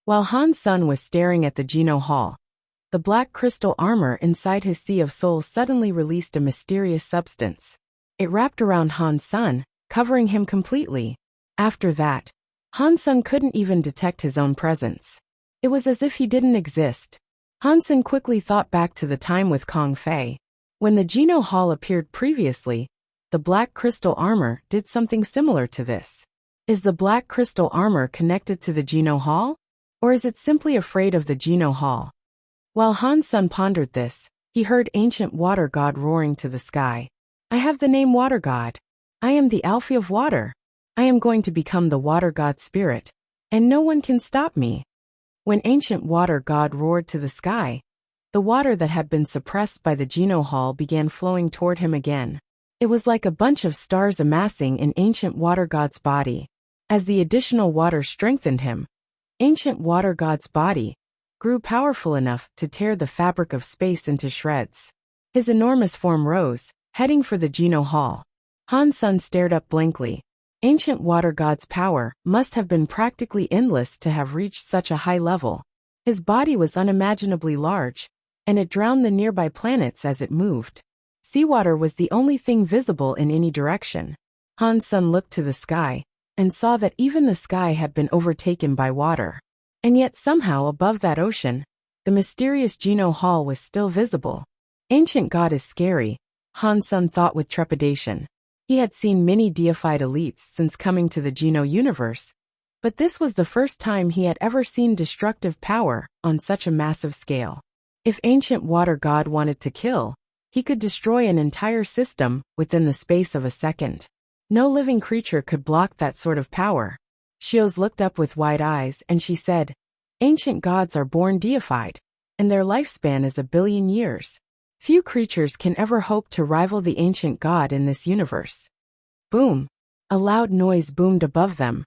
While Han Sun was staring at the Geno Hall, the black crystal armor inside his Sea of Souls suddenly released a mysterious substance. It wrapped around Han Sun, covering him completely. After that, Han Sun couldn't even detect his own presence. It was as if he didn't exist. Han Sun quickly thought back to the time with Kong Fei. When the Geno Hall appeared previously, the black crystal armor did something similar to this. Is the black crystal armor connected to the Geno Hall? Or is it simply afraid of the Geno Hall? While Han Sun pondered this, he heard ancient water god roaring to the sky. I have the name water god. I am the Alfie of water. I am going to become the water god spirit, and no one can stop me. When ancient water god roared to the sky, the water that had been suppressed by the Geno Hall began flowing toward him again. It was like a bunch of stars amassing in ancient water god's body. As the additional water strengthened him, ancient water god's body grew powerful enough to tear the fabric of space into shreds. His enormous form rose, heading for the Geno Hall. Han Sun stared up blankly. Ancient water god's power must have been practically endless to have reached such a high level. His body was unimaginably large, and it drowned the nearby planets as it moved. Seawater was the only thing visible in any direction. Han Sun looked to the sky, and saw that even the sky had been overtaken by water. And yet somehow above that ocean, the mysterious Geno Hall was still visible. Ancient god is scary, Han Sun thought with trepidation. He had seen many deified elites since coming to the Geno universe, but this was the first time he had ever seen destructive power on such a massive scale. If ancient water god wanted to kill, he could destroy an entire system within the space of a second. No living creature could block that sort of power. Shios looked up with wide eyes and she said, Ancient gods are born deified, and their lifespan is 1 billion years. Few creatures can ever hope to rival the ancient god in this universe. Boom! A loud noise boomed above them,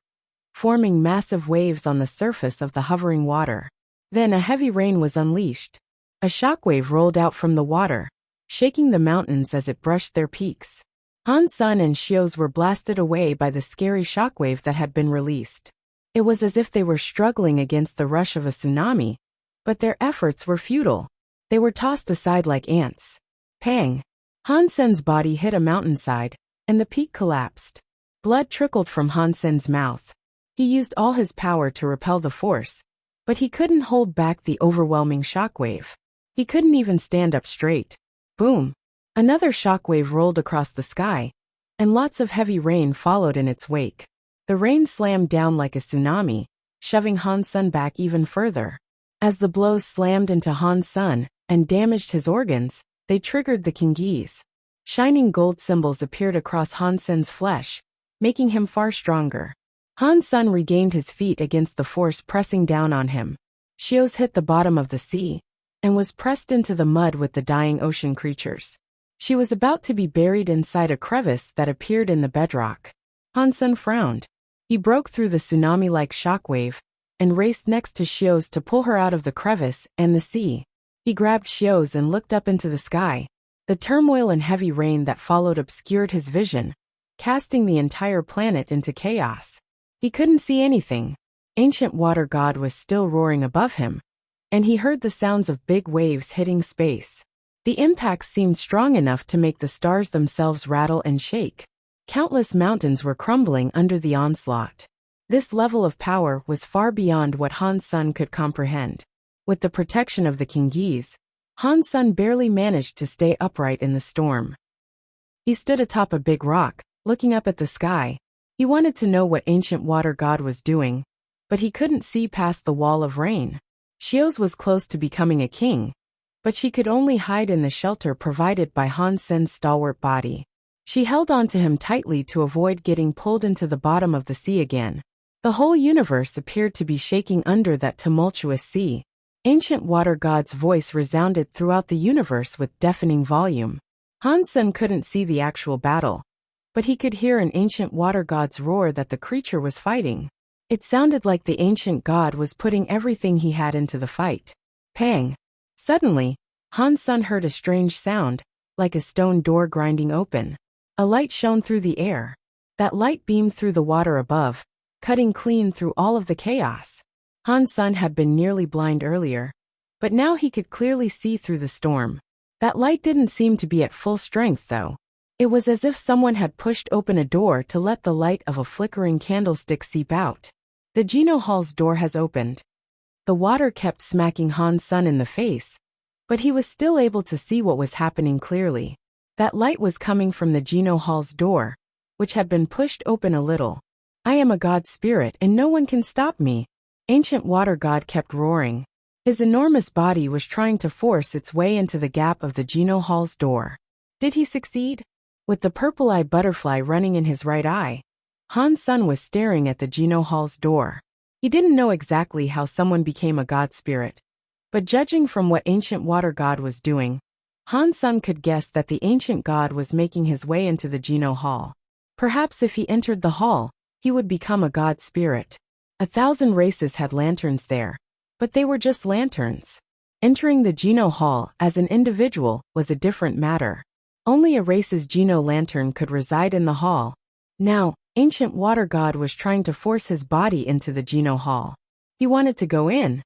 forming massive waves on the surface of the hovering water. Then a heavy rain was unleashed. A shockwave rolled out from the water, shaking the mountains as it brushed their peaks. Han Sun and Shios were blasted away by the scary shockwave that had been released. It was as if they were struggling against the rush of a tsunami, but their efforts were futile. They were tossed aside like ants. Pang! Han Sen's body hit a mountainside, and the peak collapsed. Blood trickled from Han Sen's mouth. He used all his power to repel the force, but he couldn't hold back the overwhelming shockwave. He couldn't even stand up straight. Boom! Another shockwave rolled across the sky, and lots of heavy rain followed in its wake. The rain slammed down like a tsunami, shoving Han Sun back even further. As the blows slammed into Han Sun and damaged his organs, they triggered the Kingis. Shining gold symbols appeared across Han Sen's flesh, making him far stronger. Han Sun regained his feet against the force pressing down on him. Shios hit the bottom of the sea, and was pressed into the mud with the dying ocean creatures. She was about to be buried inside a crevice that appeared in the bedrock. Han Sun frowned. He broke through the tsunami-like shockwave, and raced next to Shios to pull her out of the crevice and the sea. He grabbed Shios and looked up into the sky. The turmoil and heavy rain that followed obscured his vision, casting the entire planet into chaos. He couldn't see anything. Ancient water god was still roaring above him, and he heard the sounds of big waves hitting space. The impacts seemed strong enough to make the stars themselves rattle and shake. Countless mountains were crumbling under the onslaught. This level of power was far beyond what Han Sun could comprehend. With the protection of the Kingis, Han Sun barely managed to stay upright in the storm. He stood atop a big rock, looking up at the sky. He wanted to know what ancient water god was doing, but he couldn't see past the wall of rain. Shios was close to becoming a king, but she could only hide in the shelter provided by Han Sen's stalwart body. She held on to him tightly to avoid getting pulled into the bottom of the sea again. The whole universe appeared to be shaking under that tumultuous sea. Ancient water god's voice resounded throughout the universe with deafening volume. Han Sun couldn't see the actual battle, but he could hear an ancient water god's roar that the creature was fighting. It sounded like the ancient god was putting everything he had into the fight. Pang! Suddenly, Han Sun heard a strange sound, like a stone door grinding open. A light shone through the air. That light beamed through the water above, cutting clean through all of the chaos. Han Sun had been nearly blind earlier, but now he could clearly see through the storm. That light didn't seem to be at full strength, though. It was as if someone had pushed open a door to let the light of a flickering candlestick seep out. The Geno Hall's door has opened. The water kept smacking Han Sun in the face, but he was still able to see what was happening clearly. That light was coming from the Geno Hall's door, which had been pushed open a little. I am a god spirit and no one can stop me. Ancient water god kept roaring. His enormous body was trying to force its way into the gap of the Geno Hall's door. Did he succeed? With the purple-eye butterfly running in his right eye, Han Sun was staring at the Geno Hall's door. He didn't know exactly how someone became a god spirit, but judging from what ancient water god was doing, Han Sun could guess that the ancient god was making his way into the Geno Hall. Perhaps if he entered the hall, he would become a god spirit. 1,000 races had lanterns there, but they were just lanterns. Entering the Geno Hall as an individual was a different matter. Only a race's Geno lantern could reside in the hall. Now, ancient water god was trying to force his body into the Geno Hall. He wanted to go in,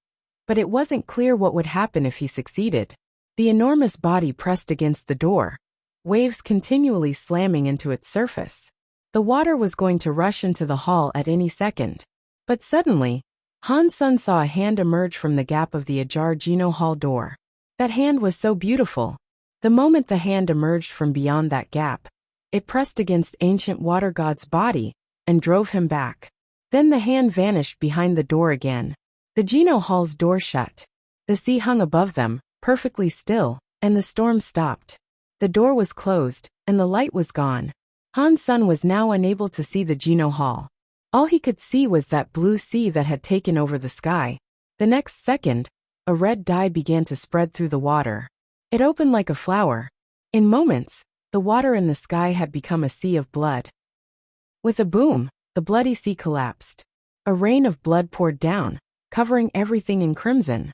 but it wasn't clear what would happen if he succeeded. The enormous body pressed against the door, waves continually slamming into its surface. The water was going to rush into the hall at any second. But suddenly, Han Sun saw a hand emerge from the gap of the ajar Geno Hall door. That hand was so beautiful. The moment the hand emerged from beyond that gap, it pressed against ancient water god's body and drove him back. Then the hand vanished behind the door again. The Geno Hall's door shut. The sea hung above them, perfectly still, and the storm stopped. The door was closed, and the light was gone. Han Sun was now unable to see the Geno Hall. All he could see was that blue sea that had taken over the sky. The next second, a red dye began to spread through the water. It opened like a flower. In moments, the water in the sky had become a sea of blood. With a boom, the bloody sea collapsed. A rain of blood poured down, covering everything in crimson.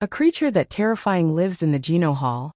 A creature that terrifying lives in the Geno Hall.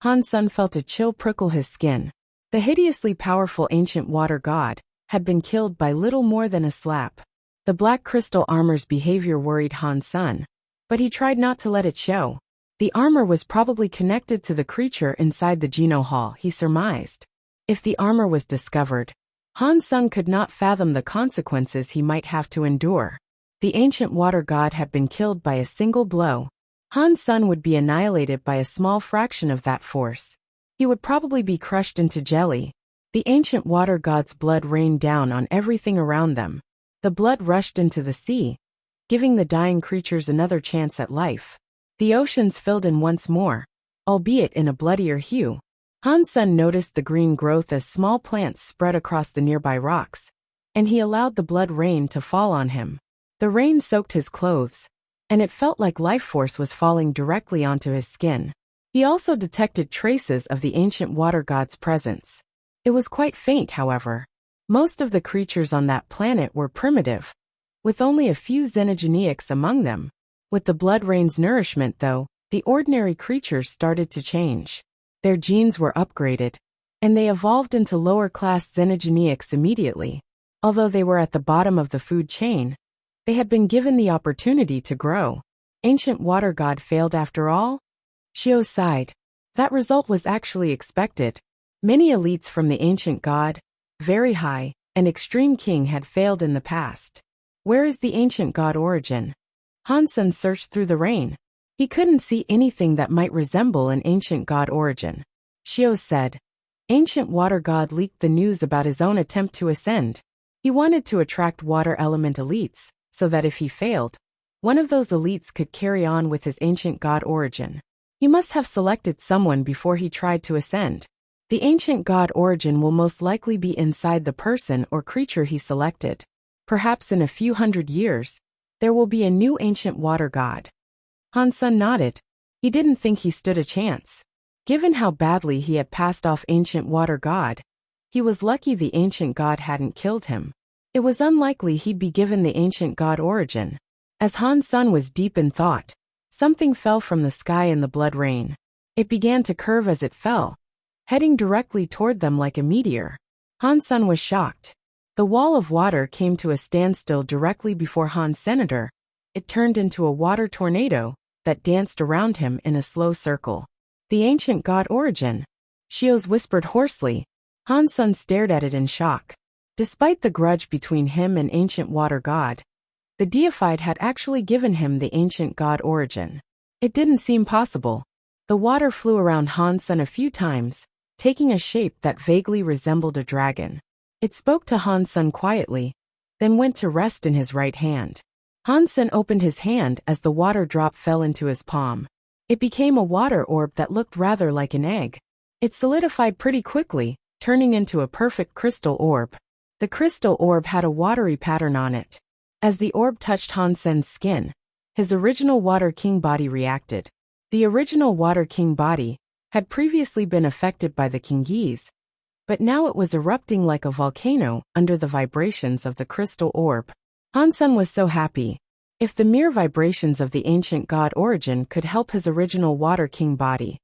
Han Sun felt a chill prickle his skin. The hideously powerful ancient water god had been killed by little more than a slap. The black crystal armor's behavior worried Han Sun, but he tried not to let it show. The armor was probably connected to the creature inside the Geno Hall, he surmised. If the armor was discovered, Han Sun could not fathom the consequences he might have to endure. The ancient water god had been killed by a single blow. Han Sun would be annihilated by a small fraction of that force. He would probably be crushed into jelly. The ancient water god's blood rained down on everything around them. The blood rushed into the sea, giving the dying creatures another chance at life. The oceans filled in once more, albeit in a bloodier hue. Han Sun noticed the green growth as small plants spread across the nearby rocks, and he allowed the blood rain to fall on him. The rain soaked his clothes, and it felt like life force was falling directly onto his skin. He also detected traces of the ancient water god's presence. It was quite faint, however. Most of the creatures on that planet were primitive, with only a few xenogeneics among them. With the blood rain's nourishment, though, the ordinary creatures started to change. Their genes were upgraded, and they evolved into lower-class xenogeneics immediately. Although they were at the bottom of the food chain, they had been given the opportunity to grow. Ancient water god failed after all? Xiao sighed. That result was actually expected. Many elites from the ancient god, very high, and extreme king had failed in the past. Where is the ancient god origin? Han Sun searched through the rain. He couldn't see anything that might resemble an ancient god origin. Xiao said. Ancient water god leaked the news about his own attempt to ascend. He wanted to attract water element elites, so that if he failed, one of those elites could carry on with his ancient god origin. He must have selected someone before he tried to ascend. The ancient god origin will most likely be inside the person or creature he selected. Perhaps in a few hundred years, there will be a new ancient water god. Han Sun nodded. He didn't think he stood a chance. Given how badly he had passed off ancient water god, he was lucky the ancient god hadn't killed him. It was unlikely he'd be given the ancient god origin. As Han Sun was deep in thought, something fell from the sky in the blood rain. It began to curve as it fell, heading directly toward them like a meteor. Han Sun was shocked. The wall of water came to a standstill directly before Han's senator. It turned into a water tornado that danced around him in a slow circle. The ancient god origin, Xios whispered hoarsely. Han's son stared at it in shock. Despite the grudge between him and ancient water god, the deified had actually given him the ancient god origin. It didn't seem possible. The water flew around Han's son a few times, taking a shape that vaguely resembled a dragon. It spoke to Han's son quietly, then went to rest in his right hand. Han's son opened his hand as the water drop fell into his palm. It became a water orb that looked rather like an egg. It solidified pretty quickly, turning into a perfect crystal orb. The crystal orb had a watery pattern on it. As the orb touched Han's son's skin, his original Water King body reacted. The original Water King body had previously been affected by the Kingese, but now it was erupting like a volcano under the vibrations of the crystal orb. Han's son was so happy. If the mere vibrations of the ancient god origin could help his original Water King body,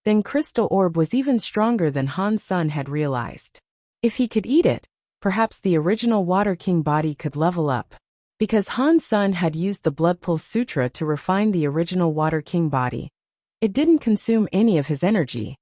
then crystal orb was even stronger than Han's son had realized. If he could eat it, perhaps the original Water King body could level up. Because Han's son had used the Blood Pulse Sutra to refine the original Water King body, it didn't consume any of his energy.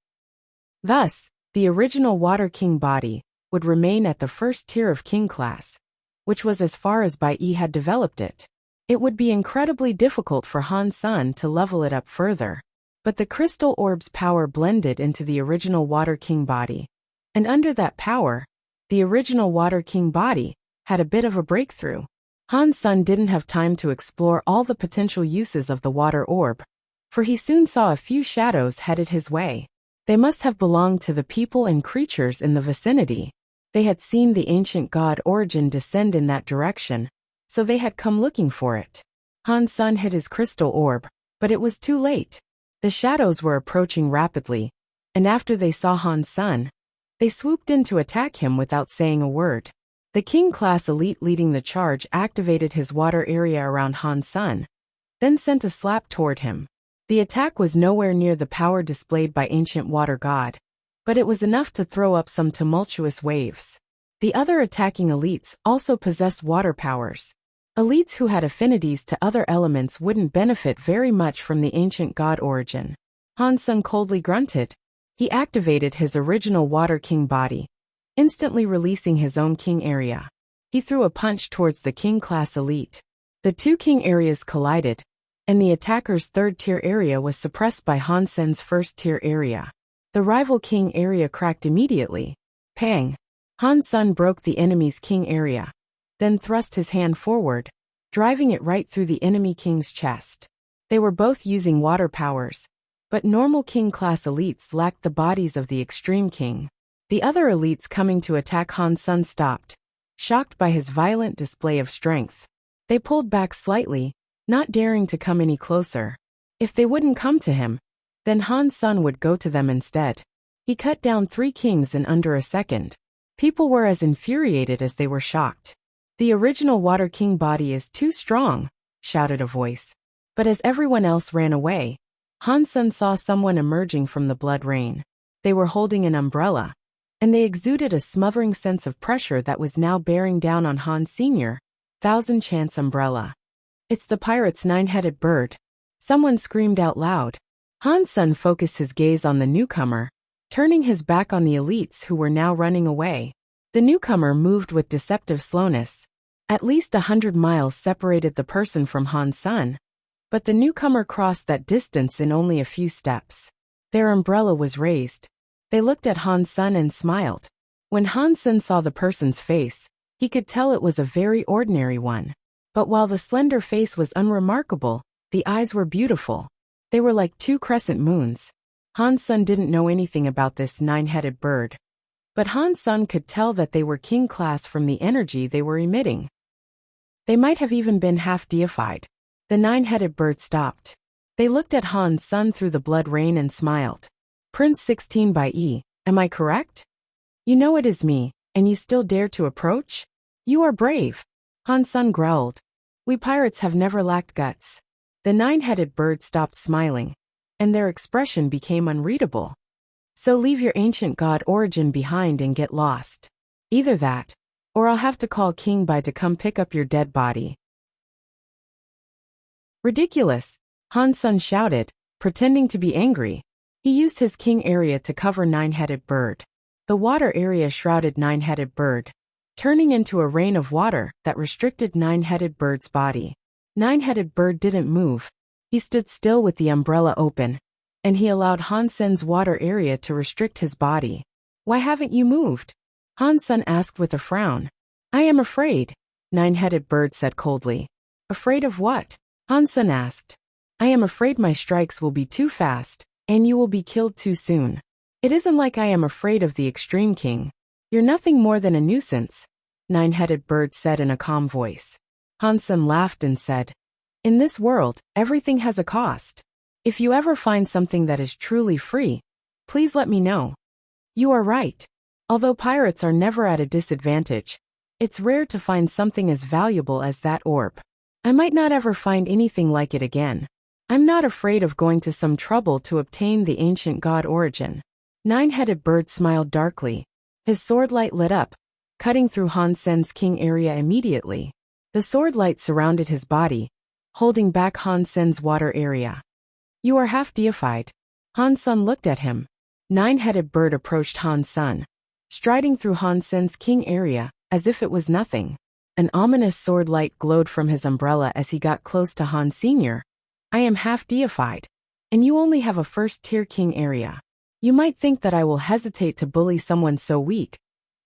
Thus, the original Water King body would remain at the first tier of King class, which was as far as Bai Yi had developed it. It would be incredibly difficult for Han's son to level it up further. But the crystal orb's power blended into the original Water King body, and under that power, the original Water King body had a bit of a breakthrough. Han's son didn't have time to explore all the potential uses of the water orb, for he soon saw a few shadows headed his way. They must have belonged to the people and creatures in the vicinity. They had seen the ancient god origin descend in that direction, so they had come looking for it. Han's son hid his crystal orb, but it was too late. The shadows were approaching rapidly, and after they saw Han's son, they swooped in to attack him without saying a word. The King class elite leading the charge activated his water area around Han's son, then sent a slap toward him. The attack was nowhere near the power displayed by ancient water god, but it was enough to throw up some tumultuous waves. The other attacking elites also possessed water powers. Elites who had affinities to other elements wouldn't benefit very much from the ancient god origin. Han's son coldly grunted. He activated his original Water King body, instantly releasing his own King area. He threw a punch towards the King class elite. The two King areas collided, and the attacker's third-tier area was suppressed by Han's son's first-tier area. The rival King area cracked immediately. Pang! Han's son broke the enemy's King area, then thrust his hand forward, driving it right through the enemy King's chest. They were both using water powers, but normal King class elites lacked the bodies of the extreme King. The other elites coming to attack Han's son stopped, shocked by his violent display of strength. They pulled back slightly, not daring to come any closer. If they wouldn't come to him, then Han's son would go to them instead. He cut down 3 kings in under a second. People were as infuriated as they were shocked. "The original Water King body is too strong," shouted a voice. But as everyone else ran away, Han's son saw someone emerging from the blood rain. They were holding an umbrella, and they exuded a smothering sense of pressure that was now bearing down on Han's Sr. Thousand Chance umbrella. "It's the pirate's 9-headed bird," someone screamed out loud. Han's son focused his gaze on the newcomer, turning his back on the elites who were now running away. The newcomer moved with deceptive slowness. At least 100 miles separated the person from Han's son, but the newcomer crossed that distance in only a few steps. Their umbrella was raised. They looked at Han's son and smiled. When Han's son saw the person's face, he could tell it was a very ordinary one. But while the slender face was unremarkable, the eyes were beautiful. They were like 2 crescent moons. Han's son didn't know anything about this 9-headed bird, but Han's son could tell that they were King class from the energy they were emitting. They might have even been half deified. The 9-headed bird stopped. They looked at Han's son through the blood rain and smiled. "Prince 16 Bai Yi, am I correct? You know it is me, and you still dare to approach? You are brave." Han's son growled. "We pirates have never lacked guts." The 9-headed bird stopped smiling, and their expression became unreadable. "So leave your ancient god origin behind and get lost. Either that, or I'll have to call King Bai to come pick up your dead body." "Ridiculous," Han Sun shouted, pretending to be angry. He used his king area to cover Nine-Headed Bird. The water area shrouded Nine-Headed Bird, turning into a rain of water that restricted Nine-Headed Bird's body. Nine-Headed Bird didn't move. He stood still with the umbrella open, and he allowed Han Sen's water area to restrict his body. "Why haven't you moved?" Han Sun asked with a frown. "I am afraid," Nine-Headed Bird said coldly. "Afraid of what?" Han Sun asked. "I am afraid my strikes will be too fast, and you will be killed too soon. It isn't like I am afraid of the Extreme King. You're nothing more than a nuisance," Nine-Headed Bird said in a calm voice. Han Sun laughed and said, "In this world, everything has a cost. If you ever find something that is truly free, please let me know." "You are right. Although pirates are never at a disadvantage, it's rare to find something as valuable as that orb. I might not ever find anything like it again. I'm not afraid of going to some trouble to obtain the ancient god origin." Nine-Headed Bird smiled darkly. His sword light lit up, cutting through Han Sen's king area immediately. The sword light surrounded his body, holding back Han Sen's water area. "You are half deified." Han Sun looked at him. Nine-Headed Bird approached Han Sun, striding through Han Sen's king area as if it was nothing. An ominous sword light glowed from his umbrella as he got close to Han Sr. "I am half deified, and you only have a first-tier king area. You might think that I will hesitate to bully someone so weak,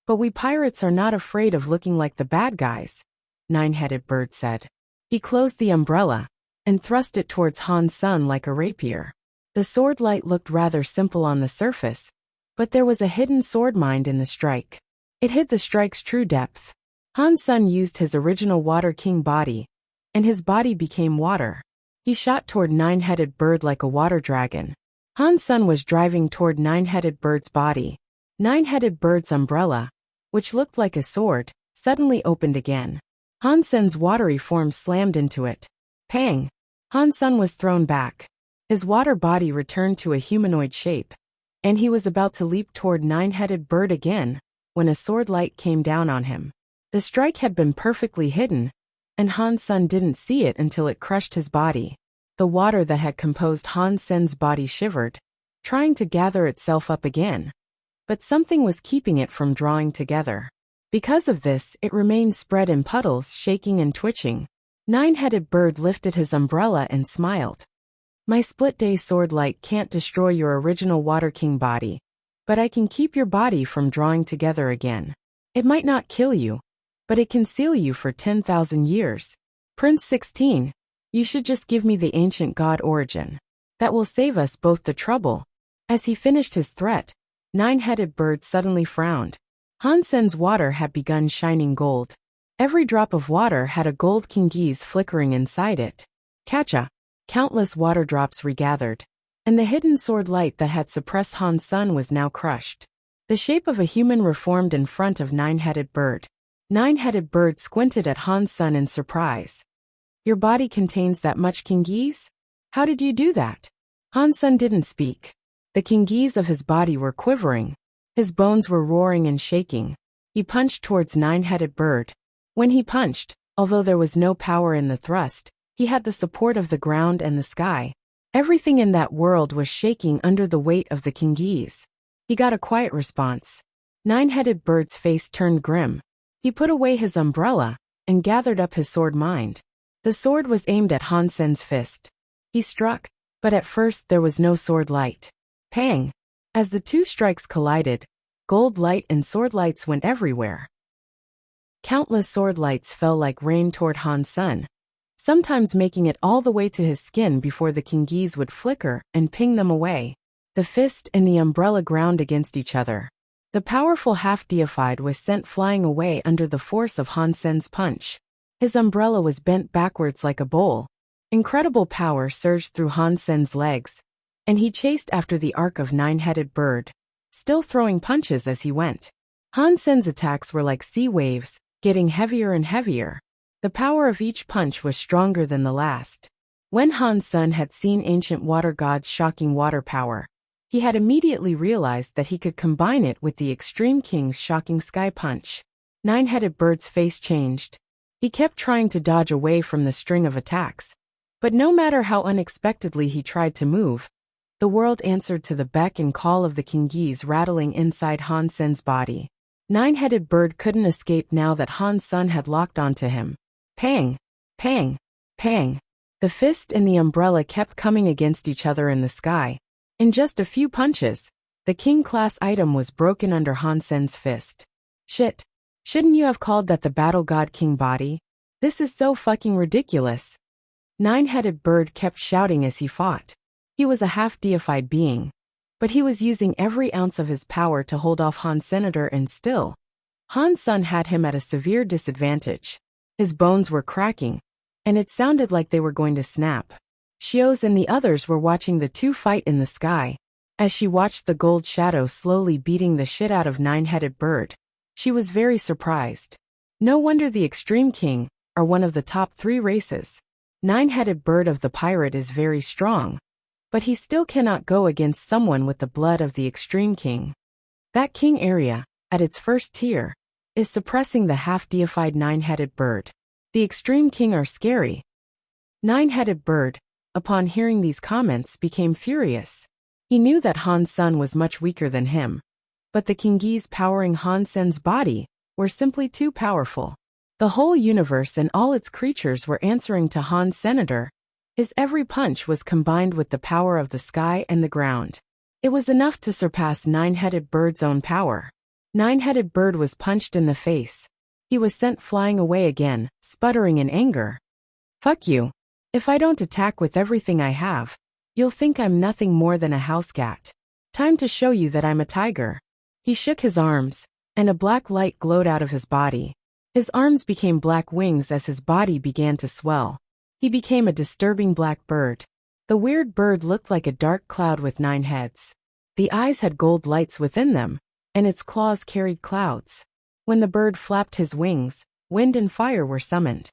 but we pirates are not afraid of looking like the bad guys," Nine-Headed Bird said. He closed the umbrella and thrust it towards Han Sun like a rapier. The sword light looked rather simple on the surface, but there was a hidden sword mind in the strike. It hid the strike's true depth. Han Sun used his original Water King body, and his body became water. He shot toward Nine-Headed Bird like a water dragon. Han Sun was driving toward Nine-Headed Bird's body. Nine-Headed Bird's umbrella, which looked like a sword, suddenly opened again. Han Sun's watery form slammed into it. Pang! Han Sun was thrown back. His water body returned to a humanoid shape, and he was about to leap toward Nine-Headed Bird again when a sword light came down on him. The strike had been perfectly hidden, and Han Sun didn't see it until it crushed his body. The water that had composed Han Sen's body shivered, trying to gather itself up again. But something was keeping it from drawing together. Because of this, it remained spread in puddles, shaking and twitching. Nine-Headed Bird lifted his umbrella and smiled. "My split-day sword light can't destroy your original Water King body, but I can keep your body from drawing together again. It might not kill you, but it can seal you for 10,000 years. Prince 16, you should just give me the ancient god origin. That will save us both the trouble." As he finished his threat, Nine-Headed Bird suddenly frowned. Han Sen's water had begun shining gold. Every drop of water had a gold kingiz flickering inside it. Catcha! Countless water drops regathered, and the hidden sword light that had suppressed Han Sun was now crushed. The shape of a human reformed in front of Nine-Headed Bird. Nine-Headed Bird squinted at Han Sun in surprise. "Your body contains that much kingiz? How did you do that?" Han Sun didn't speak. The kingiz of his body were quivering. His bones were roaring and shaking. He punched towards Nine-Headed Bird. When he punched, although there was no power in the thrust, he had the support of the ground and the sky. Everything in that world was shaking under the weight of the kingiz. He got a quiet response. Nine-Headed Bird's face turned grim. He put away his umbrella and gathered up his sword mind. The sword was aimed at Han Sen's fist. He struck, but at first there was no sword light. Pang! As the two strikes collided, gold light and sword lights went everywhere. Countless sword lights fell like rain toward Han Sun, sometimes making it all the way to his skin before the kingiz would flicker and ping them away. The fist and the umbrella ground against each other. The powerful half-deified was sent flying away under the force of Han Sen's punch. His umbrella was bent backwards like a bowl. Incredible power surged through Han Sen's legs, and he chased after the arc of Nine-Headed Bird, still throwing punches as he went. Han Sen's attacks were like sea waves, getting heavier and heavier. The power of each punch was stronger than the last. When Han Sun had seen ancient water god's shocking water power, he had immediately realized that he could combine it with the Extreme King's shocking sky punch. Nine-headed bird's face changed. He kept trying to dodge away from the string of attacks. But no matter how unexpectedly he tried to move, the world answered to the beck and call of the king geese rattling inside Han Sen's body. Nine-headed bird couldn't escape now that Han Sen had locked onto him. Pang! Pang! Pang! The fist and the umbrella kept coming against each other in the sky. In just a few punches, the king-class item was broken under Han Sen's fist. Shit! Shouldn't you have called that the battle god king body? This is so fucking ridiculous. Nine-headed bird kept shouting as he fought. He was a half-deified being, but he was using every ounce of his power to hold off Han Senator, and still, Han Sen had him at a severe disadvantage. His bones were cracking, and it sounded like they were going to snap. Xios and the others were watching the two fight in the sky. As she watched the gold shadow slowly beating the shit out of Nine-headed bird, she was very surprised. No wonder the Extreme King are one of the top 3 races. Nine-headed bird of the pirate is very strong, but he still cannot go against someone with the blood of the Extreme King. That king area, at its first tier, is suppressing the half-deified Nine-headed bird. The Extreme King are scary. Nine-headed bird, upon hearing these comments, became furious. He knew that Han Sen was much weaker than him, but the king geese powering Han Sen's body were simply too powerful. The whole universe and all its creatures were answering to Han Senator. His every punch was combined with the power of the sky and the ground. It was enough to surpass Nine-headed bird's own power. Nine-headed bird was punched in the face. He was sent flying away again, sputtering in anger. Fuck you. If I don't attack with everything I have, you'll think I'm nothing more than a house cat. Time to show you that I'm a tiger. He shook his arms, and a black light glowed out of his body. His arms became black wings as his body began to swell. He became a disturbing black bird. The weird bird looked like a dark cloud with 9 heads. The eyes had gold lights within them, and its claws carried clouds. When the bird flapped his wings, wind and fire were summoned.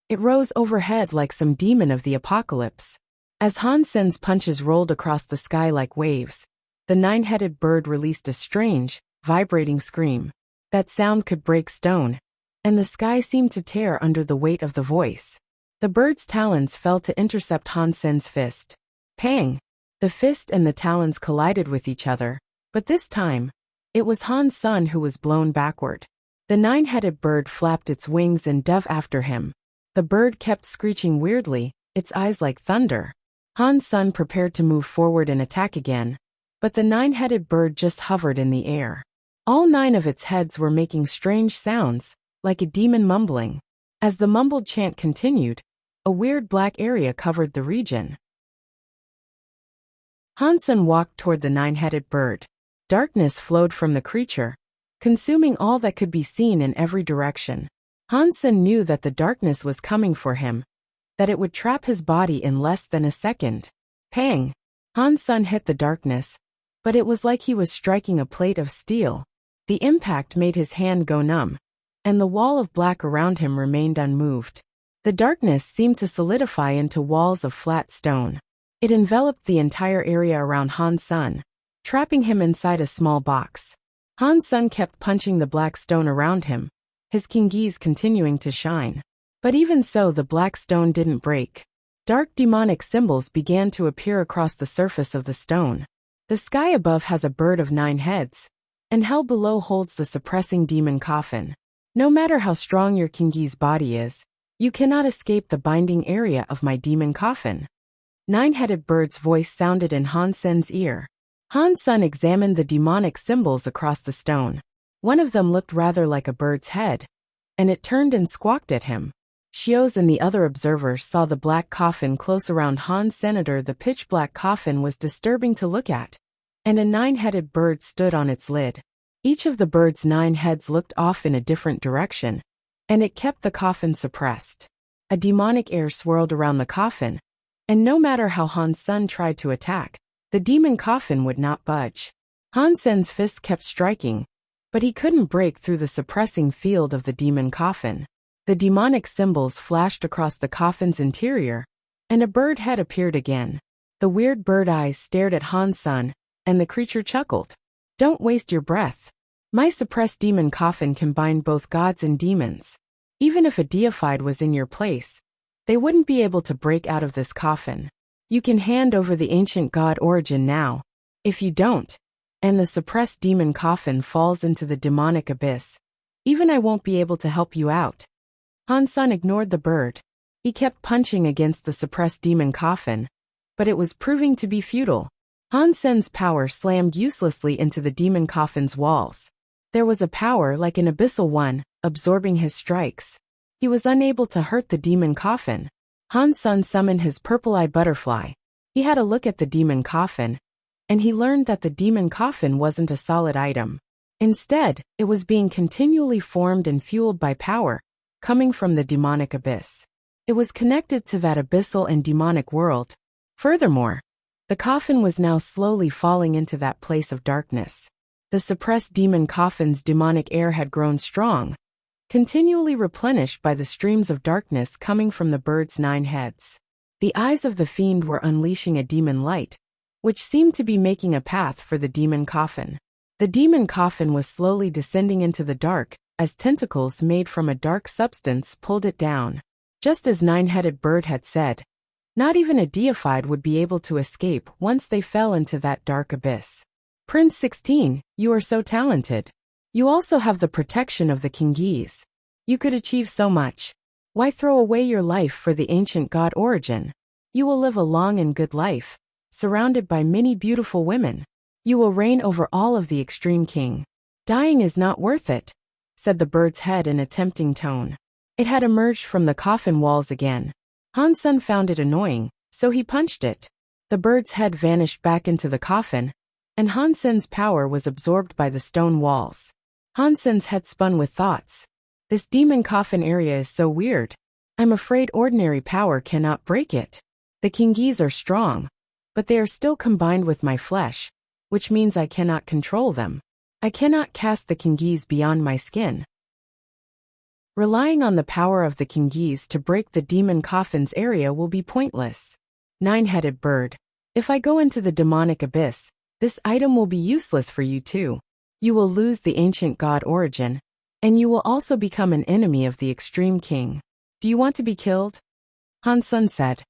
It rose overhead like some demon of the apocalypse. As Han Sen's punches rolled across the sky like waves, the Nine-headed bird released a strange, vibrating scream. That sound could break stone, and the sky seemed to tear under the weight of the voice. The bird's talons fell to intercept Han Sen's fist. Pang! The fist and the talons collided with each other, but this time, it was Han Sen who was blown backward. The Nine-headed bird flapped its wings and dove after him. The bird kept screeching weirdly, its eyes like thunder. Han Sen prepared to move forward and attack again, but the Nine-headed bird just hovered in the air. All 9 of its heads were making strange sounds, like a demon mumbling. As the mumbled chant continued, a weird black area covered the region. Han Sen walked toward the Nine-headed bird. Darkness flowed from the creature, consuming all that could be seen in every direction. Han Sen knew that the darkness was coming for him, that it would trap his body in less than a second. Pang! Han Sen hit the darkness, but it was like he was striking a plate of steel. The impact made his hand go numb, and the wall of black around him remained unmoved. The darkness seemed to solidify into walls of flat stone. It enveloped the entire area around Han Sen, trapping him inside a small box. Han Sen kept punching the black stone around him, his king geese continuing to shine. But even so, the black stone didn't break. Dark demonic symbols began to appear across the surface of the stone. The sky above has a bird of 9 heads, and hell below holds the suppressing demon coffin. No matter how strong your king geese body is, you cannot escape the binding area of my demon coffin. Nine-headed bird's voice sounded in Han Sen's ear. Han Sen examined the demonic symbols across the stone. One of them looked rather like a bird's head, and it turned and squawked at him. Xios and the other observers saw the black coffin close around Han Senator. The pitch-black coffin was disturbing to look at, and a 9-headed bird stood on its lid. Each of the bird's 9 heads looked off in a different direction, and it kept the coffin suppressed. A demonic air swirled around the coffin, and no matter how Han Sen tried to attack, the demon coffin would not budge. Han Sen's fists kept striking, but he couldn't break through the suppressing field of the demon coffin. The demonic symbols flashed across the coffin's interior, and a bird head appeared again. The weird bird eyes stared at Han Sen, and the creature chuckled. Don't waste your breath. My suppressed demon coffin can bind both gods and demons. Even if a deified was in your place, they wouldn't be able to break out of this coffin. You can hand over the ancient god origin now. If you don't, and the suppressed demon coffin falls into the demonic abyss, even I won't be able to help you out. Han Sen ignored the bird. He kept punching against the suppressed demon coffin, but it was proving to be futile. Han Sen's power slammed uselessly into the demon coffin's walls. There was a power like an abyssal one, absorbing his strikes. He was unable to hurt the demon coffin. Han Sen summoned his purple-eye butterfly. He had a look at the demon coffin, and he learned that the demon coffin wasn't a solid item. Instead, it was being continually formed and fueled by power, coming from the demonic abyss. It was connected to that abyssal and demonic world. Furthermore, the coffin was now slowly falling into that place of darkness. The suppressed demon coffin's demonic air had grown strong, continually replenished by the streams of darkness coming from the bird's 9 heads. The eyes of the fiend were unleashing a demon light, which seemed to be making a path for the demon coffin. The demon coffin was slowly descending into the dark, as tentacles made from a dark substance pulled it down. Just as 9-headed bird had said, not even a deified would be able to escape once they fell into that dark abyss. Prince 16, you are so talented. You also have the protection of the Kingese. You could achieve so much. Why throw away your life for the ancient god origin? You will live a long and good life, surrounded by many beautiful women. You will reign over all of the extreme king. Dying is not worth it, said the bird's head in a tempting tone. It had emerged from the coffin walls again. Han Sen found it annoying, so he punched it. The bird's head vanished back into the coffin, and Han Sen's power was absorbed by the stone walls. Han Sen's head spun with thoughts. This demon coffin area is so weird. I'm afraid ordinary power cannot break it. The Kingese are strong, but they are still combined with my flesh, which means I cannot control them. I cannot cast the Kingese beyond my skin. Relying on the power of the Kingese to break the demon coffin's area will be pointless. 9-headed bird. If I go into the demonic abyss, this item will be useless for you too. You will lose the ancient god origin, and you will also become an enemy of the extreme king. Do you want to be killed? Han Sen said.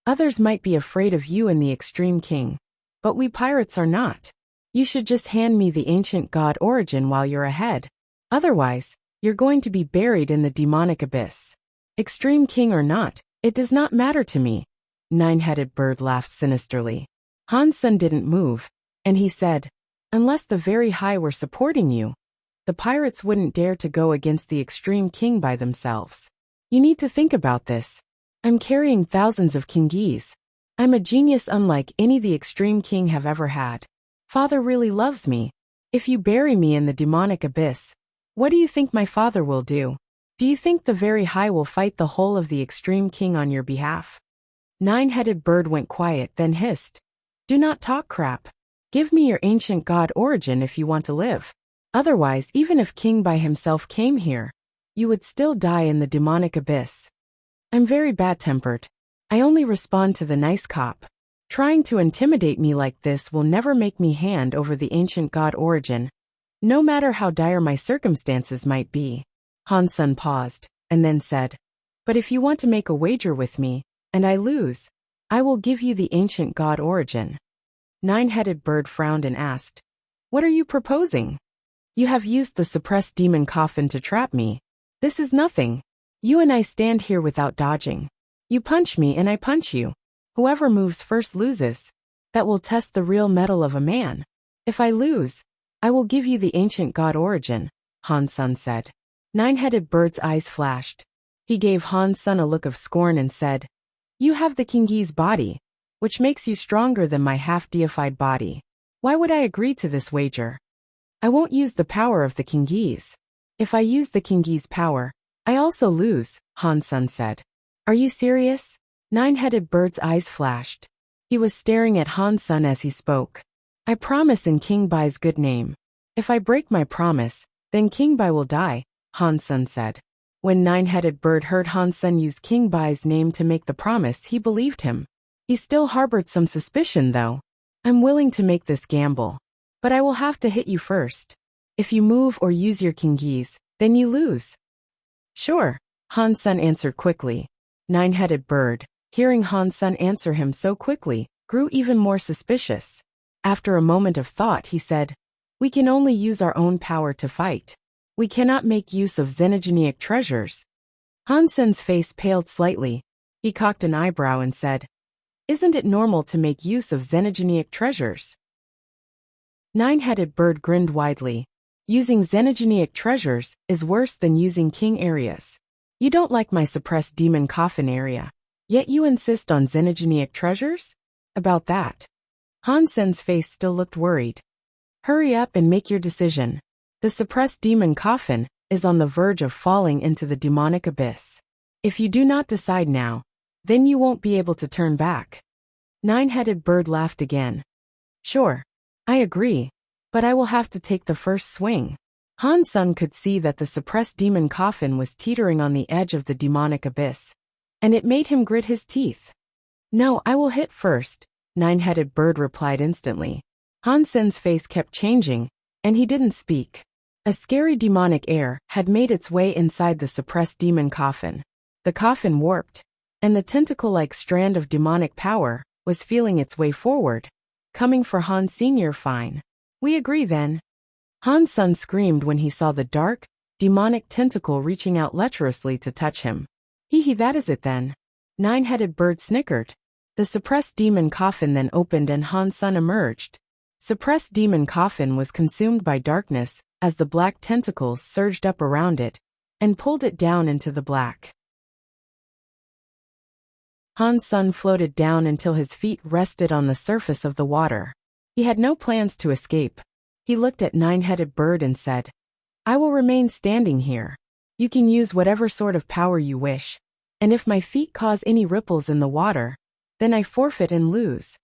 Others might be afraid of you and the extreme king, but we pirates are not. You should just hand me the ancient god origin while you're ahead. Otherwise, you're going to be buried in the demonic abyss. Extreme king or not, it does not matter to me. 9-headed bird laughed sinisterly. Han Sen didn't move, and he said, unless the very high were supporting you, the pirates wouldn't dare to go against the extreme king by themselves. You need to think about this. I'm carrying thousands of Kingese. I'm a genius unlike any the extreme king have ever had. Father really loves me. If you bury me in the demonic abyss, what do you think my father will do? Do you think the very high will fight the whole of the extreme king on your behalf? 9-headed bird went quiet, then hissed. Do not talk crap. Give me your ancient god origin if you want to live. Otherwise, even if king by himself came here, you would still die in the demonic abyss. I'm very bad-tempered. I only respond to the nice cop. Trying to intimidate me like this will never make me hand over the ancient god origin, no matter how dire my circumstances might be. Han Sen paused, and then said, but if you want to make a wager with me, and I lose, I will give you the ancient god origin. 9-headed bird frowned and asked, what are you proposing? You have used the suppressed demon coffin to trap me. This is nothing. You and I stand here without dodging. You punch me and I punch you. Whoever moves first loses. That will test the real mettle of a man. If I lose, I will give you the ancient god origin, Han Sen said. 9-headed bird's eyes flashed. He gave Han Sen a look of scorn and said, you have the Kingese body, which makes you stronger than my half-deified body. Why would I agree to this wager? I won't use the power of the Kingese. If I use the Kingese power, I also lose, Han Sen said. Are you serious? 9-headed bird's eyes flashed. He was staring at Han Sen as he spoke. I promise in King Bai's good name. If I break my promise, then King Bai will die, Han Sen said. When 9-headed bird heard Han Sen use King Bai's name to make the promise, he believed him. He still harbored some suspicion though. I'm willing to make this gamble. But I will have to hit you first. If you move or use your kingees, then you lose. Sure, Han Sun answered quickly. Nine-headed bird, hearing Han Sun answer him so quickly, grew even more suspicious. After a moment of thought, he said, "We can only use our own power to fight. We cannot make use of xenogenic treasures." Han Sun's face paled slightly. He cocked an eyebrow and said, "Isn't it normal to make use of xenogenic treasures?" Nine-headed bird grinned widely. "Using xenogenic treasures is worse than using king areas. You don't like my suppressed demon coffin area, yet you insist on xenogenic treasures? About that?" Han Sen's face still looked worried. "Hurry up and make your decision. The suppressed demon coffin is on the verge of falling into the demonic abyss. If you do not decide now, then you won't be able to turn back." Nine-headed bird laughed again. "Sure, I agree, but I will have to take the first swing." Han Sun could see that the suppressed demon coffin was teetering on the edge of the demonic abyss, and it made him grit his teeth. "No, I will hit first," Nine-headed bird replied instantly. Han Sun's face kept changing, and he didn't speak. A scary demonic air had made its way inside the suppressed demon coffin. The coffin warped, and the tentacle-like strand of demonic power was feeling its way forward, coming for Han Senior. "Fine. We agree then." Han Sun screamed when he saw the dark, demonic tentacle reaching out lecherously to touch him. "Hee, that is it then." Nine-headed bird snickered. The suppressed demon coffin then opened and Han Sun emerged. Suppressed demon coffin was consumed by darkness as the black tentacles surged up around it and pulled it down into the black. Han Sun floated down until his feet rested on the surface of the water. He had no plans to escape. He looked at Nine-headed bird and said, "I will remain standing here. You can use whatever sort of power you wish, and if my feet cause any ripples in the water, then I forfeit and lose."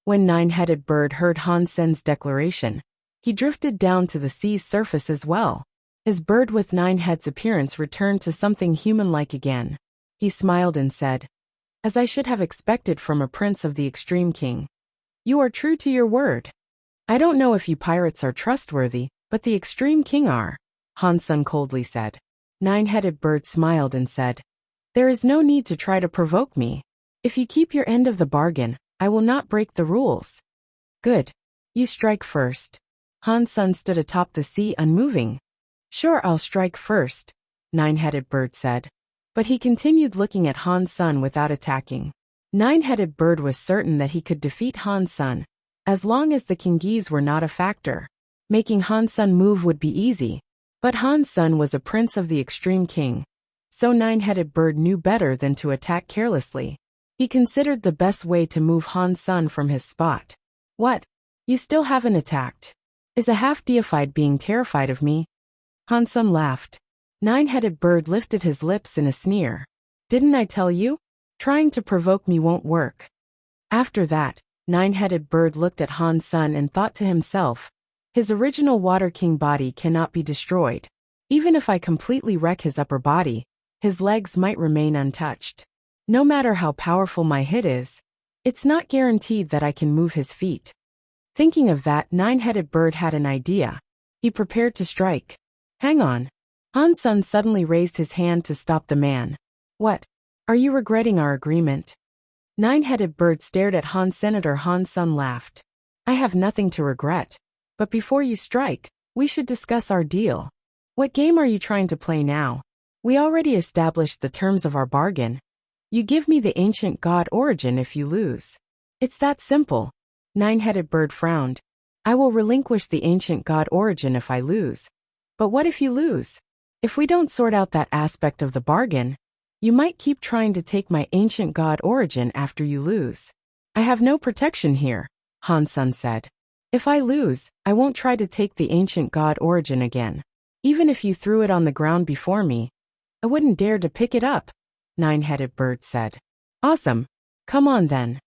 When Nine-headed bird heard Han Sen's declaration, he drifted down to the sea's surface as well. His bird with 9 heads appearance returned to something human-like again. He smiled and said, "As I should have expected from a prince of the Extreme King. You are true to your word. I don't know if you pirates are trustworthy, but the Extreme King are," Han Sun coldly said. Nine-headed bird smiled and said, "There is no need to try to provoke me. If you keep your end of the bargain, I will not break the rules." "Good. You strike first." Han Sun stood atop the sea unmoving. "Sure, I'll strike first," Nine-headed bird said. But he continued looking at Han Sun without attacking. Nine-headed bird was certain that he could defeat Han Sun, as long as the kingees were not a factor. Making Han Sun move would be easy. But Han Sun was a prince of the Extreme King, so Nine-headed bird knew better than to attack carelessly. He considered the best way to move Han Sun from his spot. "What? You still haven't attacked? Is a half-deified being terrified of me?" Han Sun laughed. Nine-headed bird lifted his lips in a sneer. "Didn't I tell you? Trying to provoke me won't work." After that, Nine-headed bird looked at Han Sun and thought to himself, his original Water King body cannot be destroyed. Even if I completely wreck his upper body, his legs might remain untouched. No matter how powerful my hit is, it's not guaranteed that I can move his feet. Thinking of that, Nine-headed bird had an idea. He prepared to strike. "Hang on." Han Sun suddenly raised his hand to stop the man. "What? Are you regretting our agreement?" Nine-headed bird stared at Senator Han Sun laughed. "I have nothing to regret. But before you strike, we should discuss our deal. What game are you trying to play now? We already established the terms of our bargain. You give me the ancient god origin if you lose. It's that simple." Nine-headed bird frowned. "I will relinquish the ancient god origin if I lose. But what if you lose? If we don't sort out that aspect of the bargain, you might keep trying to take my ancient god origin after you lose. I have no protection here," Han Sun said. "If I lose, I won't try to take the ancient god origin again. Even if you threw it on the ground before me, I wouldn't dare to pick it up," Nine-headed bird said. "Awesome. Come on then."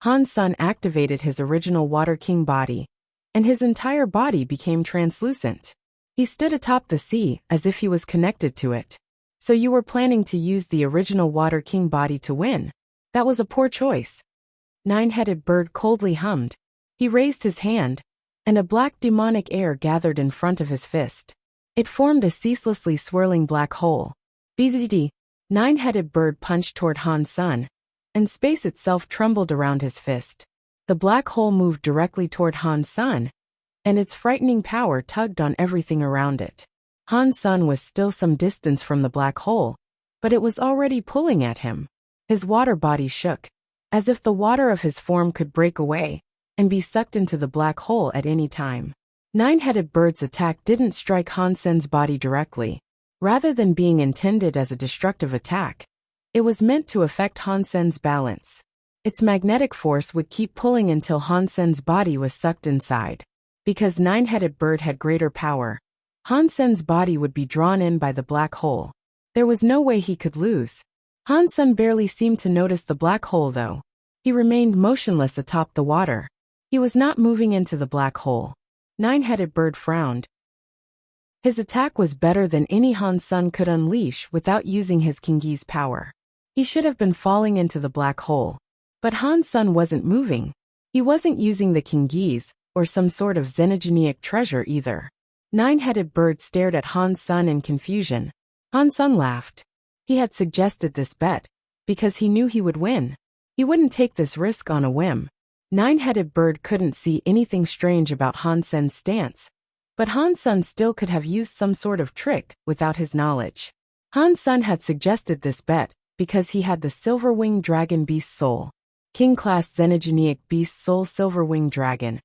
Han Sun activated his original Water King body, and his entire body became translucent. He stood atop the sea as if he was connected to it. "So you were planning to use the original Water King body to win? That was a poor choice." Nine-headed bird coldly hummed. He raised his hand, and a black demonic air gathered in front of his fist. It formed a ceaselessly swirling black hole. BZD. Nine-headed bird punched toward Han Sun, and space itself trembled around his fist. The black hole moved directly toward Han Sun, and its frightening power tugged on everything around it. Han Sun was still some distance from the black hole, but it was already pulling at him. His water body shook, as if the water of his form could break away and be sucked into the black hole at any time. Nine-headed bird's attack didn't strike Han Sun's body directly. Rather than being intended as a destructive attack, it was meant to affect Han Sun's balance. Its magnetic force would keep pulling until Han Sun's body was sucked inside. Because nine-headed bird had greater power, Han Sun's body would be drawn in by the black hole. There was no way he could lose. Han Sun barely seemed to notice the black hole though. He remained motionless atop the water. He was not moving into the black hole. Nine-headed bird frowned. His attack was better than any Han Sun could unleash without using his Kingi's power. He should have been falling into the black hole. But Han Sun wasn't moving. He wasn't using the Kingi's or some sort of xenogenic treasure either. Nine-headed bird stared at Han Sun in confusion. Han Sun laughed. He had suggested this bet because he knew he would win. He wouldn't take this risk on a whim. Nine-headed bird couldn't see anything strange about Han Sun's stance, but Han Sun still could have used some sort of trick without his knowledge. Han Sun had suggested this bet because he had the silver-winged dragon beast soul. King-class xenogenic beast soul silver-winged dragon.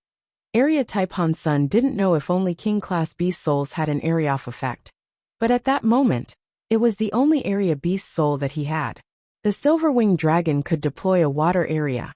Area type Han Sun didn't know if only king-class beast souls had an area-off effect. But at that moment, it was the only area beast soul that he had. The silver-winged dragon could deploy a water area.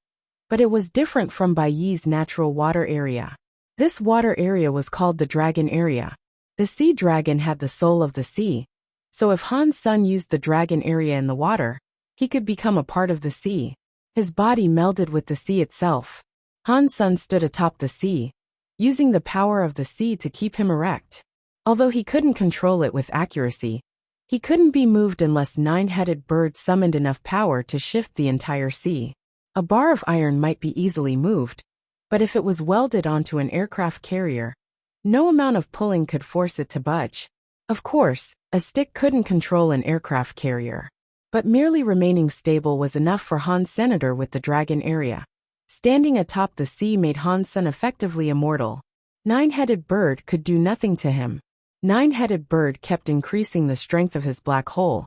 But it was different from Bai Yi's natural water area. This water area was called the dragon area. The sea dragon had the soul of the sea, so if Han Sun used the dragon area in the water, he could become a part of the sea. His body melded with the sea itself. Han Sun stood atop the sea, using the power of the sea to keep him erect. Although he couldn't control it with accuracy, he couldn't be moved unless nine-headed bird summoned enough power to shift the entire sea. A bar of iron might be easily moved, but if it was welded onto an aircraft carrier, no amount of pulling could force it to budge. Of course, a stick couldn't control an aircraft carrier, but merely remaining stable was enough for Han Senator with the dragon area. Standing atop the sea made Han Sun effectively immortal. Nine-headed bird could do nothing to him. Nine-headed bird kept increasing the strength of his black hole,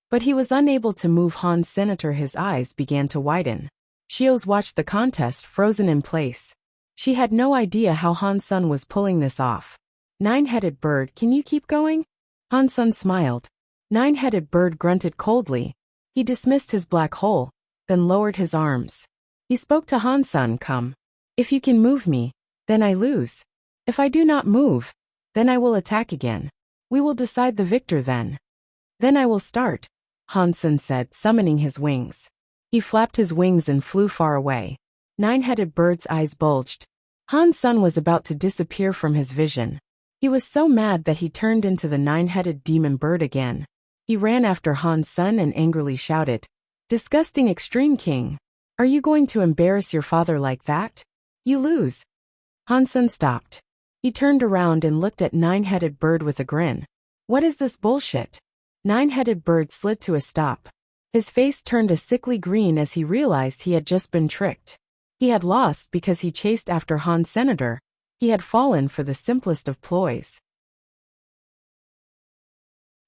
but he was unable to move Han Senator. His eyes began to widen. Shios watched the contest frozen in place. She had no idea how Han Sun was pulling this off. Nine-headed bird, can you keep going? Han Sun smiled. Nine-headed bird grunted coldly. He dismissed his black hole, then lowered his arms. He spoke to Han Sun, come. If you can move me, then I lose. If I do not move, then I will attack again. We will decide the victor then. Then I will start, Han Sun said, summoning his wings. He flapped his wings and flew far away. Nine-headed bird's eyes bulged. Han Sun was about to disappear from his vision. He was so mad that he turned into the nine-headed demon bird again. He ran after Han Sun and angrily shouted, "Disgusting extreme king! Are you going to embarrass your father like that? You lose." Han Sun stopped. He turned around and looked at nine-headed bird with a grin. What is this bullshit? Nine-headed bird slid to a stop. His face turned a sickly green as he realized he had just been tricked. He had lost because he chased after Han Senator. He had fallen for the simplest of ploys.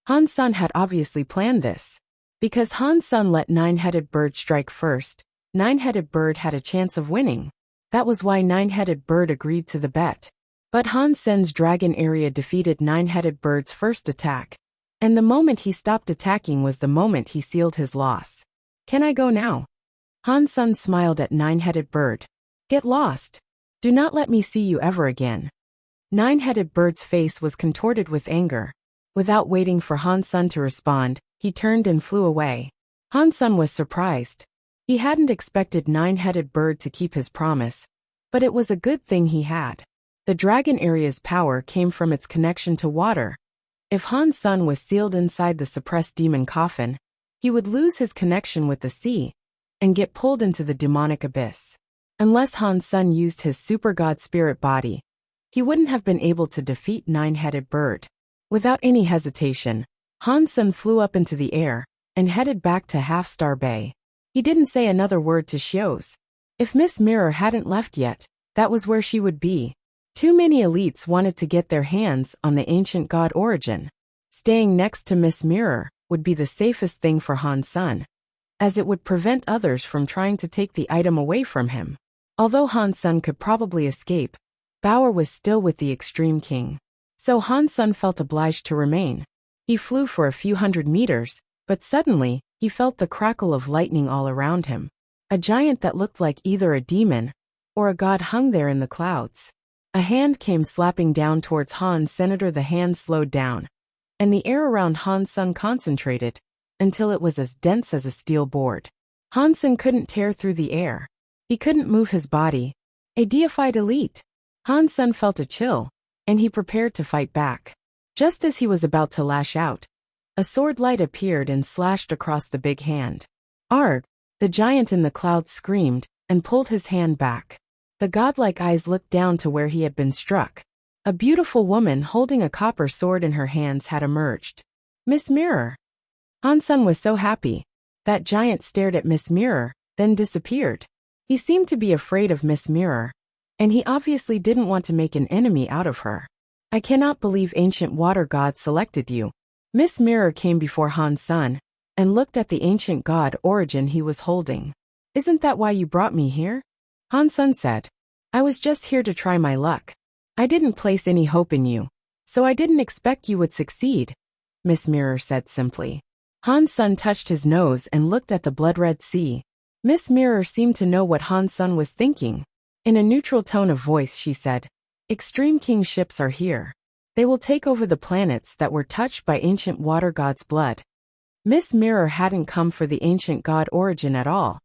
Han Sun had obviously planned this. Because Han Sun let nine-headed bird strike first, nine-headed bird had a chance of winning. That was why nine-headed bird agreed to the bet. But Han Sun's dragon area defeated nine-headed bird's first attack. And the moment he stopped attacking was the moment he sealed his loss. Can I go now? Han Sun smiled at nine-headed bird. Get lost. Do not let me see you ever again. Nine-headed bird's face was contorted with anger. Without waiting for Han Sun to respond, he turned and flew away. Han Sun was surprised. He hadn't expected nine-headed bird to keep his promise, but it was a good thing he had. The dragon area's power came from its connection to water. If Han Sun was sealed inside the suppressed demon coffin, he would lose his connection with the sea and get pulled into the demonic abyss. Unless Han Sun used his super god spirit body, he wouldn't have been able to defeat Nine-Headed Bird. Without any hesitation, Han Sen flew up into the air and headed back to Half-Star Bay. He didn't say another word to Xios. If Miss Mirror hadn't left yet, that was where she would be. Too many elites wanted to get their hands on the ancient god origin. Staying next to Miss Mirror would be the safest thing for Han Sen, as it would prevent others from trying to take the item away from him. Although Han Sen could probably escape, Bauer was still with the Extreme King. So Han Sen felt obliged to remain. He flew for a few hundred meters, but suddenly, he felt the crackle of lightning all around him. A giant that looked like either a demon or a god hung there in the clouds. A hand came slapping down towards Han Sen. The hand slowed down, and the air around Han Sen concentrated until it was as dense as a steel board. Han Sen couldn't tear through the air. He couldn't move his body. A deified elite. Han Sen felt a chill, and he prepared to fight back. Just as he was about to lash out, a sword light appeared and slashed across the big hand. Arg! The giant in the clouds screamed and pulled his hand back. The godlike eyes looked down to where he had been struck. A beautiful woman holding a copper sword in her hands had emerged. Miss Mirror. Han Sen was so happy. That giant stared at Miss Mirror, then disappeared. He seemed to be afraid of Miss Mirror, and he obviously didn't want to make an enemy out of her. I cannot believe ancient water god selected you. Miss Mirror came before Han Sen and looked at the ancient god origin he was holding. Isn't that why you brought me here? Han Sen said. I was just here to try my luck. I didn't place any hope in you, so I didn't expect you would succeed, Miss Mirror said simply. Han Sen touched his nose and looked at the blood-red sea. Miss Mirror seemed to know what Han Sen was thinking. In a neutral tone of voice she said, Extreme King ships are here. They will take over the planets that were touched by ancient water god's blood. Miss Mirror hadn't come for the ancient god origin at all.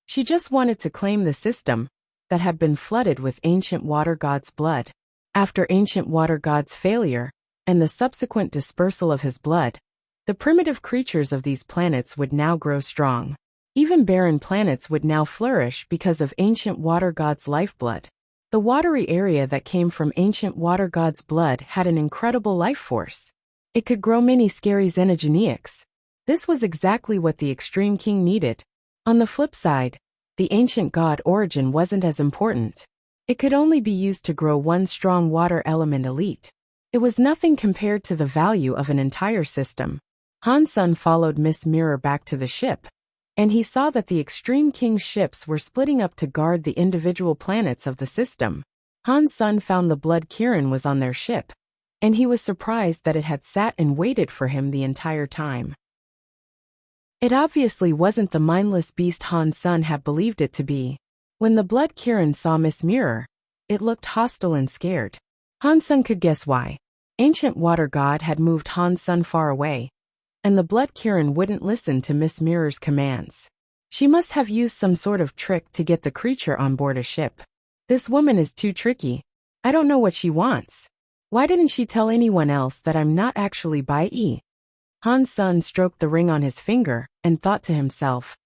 She just wanted to claim the system that had been flooded with ancient water god's blood. After ancient water god's failure and the subsequent dispersal of his blood, the primitive creatures of these planets would now grow strong. Even barren planets would now flourish because of ancient water god's lifeblood. The watery area that came from ancient water god's blood had an incredible life force. It could grow many scary xenogeneics. This was exactly what the Extreme King needed. On the flip side, the ancient god origin wasn't as important. It could only be used to grow one strong water element elite. It was nothing compared to the value of an entire system. Han Sen followed Miss Mirror back to the ship, and he saw that the Extreme King's ships were splitting up to guard the individual planets of the system. Han Sen found the Blood Kirin was on their ship, and he was surprised that it had sat and waited for him the entire time. It obviously wasn't the mindless beast Han Sen had believed it to be. When the Blood Kirin saw Miss Mirror, it looked hostile and scared. Han Sen could guess why. Ancient Water God had moved Han Sen far away, and the Blood Kirin wouldn't listen to Miss Mirror's commands. She must have used some sort of trick to get the creature on board a ship. This woman is too tricky. I don't know what she wants. Why didn't she tell anyone else that I'm not actually Bai Yi? Han Sen stroked the ring on his finger and thought to himself,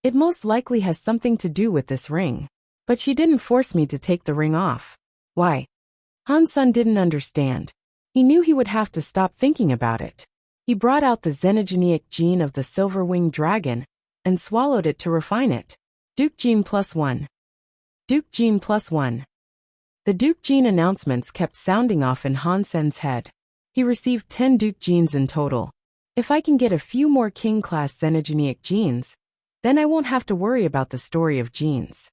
it most likely has something to do with this ring. But she didn't force me to take the ring off. Why? Han Sen didn't understand. He knew he would have to stop thinking about it. He brought out the xenogeneic gene of the silver-winged dragon and swallowed it to refine it. Duke Gene +1. Duke Gene +1. The Duke Gene announcements kept sounding off in Han Sen's head. He received 10 Duke Genes in total. If I can get a few more King-class xenogeneic genes, then I won't have to worry about the story of genes.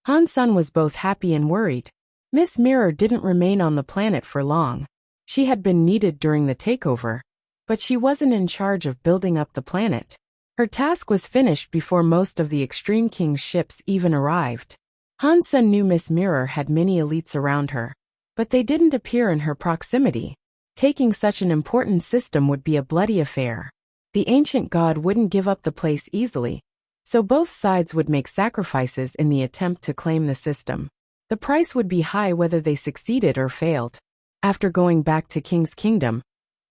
Han Sen was both happy and worried. Miss Mirror didn't remain on the planet for long. She had been needed during the takeover, but she wasn't in charge of building up the planet. Her task was finished before most of the Extreme King's ships even arrived. Han Sen knew Miss Mirror had many elites around her, but they didn't appear in her proximity. Taking such an important system would be a bloody affair. The ancient god wouldn't give up the place easily, so both sides would make sacrifices in the attempt to claim the system. The price would be high whether they succeeded or failed. After going back to King's Kingdom,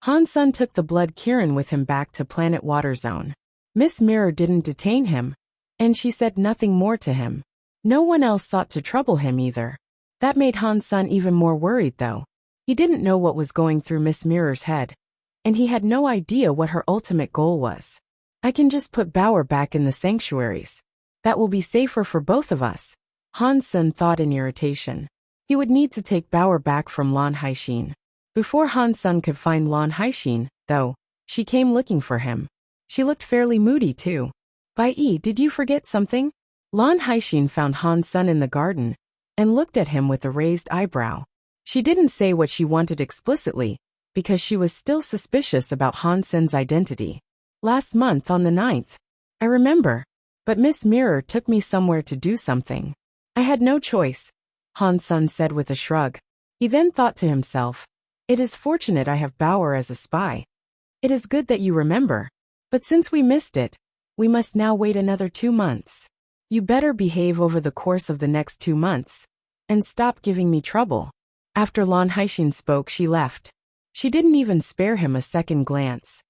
Han Sen took the Blood Kirin with him back to Planet Water Zone. Miss Mirror didn't detain him, and she said nothing more to him. No one else sought to trouble him either. That made Han's son even more worried though. He didn't know what was going through Miss Mirror's head, and he had no idea what her ultimate goal was. I can just put Bauer back in the sanctuaries. That will be safer for both of us, Han's son thought in irritation. He would need to take Bauer back from Lan Haixin. Before Han's son could find Lan Haixin, though, she came looking for him. She looked fairly moody too. Bai Yi, did you forget something? Lan Haixin found Han's son in the garden and looked at him with a raised eyebrow. She didn't say what she wanted explicitly, because she was still suspicious about Han's son's identity. Last month on the 9th. I remember. But Miss Mirror took me somewhere to do something. I had no choice, Han's son said with a shrug. He then thought to himself, it is fortunate I have Bauer as a spy. It is good that you remember. But since we missed it, we must now wait another 2 months. You better behave over the course of the next 2 months, and stop giving me trouble. After Lan Haixin spoke, she left. She didn't even spare him a second glance.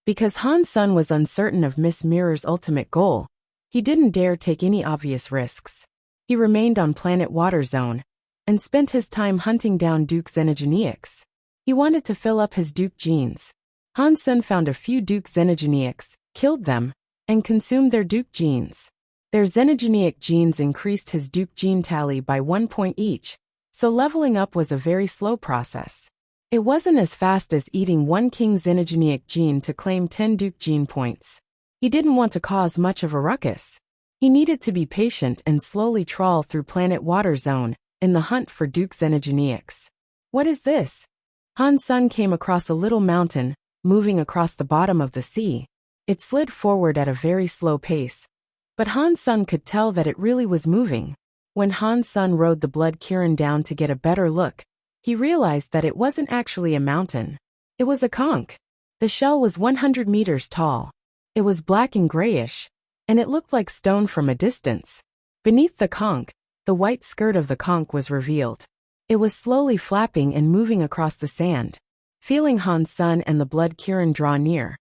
Because Han's son was uncertain of Miss Mirror's ultimate goal, he didn't dare take any obvious risks. He remained on planet Water Zone, and spent his time hunting down Duke Xenogeneics. He wanted to fill up his Duke genes. Han's son found a few Duke Xenogeneics, killed them, and consumed their Duke genes. Their Xenogeneic genes increased his Duke gene tally by 1 point each, so leveling up was a very slow process. It wasn't as fast as eating 1 King Xenogeneic gene to claim 10 Duke gene points. He didn't want to cause much of a ruckus. He needed to be patient and slowly trawl through planet Water Zone in the hunt for Duke Xenogeneics. What is this? Han's son came across a little mountain, moving across the bottom of the sea. It slid forward at a very slow pace, but Han's son could tell that it really was moving. When Han's son rode the blood Kirin down to get a better look, he realized that it wasn't actually a mountain. It was a conch. The shell was 100 meters tall. It was black and grayish, and it looked like stone from a distance. Beneath the conch, the white skirt of the conch was revealed. It was slowly flapping and moving across the sand. Feeling Han's son and the blood Kirin draw near,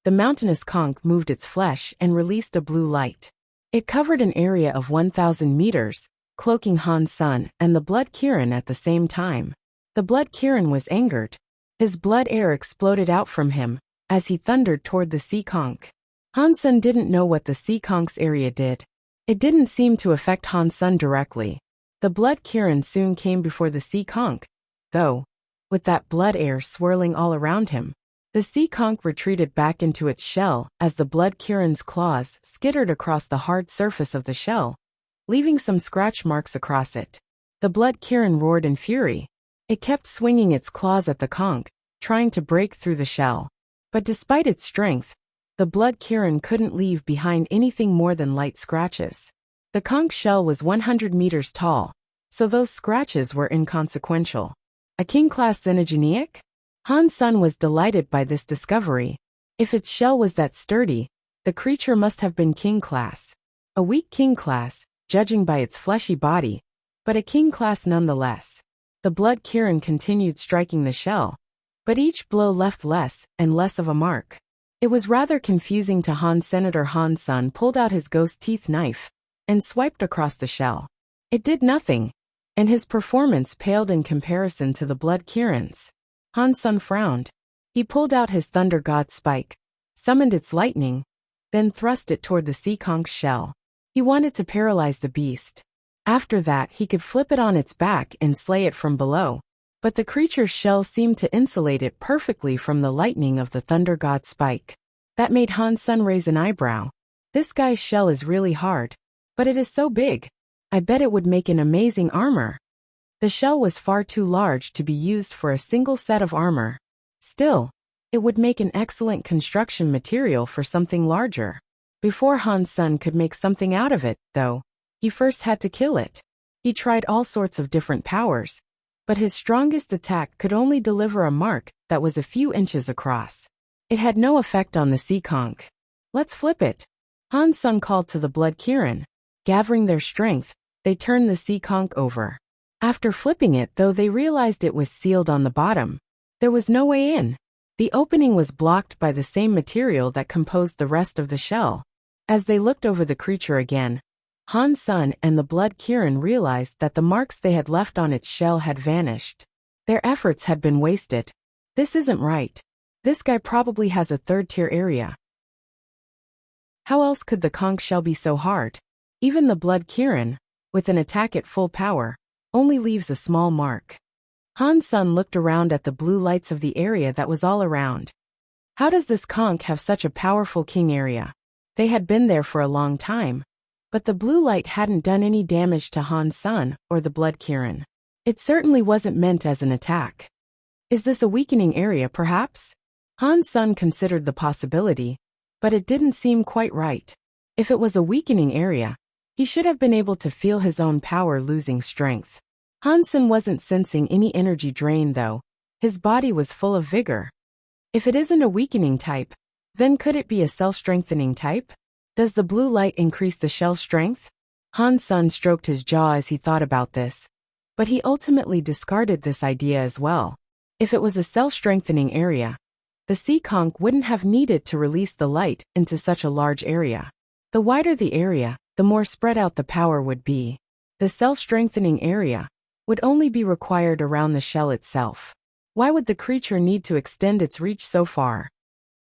the mountainous conch moved its flesh and released a blue light. It covered an area of 1,000 meters, cloaking Han's son and the blood Kirin at the same time. The blood Kirin was angered. His blood air exploded out from him as he thundered toward the sea conch. Han's son didn't know what the sea conch's area did. It didn't seem to affect Han's son directly. The blood Kirin soon came before the sea conch, though, with that blood air swirling all around him. The sea conch retreated back into its shell as the blood Kirin's claws skittered across the hard surface of the shell, leaving some scratch marks across it. The blood Kirin roared in fury. It kept swinging its claws at the conch, trying to break through the shell. But despite its strength, the blood Kirin couldn't leave behind anything more than light scratches. The conch shell was 100 meters tall, so those scratches were inconsequential. A king-class Xenogeneic? Han's son was delighted by this discovery. If its shell was that sturdy, the creature must have been king-class. A weak king-class, judging by its fleshy body, but a king-class nonetheless. The blood Kirin continued striking the shell, but each blow left less and less of a mark. It was rather confusing to Han. Senator Han's son pulled out his ghost teeth knife and swiped across the shell. It did nothing, and his performance paled in comparison to the blood Kirin's. Han's son frowned. He pulled out his thunder god spike, summoned its lightning, then thrust it toward the sea conch's shell. He wanted to paralyze the beast. After that, he could flip it on its back and slay it from below. But the creature's shell seemed to insulate it perfectly from the lightning of the thunder god spike. That made Han's son raise an eyebrow. This guy's shell is really hard, but it is so big. I bet it would make an amazing armor. The shell was far too large to be used for a single set of armor. Still, it would make an excellent construction material for something larger. Before Han's son could make something out of it, though, he first had to kill it. He tried all sorts of different powers, but his strongest attack could only deliver a mark that was a few inches across. It had no effect on the sea conch. Let's flip it. Han's son called to the blood Kirin. Gathering their strength, they turned the sea conch over. After flipping it, though, they realized it was sealed on the bottom. There was no way in. The opening was blocked by the same material that composed the rest of the shell. As they looked over the creature again, Han Sun and the Blood Kirin realized that the marks they had left on its shell had vanished. Their efforts had been wasted. This isn't right. This guy probably has a third-tier area. How else could the conch shell be so hard? Even the Blood Kirin, with an attack at full power, only leaves a small mark. Han Sun looked around at the blue lights of the area that was all around. How does this conch have such a powerful king area? They had been there for a long time, but the blue light hadn't done any damage to Han Sun or the Blood Kirin. It certainly wasn't meant as an attack. Is this a weakening area perhaps? Han Sun considered the possibility, but it didn't seem quite right. If it was a weakening area, he should have been able to feel his own power losing strength. Han Sun wasn't sensing any energy drain though. His body was full of vigor. If it isn't a weakening type, then could it be a cell-strengthening type? Does the blue light increase the shell strength? Han Sun stroked his jaw as he thought about this, but he ultimately discarded this idea as well. If it was a cell-strengthening area, the sea conch wouldn't have needed to release the light into such a large area. The wider the area, the more spread out the power would be. The cell-strengthening area would only be required around the shell itself. Why would the creature need to extend its reach so far?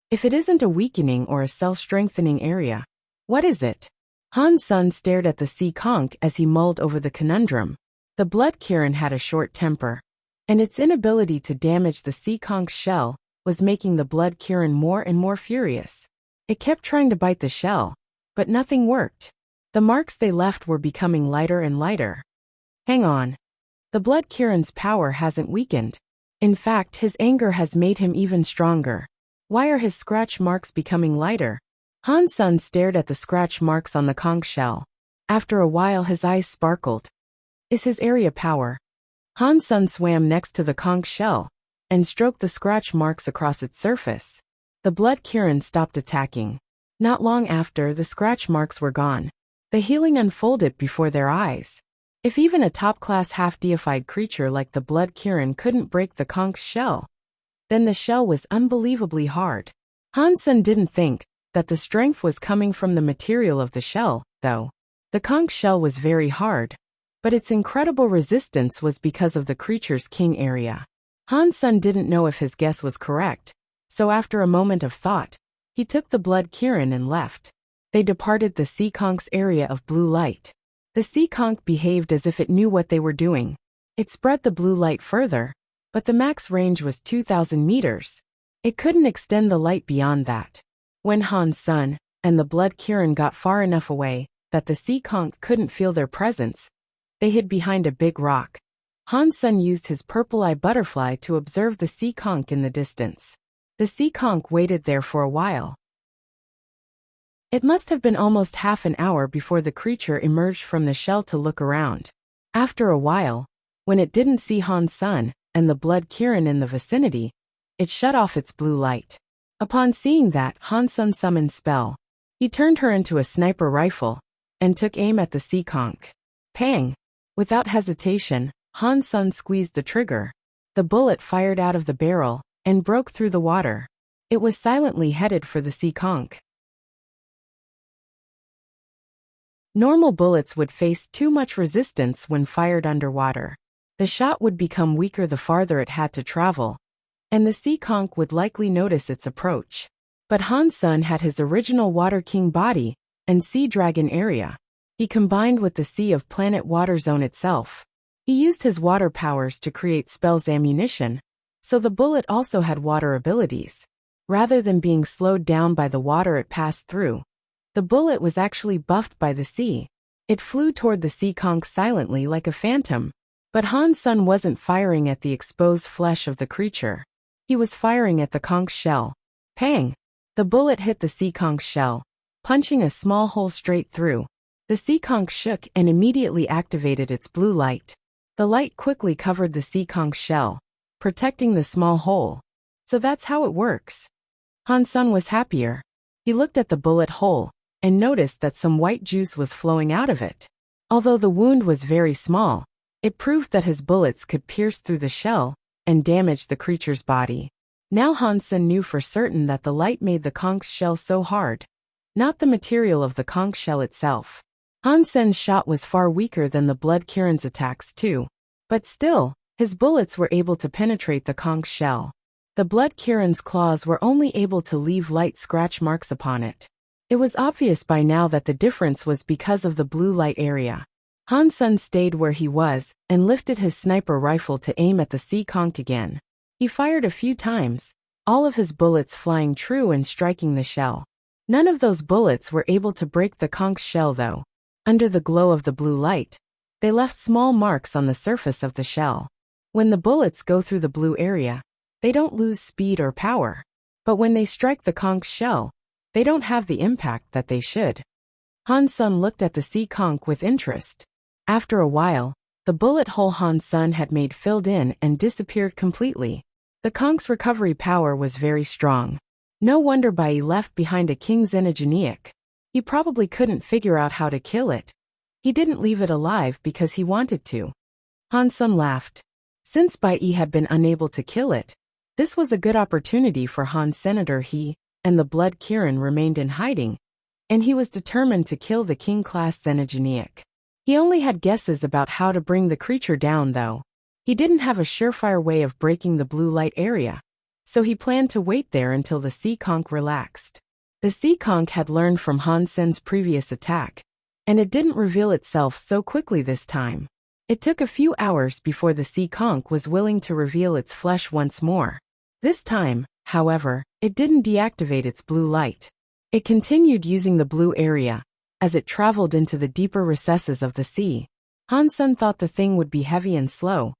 If it isn't a weakening or a cell-strengthening area, what is it? Han Sun stared at the sea conch as he mulled over the conundrum. The Blood Kirin had a short temper, and its inability to damage the sea conch's shell was making the Blood Kirin more and more furious. It kept trying to bite the shell, but nothing worked. The marks they left were becoming lighter and lighter. Hang on. The Blood Kirin's power hasn't weakened. In fact, his anger has made him even stronger. Why are his scratch marks becoming lighter? Han Sun stared at the scratch marks on the conch shell. After a while his eyes sparkled. Is his area power? Han Sun swam next to the conch shell and stroked the scratch marks across its surface. The Blood Kirin stopped attacking. Not long after, the scratch marks were gone. The healing unfolded before their eyes. If even a top-class half-deified creature like the Blood Kirin couldn't break the conch's shell, then the shell was unbelievably hard. Han Sun didn't think that the strength was coming from the material of the shell, though. The conch shell was very hard, but its incredible resistance was because of the creature's king area. Han Sun didn't know if his guess was correct, so after a moment of thought, he took the Blood Kirin and left. They departed the sea conch's area of blue light. The sea conch behaved as if it knew what they were doing. It spread the blue light further, but the max range was 2,000 meters. It couldn't extend the light beyond that. When Han Sun and the Blood Kirin got far enough away that the sea conch couldn't feel their presence, they hid behind a big rock. Han Sun used his purple eye butterfly to observe the sea conch in the distance. The sea conch waited there for a while. It must have been almost half an hour before the creature emerged from the shell to look around. After a while, when it didn't see Han Sun and the Blood Kirin in the vicinity, it shut off its blue light. Upon seeing that, Han Sun summoned spell. He turned her into a sniper rifle and took aim at the sea conch. Pang! Without hesitation, Han Sun squeezed the trigger. The bullet fired out of the barrel and broke through the water. It was silently headed for the sea conch. Normal bullets would face too much resistance when fired underwater. The shot would become weaker the farther it had to travel, and the sea conch would likely notice its approach. But Han Sun had his original Water King body and Sea Dragon area. He combined with the Sea of Planet Water Zone itself. He used his water powers to create spells ammunition, so the bullet also had water abilities. Rather than being slowed down by the water it passed through, the bullet was actually buffed by the sea. It flew toward the sea conch silently like a phantom. But Han Sun wasn't firing at the exposed flesh of the creature. He was firing at the conch's shell. Pang! The bullet hit the sea conch's shell, punching a small hole straight through. The sea conch shook and immediately activated its blue light. The light quickly covered the sea conch's shell, protecting the small hole. So that's how it works. Han Sun was happier. He looked at the bullet hole and noticed that some white juice was flowing out of it. Although the wound was very small, it proved that his bullets could pierce through the shell and damage the creature's body. Now Han Sun knew for certain that the light made the conch's shell so hard, not the material of the conch shell itself. Han Sen's shot was far weaker than the Blood Kirin's attacks too. But still, his bullets were able to penetrate the conch's shell. The Blood Kirin's claws were only able to leave light scratch marks upon it. It was obvious by now that the difference was because of the blue light area. Han Sen stayed where he was and lifted his sniper rifle to aim at the sea conch again. He fired a few times, all of his bullets flying true and striking the shell. None of those bullets were able to break the conch's shell though. Under the glow of the blue light, they left small marks on the surface of the shell. When the bullets go through the blue area, they don't lose speed or power. But when they strike the conch's shell, they don't have the impact that they should. Han Sen looked at the sea conch with interest. After a while, the bullet hole Han Sen had made filled in and disappeared completely. The conch's recovery power was very strong. No wonder Bai left behind a King Xenogeniac. He probably couldn't figure out how to kill it. He didn't leave it alive because he wanted to. Han Sen laughed. Since Bai had been unable to kill it, this was a good opportunity for Han Senator. He and the Blood Kirin remained in hiding, and he was determined to kill the King-class Xenogeniac. He only had guesses about how to bring the creature down though. He didn't have a surefire way of breaking the blue light area, so he planned to wait there until the sea conch relaxed. The sea conch had learned from Han Sen's previous attack, and it didn't reveal itself so quickly this time. It took a few hours before the sea conch was willing to reveal its flesh once more. This time, however, it didn't deactivate its blue light. It continued using the blue area as it traveled into the deeper recesses of the sea. Han Sen thought the thing would be heavy and slow,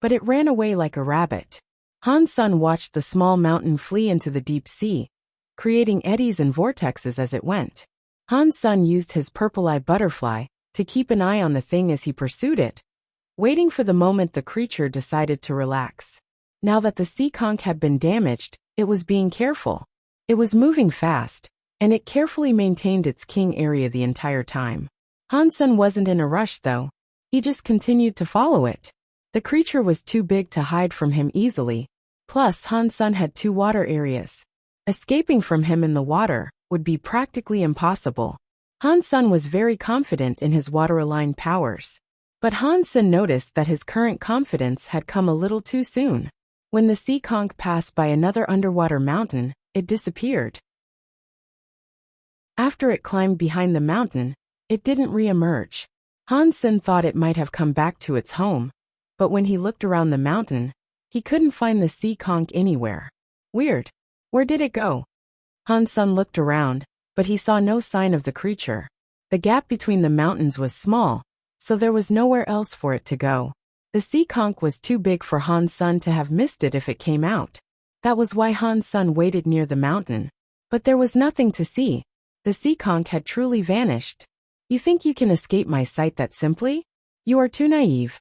but it ran away like a rabbit. Han Sen watched the small mountain flee into the deep sea, creating eddies and vortexes as it went. Han Sen used his purple eye butterfly to keep an eye on the thing as he pursued it, waiting for the moment the creature decided to relax. Now that the sea conch had been damaged, it was being careful. It was moving fast, and it carefully maintained its king area the entire time. Han Sen wasn't in a rush though. He just continued to follow it. The creature was too big to hide from him easily. Plus, Han Sen had 2 water areas. Escaping from him in the water would be practically impossible. Han Sen was very confident in his water-aligned powers. But Han Sen noticed that his current confidence had come a little too soon. When the sea conch passed by another underwater mountain, it disappeared. After it climbed behind the mountain, it didn't re-emerge. Han Sen thought it might have come back to its home, but when he looked around the mountain, he couldn't find the sea conch anywhere. Weird. Where did it go? Han Sen looked around, but he saw no sign of the creature. The gap between the mountains was small, so there was nowhere else for it to go. The sea conch was too big for Han Sen to have missed it if it came out. That was why Han Sen waited near the mountain. But there was nothing to see. The sea conch had truly vanished. You think you can escape my sight that simply? You are too naive.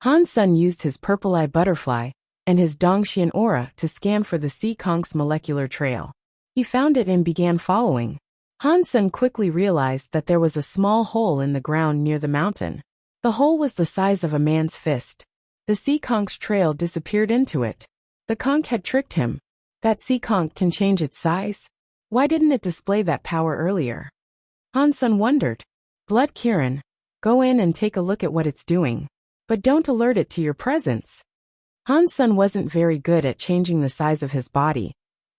Han Sen used his purple eye butterfly and his Dongxian aura to scan for the sea conch's molecular trail. He found it and began following. Han Sen quickly realized that there was a small hole in the ground near the mountain. The hole was the size of a man's fist. The sea conch's trail disappeared into it. The conch had tricked him. That sea conch can change its size? Why didn't it display that power earlier? Han Sen wondered. Blood Kirin, go in and take a look at what it's doing. But don't alert it to your presence. Han Sen wasn't very good at changing the size of his body,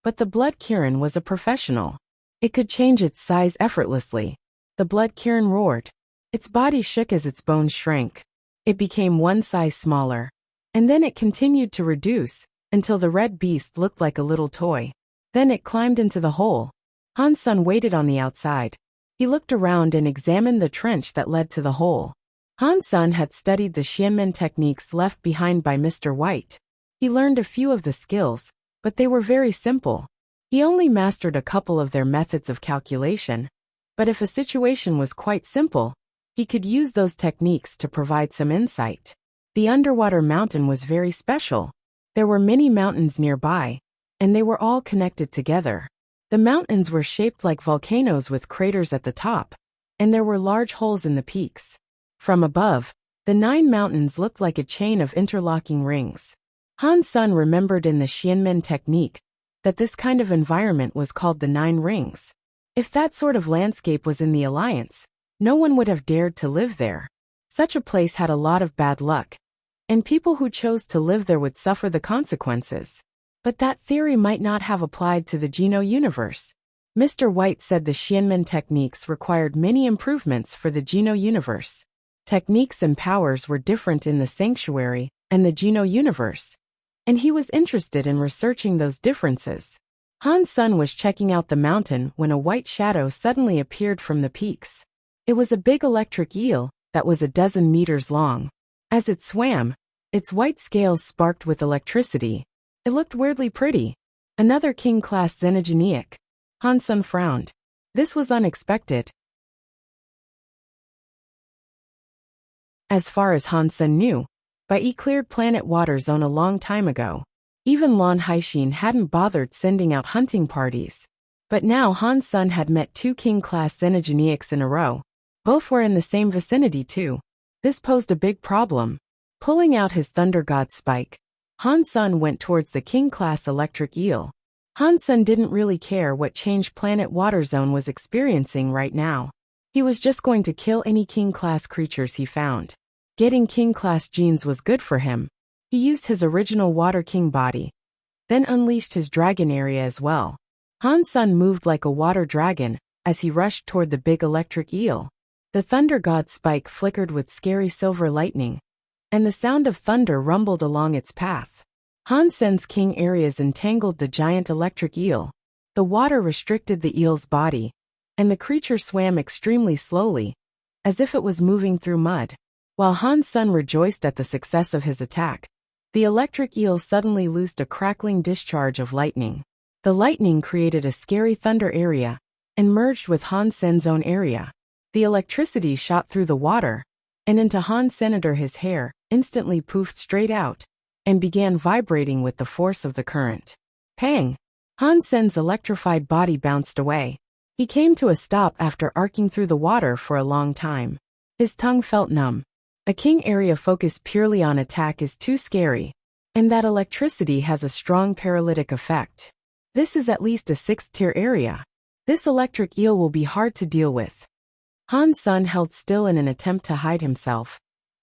but the Blood Kirin was a professional. It could change its size effortlessly. The Blood Kirin roared. Its body shook as its bones shrank. It became 1 size smaller. And then it continued to reduce, until the red beast looked like a little toy. Then it climbed into the hole. Han Sen waited on the outside. He looked around and examined the trench that led to the hole. Han Sen had studied the Xianmen techniques left behind by Mr. White. He learned a few of the skills, but they were very simple. He only mastered a couple of their methods of calculation. But if a situation was quite simple, he could use those techniques to provide some insight. The underwater mountain was very special. There were many mountains nearby, and they were all connected together. The mountains were shaped like volcanoes with craters at the top, and there were large holes in the peaks. From above, the 9 mountains looked like a chain of interlocking rings. Han Sen remembered in the Xianmen technique that this kind of environment was called the 9 rings. If that sort of landscape was in the Alliance, No one would have dared to live there. Such a place had a lot of bad luck, and people who chose to live there would suffer the consequences. But that theory might not have applied to the Geno universe. Mr. White said the Xianmen techniques required many improvements for the Geno universe. Techniques and powers were different in the Sanctuary and the Geno universe, and he was interested in researching those differences. Han Sun was checking out the mountain when a white shadow suddenly appeared from the peaks. It was a big electric eel that was 12 meters long. As it swam, its white scales sparked with electricity. It looked weirdly pretty. Another king-class Xenogeneic. Han Sun frowned. This was unexpected. As far as Han Sun knew, Bai cleared planet water zone a long time ago. Even Lan Haixin hadn't bothered sending out hunting parties. But now Han Sun had met 2 king-class Xenogeneics in a row. Both were in the same vicinity too. This posed a big problem. Pulling out his Thunder God spike, Han Sun went towards the king-class electric eel. Han Sun didn't really care what change planet water zone was experiencing right now. He was just going to kill any king-class creatures he found. Getting king-class genes was good for him. He used his original Water King body, then unleashed his dragon area as well. Han Sun moved like a water dragon as he rushed toward the big electric eel. The Thunder God spike flickered with scary silver lightning, and the sound of thunder rumbled along its path. Han Sun's king areas entangled the giant electric eel. The water restricted the eel's body, and the creature swam extremely slowly, as if it was moving through mud. While Han Sun rejoiced at the success of his attack, the electric eel suddenly loosed a crackling discharge of lightning. The lightning created a scary thunder area and merged with Han Sun's own area. The electricity shot through the water and into Han Senator. His hair instantly poofed straight out and began vibrating with the force of the current. Pang! Han Sen's electrified body bounced away. He came to a stop after arcing through the water for a long time. His tongue felt numb. A king area focused purely on attack is too scary, and that electricity has a strong paralytic effect. This is at least a 6th tier area. This electric eel will be hard to deal with. Han Sun held still in an attempt to hide himself,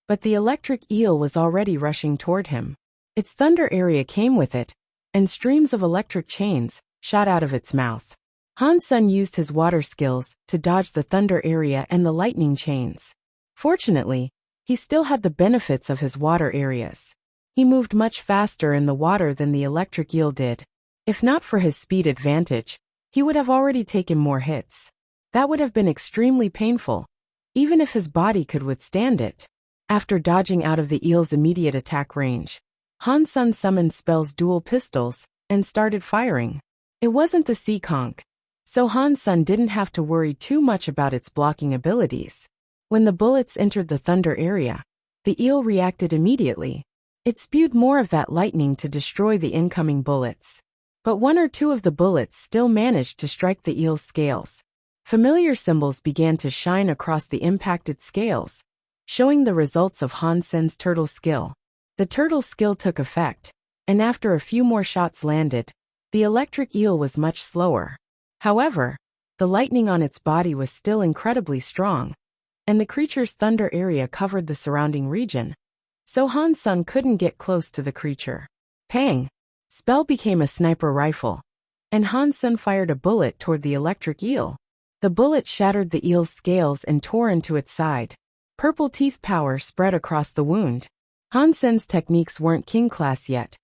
but the electric eel was already rushing toward him. Its thunder area came with it, and streams of electric chains shot out of its mouth. Han Sun used his water skills to dodge the thunder area and the lightning chains. Fortunately, he still had the benefits of his water areas. He moved much faster in the water than the electric eel did. If not for his speed advantage, he would have already taken more hits. That would have been extremely painful, even if his body could withstand it. After dodging out of the eel's immediate attack range, Han Sun summoned spells dual pistols and started firing. It wasn't the sea conch, so Han Sun didn't have to worry too much about its blocking abilities. When the bullets entered the thunder area, the eel reacted immediately. It spewed more of that lightning to destroy the incoming bullets. But 1 or 2 of the bullets still managed to strike the eel's scales. Familiar symbols began to shine across the impacted scales, showing the results of Han Sun's turtle skill. The turtle skill took effect, and after a few more shots landed, the electric eel was much slower. However, the lightning on its body was still incredibly strong, and the creature's thunder area covered the surrounding region, so Han Sun couldn't get close to the creature. Pang! Spell became a sniper rifle, and Han Sun fired a bullet toward the electric eel. The bullet shattered the eel's scales and tore into its side. Purple teeth power spread across the wound. Han Sun's techniques weren't king class yet,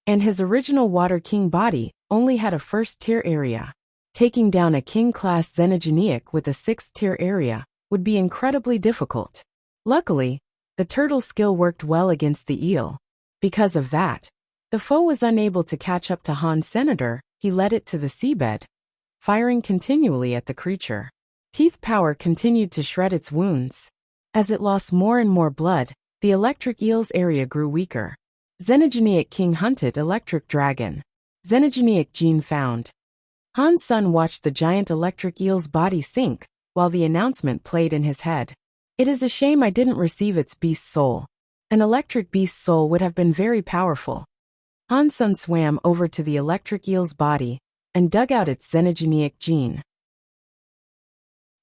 and his original Water King body only had a 1st tier area. Taking down a king class Xenogeneic with a 6th tier area would be incredibly difficult. Luckily, the turtle skill worked well against the eel. Because of that, the foe was unable to catch up to Han Senator. He led it to the seabed, firing continually at the creature. Teeth power continued to shred its wounds. As it lost more and more blood, the electric eel's area grew weaker. Xenogeneic King hunted electric dragon. Xenogeneic gene found. Han Sun watched the giant electric eel's body sink, while the announcement played in his head. It is a shame I didn't receive its beast soul. An electric beast soul would have been very powerful. Han Sun swam over to the electric eel's body and dug out its Xenogeneic gene.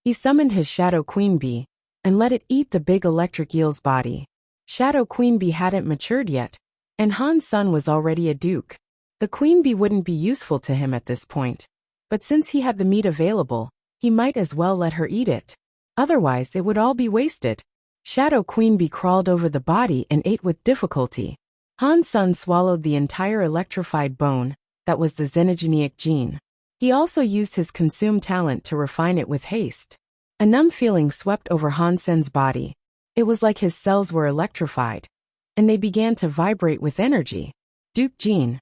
He summoned his Shadow Queen Bee and let it eat the big electric eel's body. Shadow Queen Bee hadn't matured yet, and Han Sun was already a duke. The Queen Bee wouldn't be useful to him at this point, but since he had the meat available, he might as well let her eat it. Otherwise, it would all be wasted. Shadow Queen Bee crawled over the body and ate with difficulty. Han Sun swallowed the entire electrified bone, that was the xenogeneic gene. He also used his consume talent to refine it with haste. A numb feeling swept over Han Sen's body. It was like his cells were electrified, and they began to vibrate with energy. Duke Gene.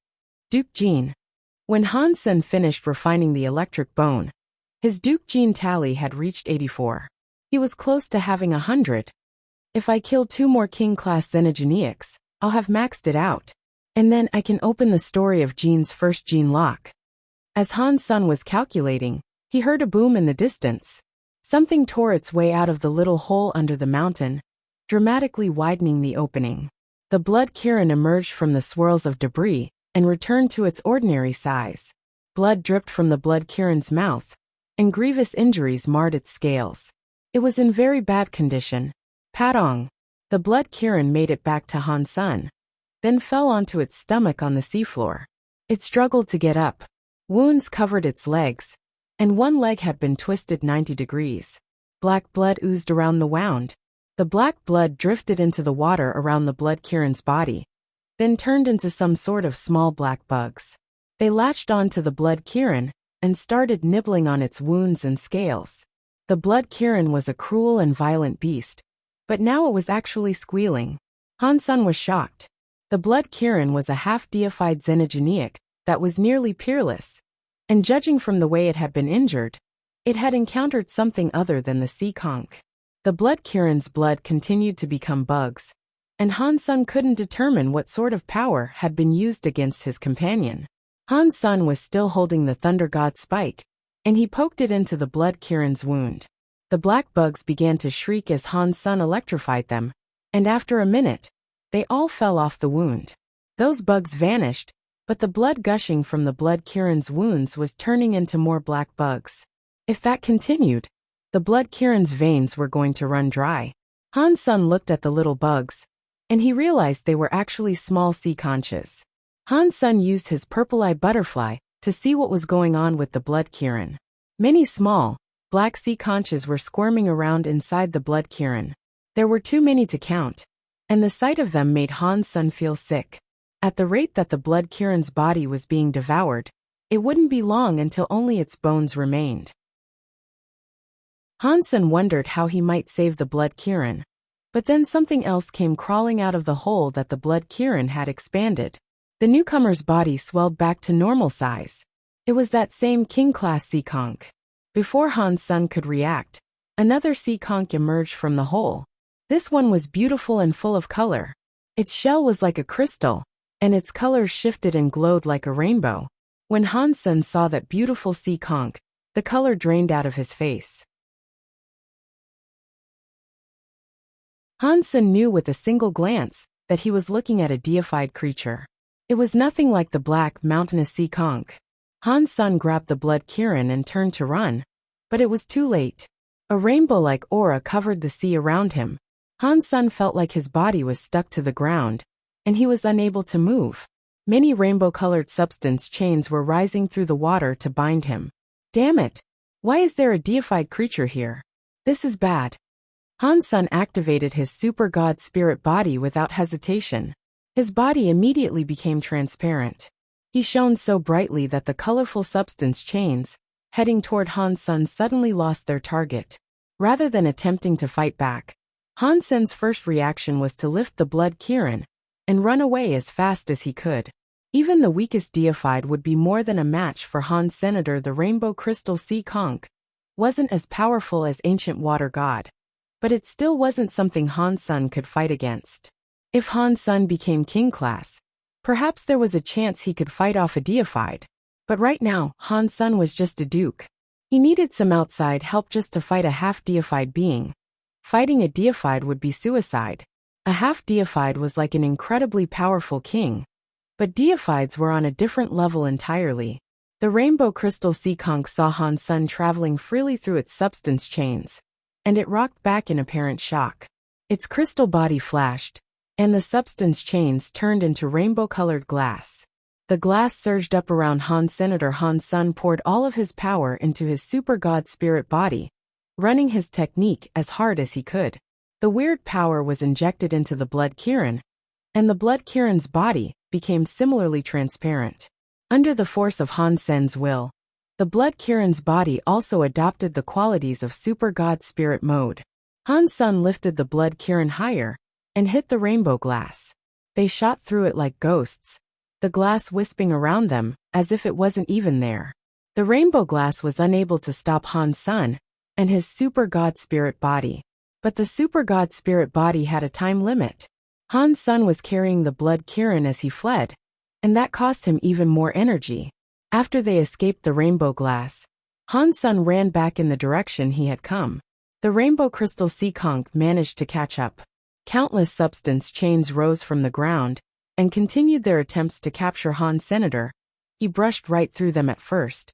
Duke Gene. When Han Sen finished refining the electric bone, his Duke Gene tally had reached 84. He was close to having 100. If I kill 2 more King-class xenogeneics, I'll have maxed it out. And then I can open the story of Gene's first gene lock. As Han Sun was calculating, he heard a boom in the distance. Something tore its way out of the little hole under the mountain, dramatically widening the opening. The blood Kirin emerged from the swirls of debris and returned to its ordinary size. Blood dripped from the blood Kirin's mouth, and grievous injuries marred its scales. It was in very bad condition. Padong. The blood Kirin made it back to Han Sun, then fell onto its stomach on the seafloor. It struggled to get up. Wounds covered its legs, and one leg had been twisted 90 degrees. Black blood oozed around the wound. The black blood drifted into the water around the blood Kirin's body, then turned into some sort of small black bugs. They latched onto the blood Kirin and started nibbling on its wounds and scales. The blood Kirin was a cruel and violent beast, but now it was actually squealing. Han Sun was shocked. The blood Kirin was a half-deified xenogeneic that was nearly peerless, and judging from the way it had been injured, it had encountered something other than the sea conch. The blood Kirin's blood continued to become bugs, and Han Sun couldn't determine what sort of power had been used against his companion. Han Sun was still holding the Thunder God spike, and he poked it into the blood Kirin's wound. The black bugs began to shriek as Han Sun electrified them, and after a minute, they all fell off the wound. Those bugs vanished, but the blood gushing from the blood Kirin's wounds was turning into more black bugs. If that continued, the blood Kirin's veins were going to run dry. Han Sun looked at the little bugs, and he realized they were actually small sea conches. Han Sun used his purple-eye butterfly to see what was going on with the blood Kirin. Many small, black sea conches were squirming around inside the blood Kirin. There were too many to count, and the sight of them made Han Sun feel sick. At the rate that the blood Kirin's body was being devoured, it wouldn't be long until only its bones remained. Han Sun wondered how he might save the blood Kirin, but then something else came crawling out of the hole that the blood Kirin had expanded. The newcomer's body swelled back to normal size. It was that same king-class sea conch. Before Han Sun could react, another sea conch emerged from the hole. This one was beautiful and full of color. Its shell was like a crystal, and its colors shifted and glowed like a rainbow. When Han Sun saw that beautiful sea conch, the color drained out of his face. Han Sun knew with a single glance that he was looking at a deified creature. It was nothing like the black, mountainous sea conch. Han Sun grabbed the blood Kirin and turned to run, but it was too late. A rainbow-like aura covered the sea around him. Han Sun felt like his body was stuck to the ground, and he was unable to move. Many rainbow-colored substance chains were rising through the water to bind him. Damn it! Why is there a deified creature here? This is bad. Han Sun activated his super god spirit body without hesitation. His body immediately became transparent. He shone so brightly that the colorful substance chains, heading toward Han Sun, suddenly lost their target. Rather than attempting to fight back, Han Sun's first reaction was to lift the blood Kirin and run away as fast as he could. Even the weakest deified would be more than a match for Han Senator. The rainbow crystal sea conch wasn't as powerful as ancient water god, but it still wasn't something Han Sun could fight against. If Han Sun became king class, perhaps there was a chance he could fight off a deified. But right now, Han Sun was just a duke. He needed some outside help just to fight a half-deified being. Fighting a deified would be suicide. A half-deified was like an incredibly powerful king, but deifieds were on a different level entirely. The rainbow crystal sea conch saw Han Sen traveling freely through its substance chains, and it rocked back in apparent shock. Its crystal body flashed, and the substance chains turned into rainbow-colored glass. The glass surged up around Han. Senator Han Sen poured all of his power into his super god spirit body, running his technique as hard as he could. The weird power was injected into the blood Kirin, and the blood Kirin's body became similarly transparent. Under the force of Han Sen's will, the blood Kirin's body also adopted the qualities of super god spirit mode. Han Sen lifted the blood Kirin higher and hit the rainbow glass. They shot through it like ghosts, the glass wisping around them as if it wasn't even there. The rainbow glass was unable to stop Han Sen and his super god spirit body. But the super god spirit body had a time limit. Han Sen was carrying the blood Kirin as he fled, and that cost him even more energy. After they escaped the rainbow glass, Han Sen ran back in the direction he had come. The rainbow crystal sea conch managed to catch up. Countless substance chains rose from the ground and continued their attempts to capture Han Senator. He brushed right through them at first,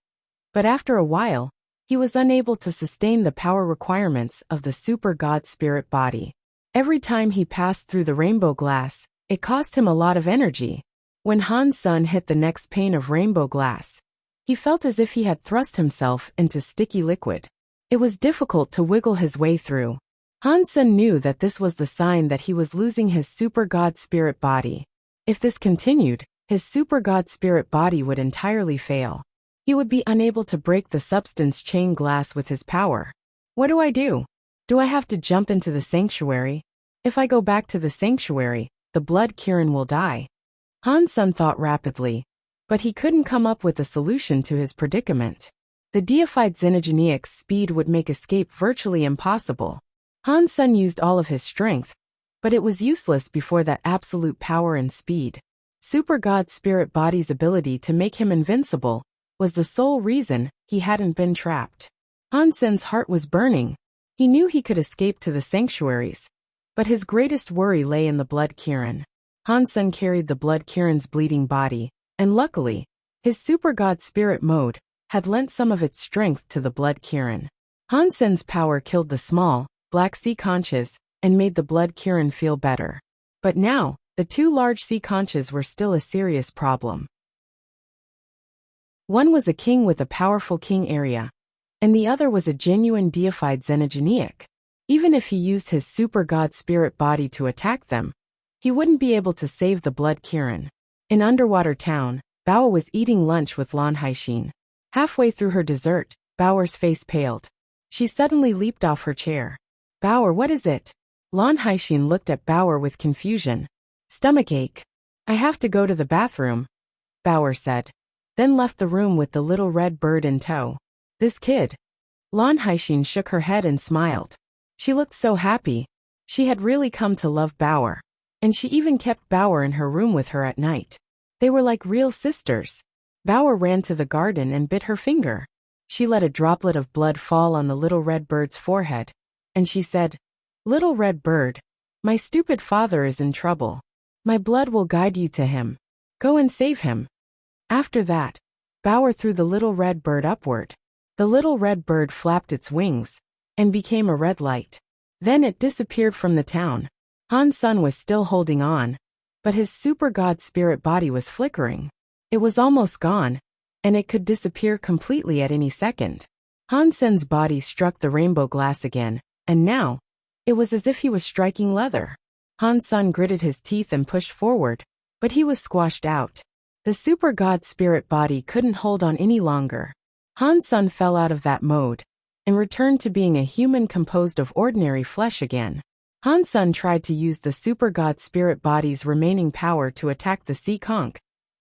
but after a while, he was unable to sustain the power requirements of the super god spirit body. Every time he passed through the rainbow glass, it cost him a lot of energy. When Han Sen hit the next pane of rainbow glass, he felt as if he had thrust himself into sticky liquid. It was difficult to wiggle his way through. Han Sen knew that this was the sign that he was losing his super god spirit body. If this continued, his super god spirit body would entirely fail. He would be unable to break the substance chain glass with his power. What do I do? Do I have to jump into the sanctuary? If I go back to the sanctuary, the blood Kirin will die. Han Sen thought rapidly, but he couldn't come up with a solution to his predicament. The deified xenogeneic speed would make escape virtually impossible. Han Sen used all of his strength, but it was useless before that absolute power and speed. Super God Spirit Body's ability to make him invincible was the sole reason he hadn't been trapped. Han Sen's heart was burning. He knew he could escape to the sanctuaries, but his greatest worry lay in the blood Kirin. Han Sen carried the blood Kirin's bleeding body, and luckily, his super god spirit mode had lent some of its strength to the blood Kirin. Han Sen's power killed the small, black sea conches and made the blood Kirin feel better. But now, the two large sea conches were still a serious problem. One was a king with a powerful king area, and the other was a genuine deified xenogeneic. Even if he used his super god spirit body to attack them, he wouldn't be able to save the blood Kirin. In Underwater Town, Bao was eating lunch with Lan Haixin. Halfway through her dessert, Bao's face paled. She suddenly leaped off her chair. Bao, what is it? Lan Haixin looked at Bao with confusion. Stomachache. I have to go to the bathroom, Bao said, then left the room with the little red bird in tow. This kid. Lan Haixin shook her head and smiled. She looked so happy. She had really come to love Bao. And she even kept Bao in her room with her at night. They were like real sisters. Bao ran to the garden and bit her finger. She let a droplet of blood fall on the little red bird's forehead, and she said, Little red bird, my stupid father is in trouble. My blood will guide you to him. Go and save him. After that, Bao threw the little red bird upward. The little red bird flapped its wings and became a red light. Then it disappeared from the town. Han Sen was still holding on, but his super god spirit body was flickering. It was almost gone, and it could disappear completely at any second. Han Sen's body struck the rainbow glass again, and now, it was as if he was striking leather. Han Sen gritted his teeth and pushed forward, but he was squashed out. The super god spirit body couldn't hold on any longer. Han Sen fell out of that mode, and returned to being a human composed of ordinary flesh again. Han Sen tried to use the super god spirit body's remaining power to attack the sea conch,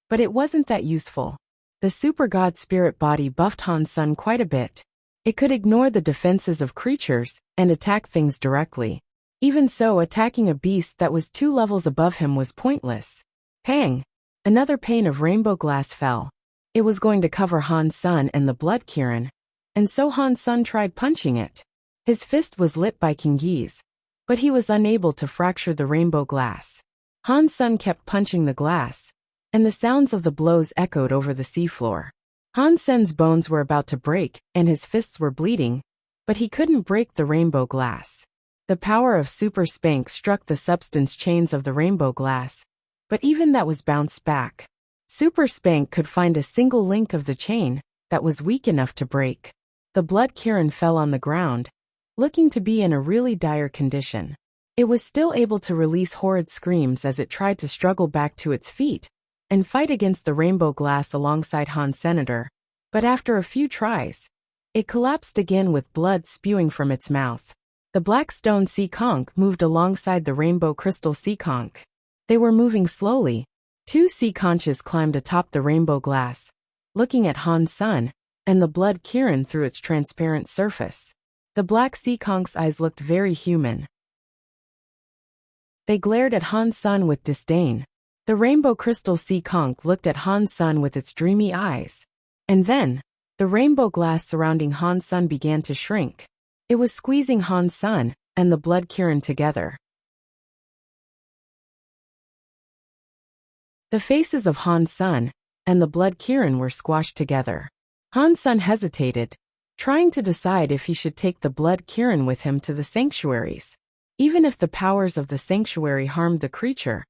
but it wasn't that useful. The super god spirit body buffed Han Sen quite a bit. It could ignore the defenses of creatures and attack things directly. Even so, attacking a beast that was 2 levels above him was pointless. Pang! Another pane of rainbow glass fell. It was going to cover Han Sen and the blood Kirin, and so Han Sen tried punching it. His fist was lit by Kingis, but he was unable to fracture the rainbow glass. Han Sen kept punching the glass, and the sounds of the blows echoed over the seafloor. Han Sen's bones were about to break, and his fists were bleeding, but he couldn't break the rainbow glass. The power of Super Spank struck the substance chains of the rainbow glass, but even that was bounced back. Super Spank could find a single link of the chain that was weak enough to break. The blood Kirin fell on the ground, looking to be in a really dire condition. It was still able to release horrid screams as it tried to struggle back to its feet and fight against the rainbow glass alongside Han Senator, but after a few tries, it collapsed again with blood spewing from its mouth. The black stone sea conch moved alongside the rainbow crystal sea conch. They were moving slowly. 2 sea conches climbed atop the rainbow glass, looking at Han Sen and the blood Kirin through its transparent surface. The black sea conch's eyes looked very human. They glared at Han Sen with disdain. The rainbow crystal sea conch looked at Han Sen with its dreamy eyes. And then, the rainbow glass surrounding Han Sen began to shrink. It was squeezing Han Sen and the blood Kirin together. The faces of Han Sen and the blood Kirin were squashed together. Han Sen hesitated, trying to decide if he should take the blood Kirin with him to the sanctuaries. Even if the powers of the sanctuary harmed the creature,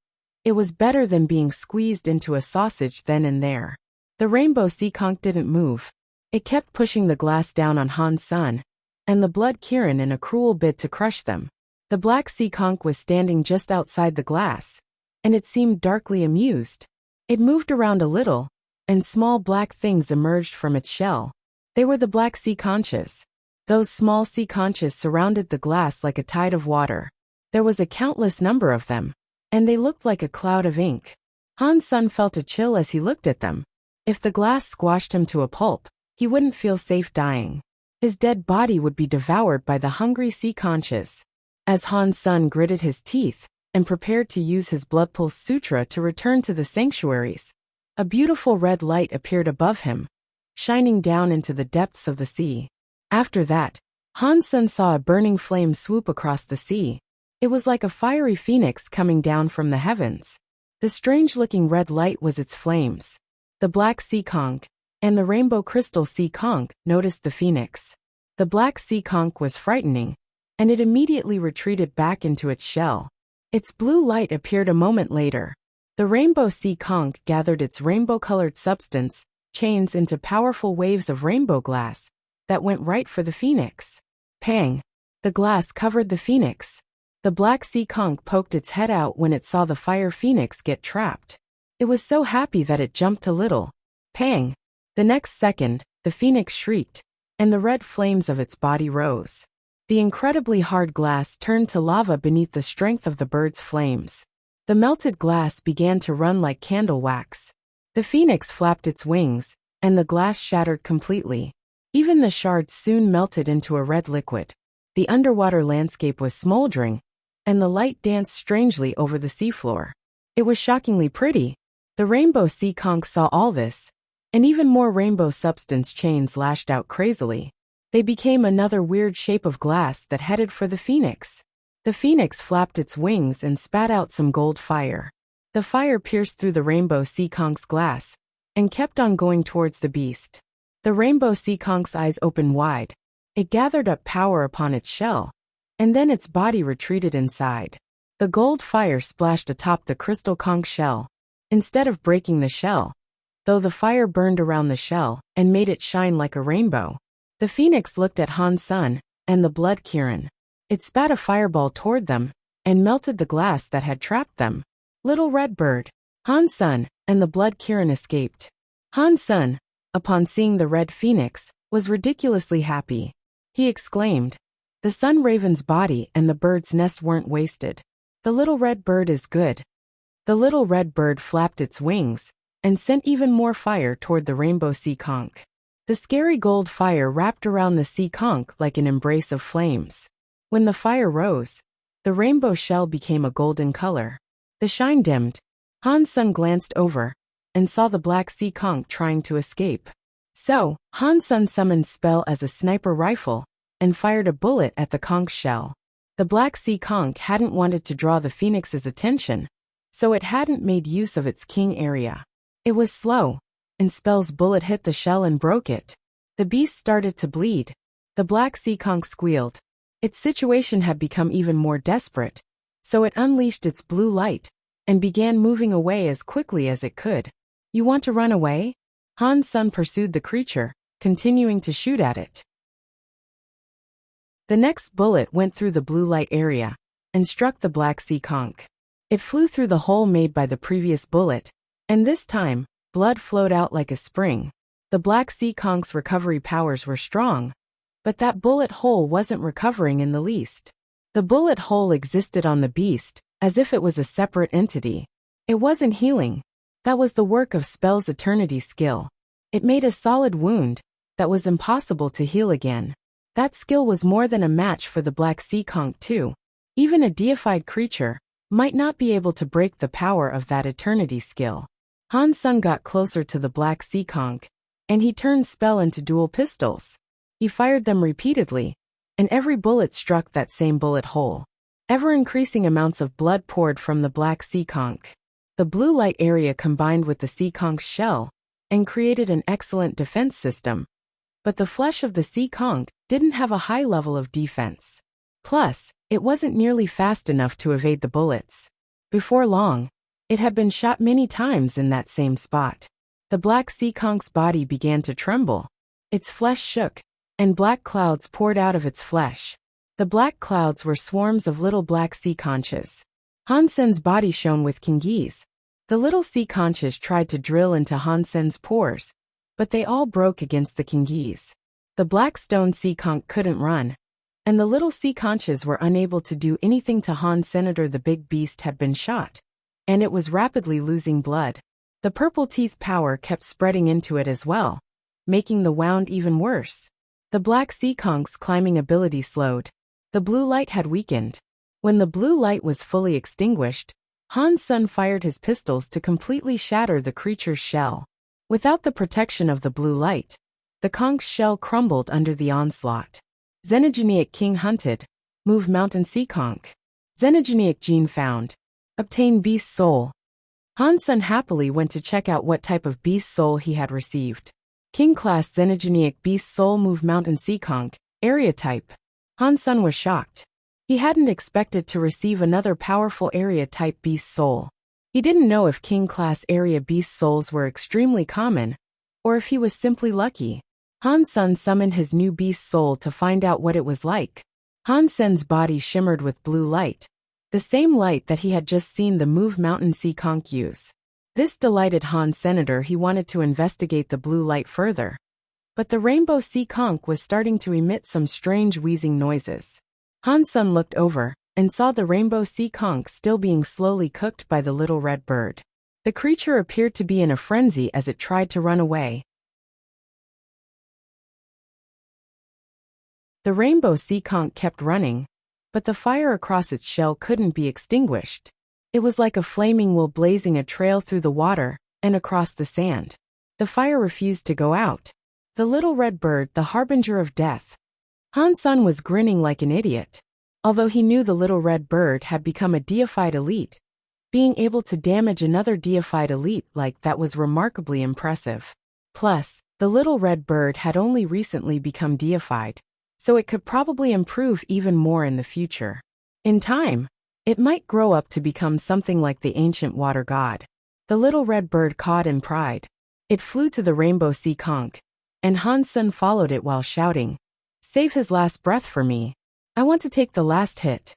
it was better than being squeezed into a sausage then and there. The rainbow sea conch didn't move. It kept pushing the glass down on Han Sen and the blood Kirin in a cruel bid to crush them. The black sea conch was standing just outside the glass, and it seemed darkly amused. It moved around a little, and small black things emerged from its shell. They were the black sea conches. Those small sea conches surrounded the glass like a tide of water. There was a countless number of them, and they looked like a cloud of ink. Han Sen felt a chill as he looked at them. If the glass squashed him to a pulp, he wouldn't feel safe dying. His dead body would be devoured by the hungry sea conches. As Han Sen gritted his teeth and prepared to use his blood pulse sutra to return to the sanctuaries, a beautiful red light appeared above him, shining down into the depths of the sea. After that, Han Sen saw a burning flame swoop across the sea. It was like a fiery phoenix coming down from the heavens. The strange-looking red light was its flames. The black sea conch and the rainbow crystal sea conch noticed the phoenix. The black sea conch was frightening, and it immediately retreated back into its shell. Its blue light appeared a moment later. The rainbow sea conch gathered its rainbow-colored substance chains into powerful waves of rainbow glass that went right for the phoenix. Pang! The glass covered the phoenix. The black sea conch poked its head out when it saw the fire phoenix get trapped. It was so happy that it jumped a little. Pang! The next second, the phoenix shrieked, and the red flames of its body rose. The incredibly hard glass turned to lava beneath the strength of the bird's flames. The melted glass began to run like candle wax. The phoenix flapped its wings, and the glass shattered completely. Even the shards soon melted into a red liquid. The underwater landscape was smoldering, and the light danced strangely over the seafloor. It was shockingly pretty. The rainbow sea conch saw all this, and even more rainbow substance chains lashed out crazily. They became another weird shape of glass that headed for the phoenix. The phoenix flapped its wings and spat out some gold fire. The fire pierced through the rainbow sea conch's glass and kept on going towards the beast. The rainbow sea conch's eyes opened wide. It gathered up power upon its shell, and then its body retreated inside. The gold fire splashed atop the crystal conch shell, instead of breaking the shell, though the fire burned around the shell and made it shine like a rainbow. The phoenix looked at Han Sen and the blood Kirin. It spat a fireball toward them and melted the glass that had trapped them. Little red bird. Han Sen and the blood Kirin escaped. Han Sen, upon seeing the red phoenix, was ridiculously happy. He exclaimed, "The sun raven's body and the bird's nest weren't wasted. The little red bird is good." The little red bird flapped its wings and sent even more fire toward the rainbow sea conch. The scary gold fire wrapped around the sea conch like an embrace of flames. When the fire rose, the rainbow shell became a golden color. The shine dimmed. Han Sen glanced over and saw the black sea conch trying to escape. So, Han Sen summoned spell as a sniper rifle and fired a bullet at the conch shell. The black sea conch hadn't wanted to draw the phoenix's attention, so it hadn't made use of its king area. It was slow, and Spell's bullet hit the shell and broke it. The beast started to bleed. The black sea conch squealed. Its situation had become even more desperate, so it unleashed its blue light and began moving away as quickly as it could. "You want to run away?" Han's son pursued the creature, continuing to shoot at it. The next bullet went through the blue light area and struck the black sea conch. It flew through the hole made by the previous bullet, and this time, blood flowed out like a spring. The black sea conch's recovery powers were strong, but that bullet hole wasn't recovering in the least. The bullet hole existed on the beast, as if it was a separate entity. It wasn't healing. That was the work of Spell's eternity skill. It made a solid wound that was impossible to heal again. That skill was more than a match for the black sea conch too. Even a deified creature might not be able to break the power of that eternity skill. Han's son got closer to the black sea conch, and he turned Spell into dual pistols. He fired them repeatedly, and every bullet struck that same bullet hole. Ever-increasing amounts of blood poured from the black sea conch. The blue light area combined with the sea conch's shell and created an excellent defense system. But the flesh of the sea conch didn't have a high level of defense. Plus, it wasn't nearly fast enough to evade the bullets. Before long, it had been shot many times in that same spot. The black sea conch's body began to tremble. Its flesh shook, and black clouds poured out of its flesh. The black clouds were swarms of little black sea conches. Hansen's body shone with kingies. The little sea conches tried to drill into Hansen's pores, but they all broke against the kingies. The black stone sea conch couldn't run, and the little sea conches were unable to do anything to Han Senator. The big beast had been shot, and it was rapidly losing blood. The purple teeth power kept spreading into it as well, making the wound even worse. The black sea conch's climbing ability slowed. The blue light had weakened. When the blue light was fully extinguished, Han's son fired his pistols to completely shatter the creature's shell. Without the protection of the blue light, the conch's shell crumbled under the onslaught. Xenogeniac King hunted. Move mountain sea conch. Xenogeniac gene found. Obtain beast soul. Han's son happily went to check out what type of beast soul he had received. King class Xenogeniac beast soul. Move mountain sea conch. Area type. Han's son was shocked. He hadn't expected to receive another powerful area type beast soul. He didn't know if king class area beast souls were extremely common, or if he was simply lucky. Han's son summoned his new beast soul to find out what it was like. Hansen's body shimmered with blue light, the same light that he had just seen the Move Mountain Sea Conch use. This delighted Han Senator. He wanted to investigate the blue light further. But the rainbow sea conch was starting to emit some strange wheezing noises. Han's son looked over and saw the rainbow sea conch still being slowly cooked by the little red bird. The creature appeared to be in a frenzy as it tried to run away. The rainbow sea conch kept running, but the fire across its shell couldn't be extinguished. It was like a flaming will blazing a trail through the water and across the sand. The fire refused to go out. The little red bird, the harbinger of death. Han's son was grinning like an idiot. Although he knew the little red bird had become a deified elite, being able to damage another deified elite like that was remarkably impressive. Plus, the little red bird had only recently become deified, so it could probably improve even more in the future. In time, it might grow up to become something like the ancient water god. The little red bird cawed in pride. It flew to the rainbow sea conch, and Han's son followed it while shouting, "Save his last breath for me. I want to take the last hit."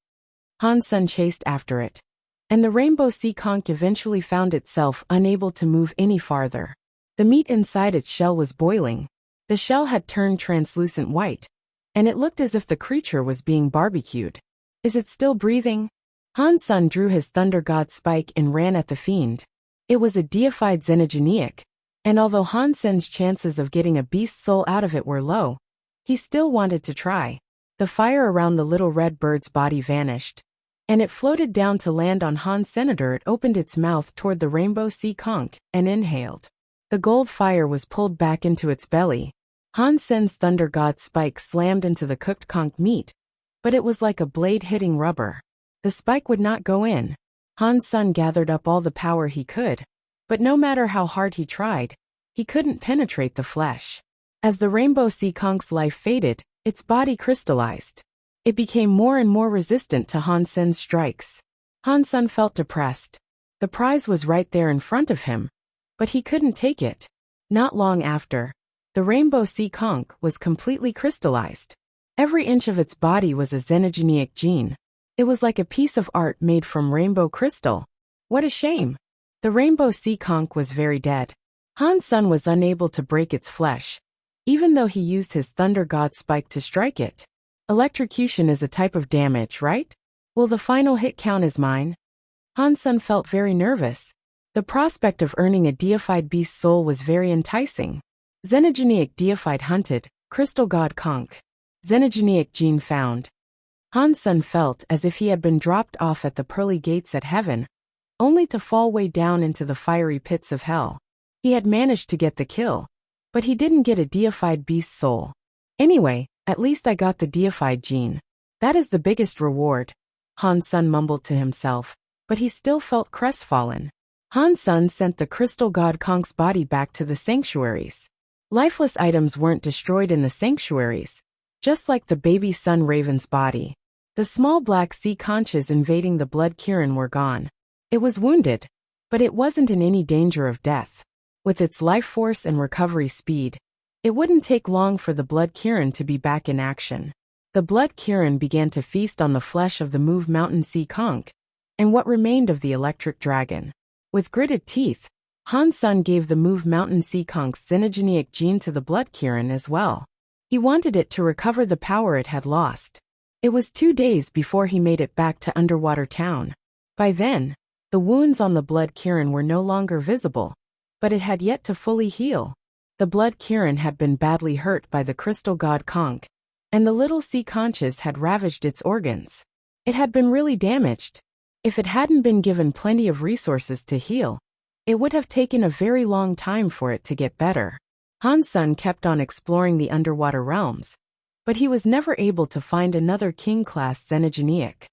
Han's son chased after it, and the rainbow sea conch eventually found itself unable to move any farther. The meat inside its shell was boiling. The shell had turned translucent white, and it looked as if the creature was being barbecued. Is it still breathing? Han's son drew his thunder god spike and ran at the fiend. It was a deified xenogeniac, and although Hansen's chances of getting a beast soul out of it were low, he still wanted to try. The fire around the little red bird's body vanished, and it floated down to land on Han's Senator. It opened its mouth toward the rainbow sea conch and inhaled. The gold fire was pulled back into its belly. Hansen's thunder god spike slammed into the cooked conch meat, but it was like a blade hitting rubber. The spike would not go in. Han's son gathered up all the power he could, but no matter how hard he tried, He couldn't penetrate the flesh. As the rainbow sea conk's life faded, its body crystallized. It became more and more resistant to Han Sen's strikes. Han Sen felt depressed. The prize was right there in front of him, but he couldn't take it. Not long after, the rainbow sea conch was completely crystallized. Every inch of its body was a xenogeneic gene. It was like a piece of art made from rainbow crystal. What a shame! The rainbow sea conch was very dead. Han Sen was unable to break its flesh, even though he used his thunder god spike to strike it. Electrocution is a type of damage, right? Will the final hit count as mine? Han Sen felt very nervous. The prospect of earning a deified beast's soul was very enticing. Xenogeneic deified hunted, crystal god conch. Xenogeneic gene found. Han Sen felt as if he had been dropped off at the pearly gates at heaven, only to fall way down into the fiery pits of hell. He had managed to get the kill, but he didn't get a deified beast's soul. Anyway, at least I got the deified gene. That is the biggest reward, Han Sen mumbled to himself, but he still felt crestfallen. Han Sen sent the crystal god conch's body back to the sanctuaries. Lifeless items weren't destroyed in the sanctuaries, just like the baby sun raven's body. The small black sea conches invading the blood Kirin were gone. It was wounded, but it wasn't in any danger of death. With its life force and recovery speed, it wouldn't take long for the blood Kirin to be back in action. The blood Kirin began to feast on the flesh of the Move Mountain sea conch, and what remained of the electric dragon. With gritted teeth, Han Sen gave the Move Mountain sea conch's xenogeneic gene to the blood Kirin as well. He wanted it to recover the power it had lost. It was 2 days before he made it back to Underwater Town. By then, the wounds on the blood Kirin were no longer visible, but it had yet to fully heal. The blood Kirin had been badly hurt by the crystal god conch, and the little sea conches had ravaged its organs. It had been really damaged. If it hadn't been given plenty of resources to heal, it would have taken a very long time for it to get better. Han Sen kept on exploring the underwater realms, but he was never able to find another king-class xenogeneic.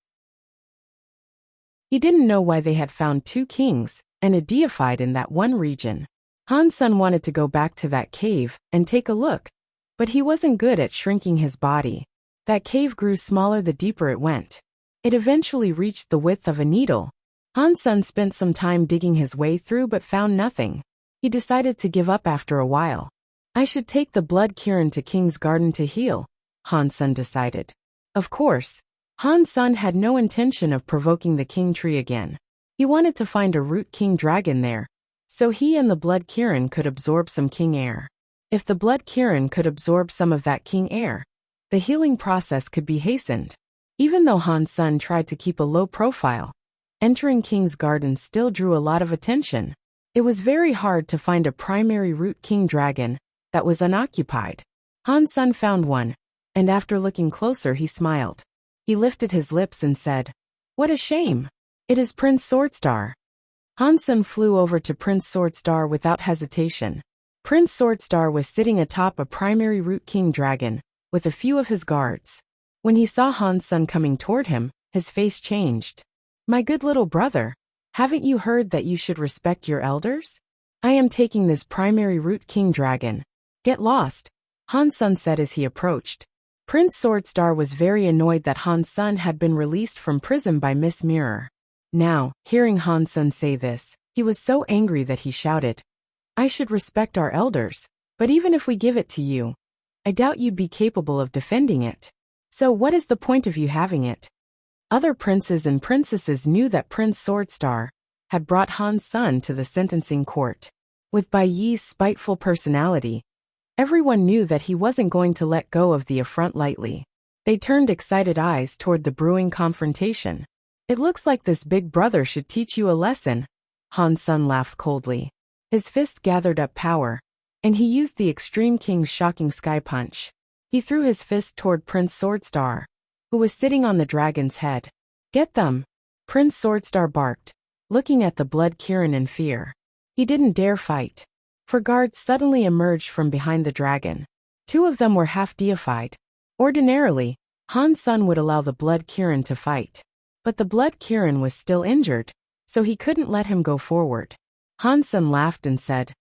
He didn't know why they had found 2 kings and a deified in that one region. Han Sen wanted to go back to that cave and take a look, but he wasn't good at shrinking his body. That cave grew smaller the deeper it went. It eventually reached the width of a needle. Han Sen spent some time digging his way through but found nothing. He decided to give up after a while. I should take the blood Kirin to King's Garden to heal, Han Sen decided. Of course, Han Sen had no intention of provoking the king tree again. He wanted to find a root king dragon there, so he and the blood Kirin could absorb some king air. If the blood Kirin could absorb some of that king air, the healing process could be hastened. Even though Han Sen tried to keep a low profile, entering King's Garden still drew a lot of attention. It was very hard to find a primary root king dragon that was unoccupied. Han Sen found one, and after looking closer he smiled. He lifted his lips and said, "What a shame! It is Prince Swordstar." Han Sen flew over to Prince Swordstar without hesitation. Prince Swordstar was sitting atop a primary root king dragon, with a few of his guards. When he saw Han Sen coming toward him, his face changed. "My good little brother, haven't you heard that you should respect your elders? I am taking this primary root king dragon. Get lost," Han Sen said as he approached. Prince Swordstar was very annoyed that Han Sen had been released from prison by Miss Mirror. Now, hearing Han Sen say this, he was so angry that he shouted, "I should respect our elders, but even if we give it to you, I doubt you'd be capable of defending it. So what is the point of you having it?" Other princes and princesses knew that Prince Swordstar had brought Han Sen to the sentencing court. With Bai Yi's spiteful personality, everyone knew that he wasn't going to let go of the affront lightly. They turned excited eyes toward the brewing confrontation. "It looks like this big brother should teach you a lesson," Han Sen laughed coldly. His fists gathered up power, and he used the Extreme King's shocking sky punch. He threw his fist toward Prince Swordstar, who was sitting on the dragon's head. "Get them!" Prince Swordstar barked, looking at the blood Kirin in fear. He didn't dare fight. For guards suddenly emerged from behind the dragon. 2 of them were half-deified. Ordinarily, Han Sen would allow the blood Kirin to fight. But the blood Kirin was still injured, so he couldn't let him go forward. Han Sen laughed and said,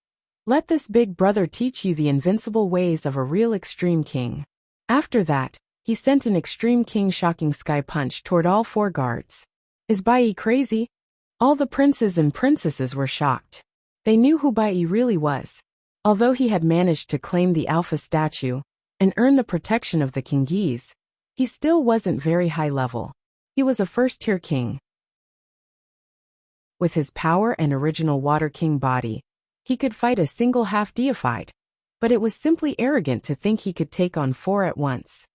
Let this big brother teach you the invincible ways of a real extreme king. After that, he sent an extreme king shocking sky punch toward all 4 guards. Is Bai Yi crazy? All the princes and princesses were shocked. They knew who Bai Yi really was. Although he had managed to claim the Alpha statue and earn the protection of the Kingese, he still wasn't very high level. He was a first-tier king. With his power and original Water King body, he could fight a single half-deified, but it was simply arrogant to think he could take on 4 at once.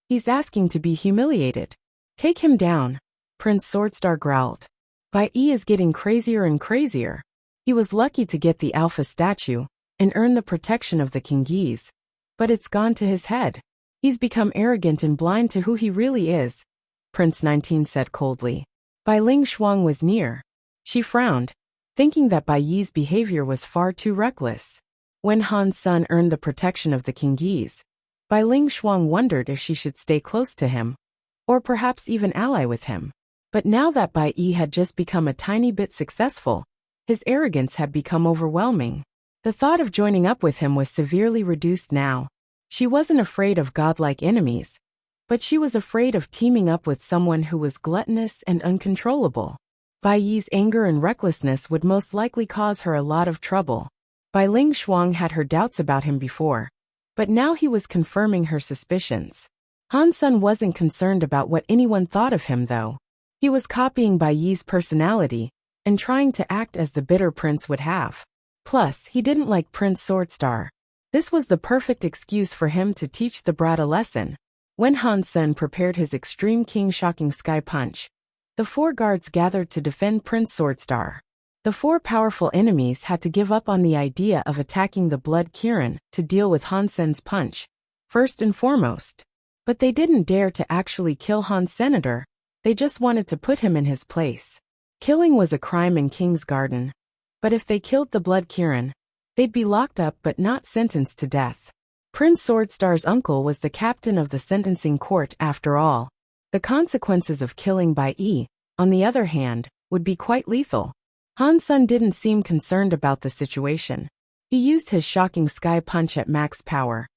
He's asking to be humiliated. Take him down, Prince Swordstar growled. Bai Yi is getting crazier and crazier. He was lucky to get the Alpha statue and earn the protection of the Kingese, but it's gone to his head. He's become arrogant and blind to who he really is, Prince 19 said coldly. Bai Ling Shuang was near. She frowned, thinking that Bai Yi's behavior was far too reckless. When Han Sun earned the protection of the Kingese, Bai Ling Shuang wondered if she should stay close to him, or perhaps even ally with him. But now that Bai Yi had just become a tiny bit successful, his arrogance had become overwhelming. The thought of joining up with him was severely reduced now. She wasn't afraid of godlike enemies, but she was afraid of teaming up with someone who was gluttonous and uncontrollable. Bai Yi's anger and recklessness would most likely cause her a lot of trouble. Bai Ling Shuang had her doubts about him before, but now he was confirming her suspicions. Han Sun wasn't concerned about what anyone thought of him though. He was copying Bai Yi's personality and trying to act as the bitter prince would have. Plus, he didn't like Prince Swordstar. This was the perfect excuse for him to teach the brat a lesson. When Han Sun prepared his extreme king shocking sky punch, the 4 guards gathered to defend Prince Swordstar. The 4 powerful enemies had to give up on the idea of attacking the Blood Kirin to deal with Han Sun's punch, first and foremost. But they didn't dare to actually kill Han's senator. They just wanted to put him in his place. Killing was a crime in King's Garden. But if they killed the Blood Kirin, they'd be locked up but not sentenced to death. Prince Swordstar's uncle was the captain of the sentencing court after all. The consequences of killing Bai Yi, on the other hand, would be quite lethal. Han Sun didn't seem concerned about the situation. He used his shocking sky punch at max power,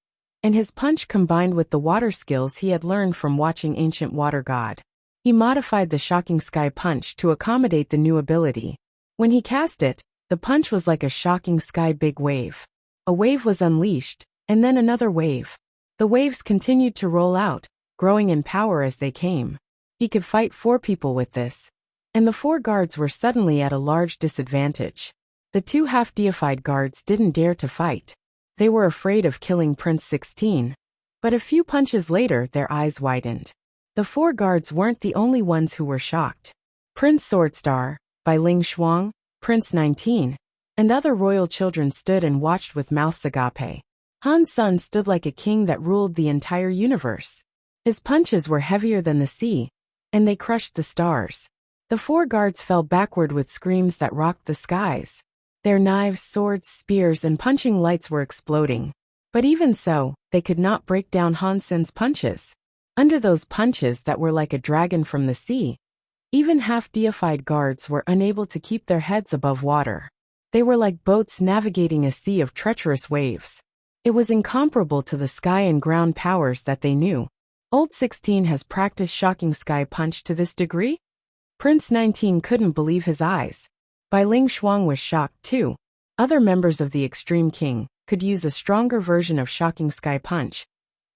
and his punch combined with the water skills he had learned from watching Ancient Water God. He modified the shocking sky punch to accommodate the new ability. When he cast it, the punch was like a shocking sky big wave. A wave was unleashed, and then another wave. The waves continued to roll out, growing in power as they came. He could fight 4 people with this, and the 4 guards were suddenly at a large disadvantage. The 2 half-deified guards didn't dare to fight. They were afraid of killing Prince 16, but a few punches later their eyes widened. The 4 guards weren't the only ones who were shocked. Prince Swordstar, Bai Ling Shuang, Prince 19, and other royal children stood and watched with mouths agape. Han Sun stood like a king that ruled the entire universe. His punches were heavier than the sea, and they crushed the stars. The 4 guards fell backward with screams that rocked the skies. Their knives, swords, spears, and punching lights were exploding. But even so, they could not break down Han Sun's punches. Under those punches that were like a dragon from the sea, even half-deified guards were unable to keep their heads above water. They were like boats navigating a sea of treacherous waves. It was incomparable to the sky and ground powers that they knew. Old 16 has practiced shocking sky punch to this degree? Prince 19 couldn't believe his eyes. Bai Ling Shuang was shocked too. Other members of the Extreme King could use a stronger version of shocking sky punch,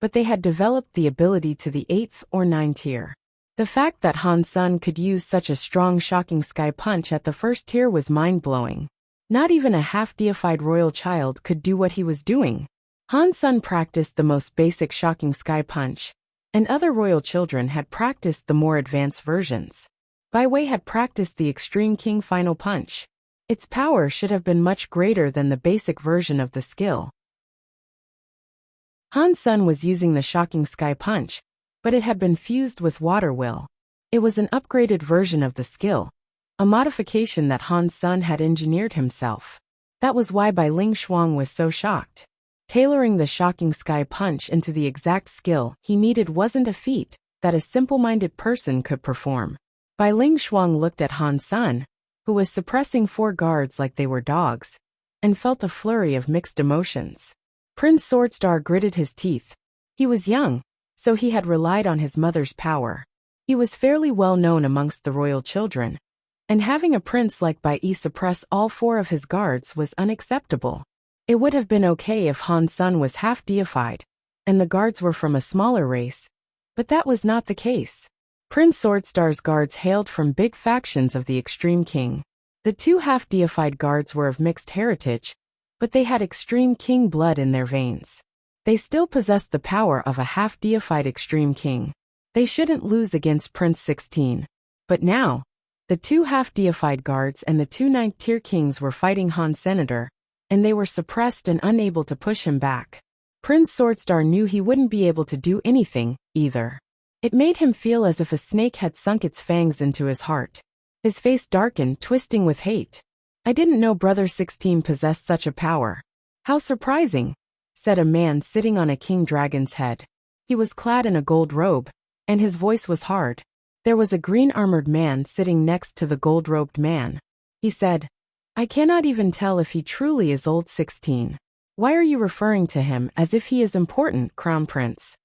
but they had developed the ability to the 8th or 9th tier. The fact that Han Sun could use such a strong shocking sky punch at the 1st tier was mind-blowing. Not even a half-deified royal child could do what he was doing. Han Sun practiced the most basic shocking sky punch, and other royal children had practiced the more advanced versions. Bai Wei had practiced the Extreme King Final Punch. Its power should have been much greater than the basic version of the skill. Han Sun was using the shocking sky punch, but it had been fused with water will. It was an upgraded version of the skill, a modification that Han Sun had engineered himself. That was why Bai Ling Shuang was so shocked. Tailoring the shocking sky punch into the exact skill he needed wasn't a feat that a simple-minded person could perform. Bai Ling Shuang looked at Han Sun, who was suppressing 4 guards like they were dogs, and felt a flurry of mixed emotions. Prince Swordstar gritted his teeth. He was young, so he had relied on his mother's power. He was fairly well known amongst the royal children, and having a prince like Bai Yi suppress all 4 of his guards was unacceptable. It would have been okay if Han Sun was half deified, and the guards were from a smaller race, but that was not the case. Prince Swordstar's guards hailed from big factions of the Extreme King. The 2 half-deified guards were of mixed heritage, but they had Extreme King blood in their veins. They still possessed the power of a half-deified Extreme King. They shouldn't lose against Prince 16. But now, the 2 half-deified guards and the 2 9th-tier kings were fighting Han Senator, and they were suppressed and unable to push him back. Prince Swordstar knew he wouldn't be able to do anything, either. It made him feel as if a snake had sunk its fangs into his heart. His face darkened, twisting with hate. I didn't know Brother 16 possessed such a power. How surprising, said a man sitting on a king dragon's head. He was clad in a gold robe, and his voice was hard. There was a green-armored man sitting next to the gold-robed man. He said, I cannot even tell if he truly is old 16. Why are you referring to him as if he is important, Crown Prince?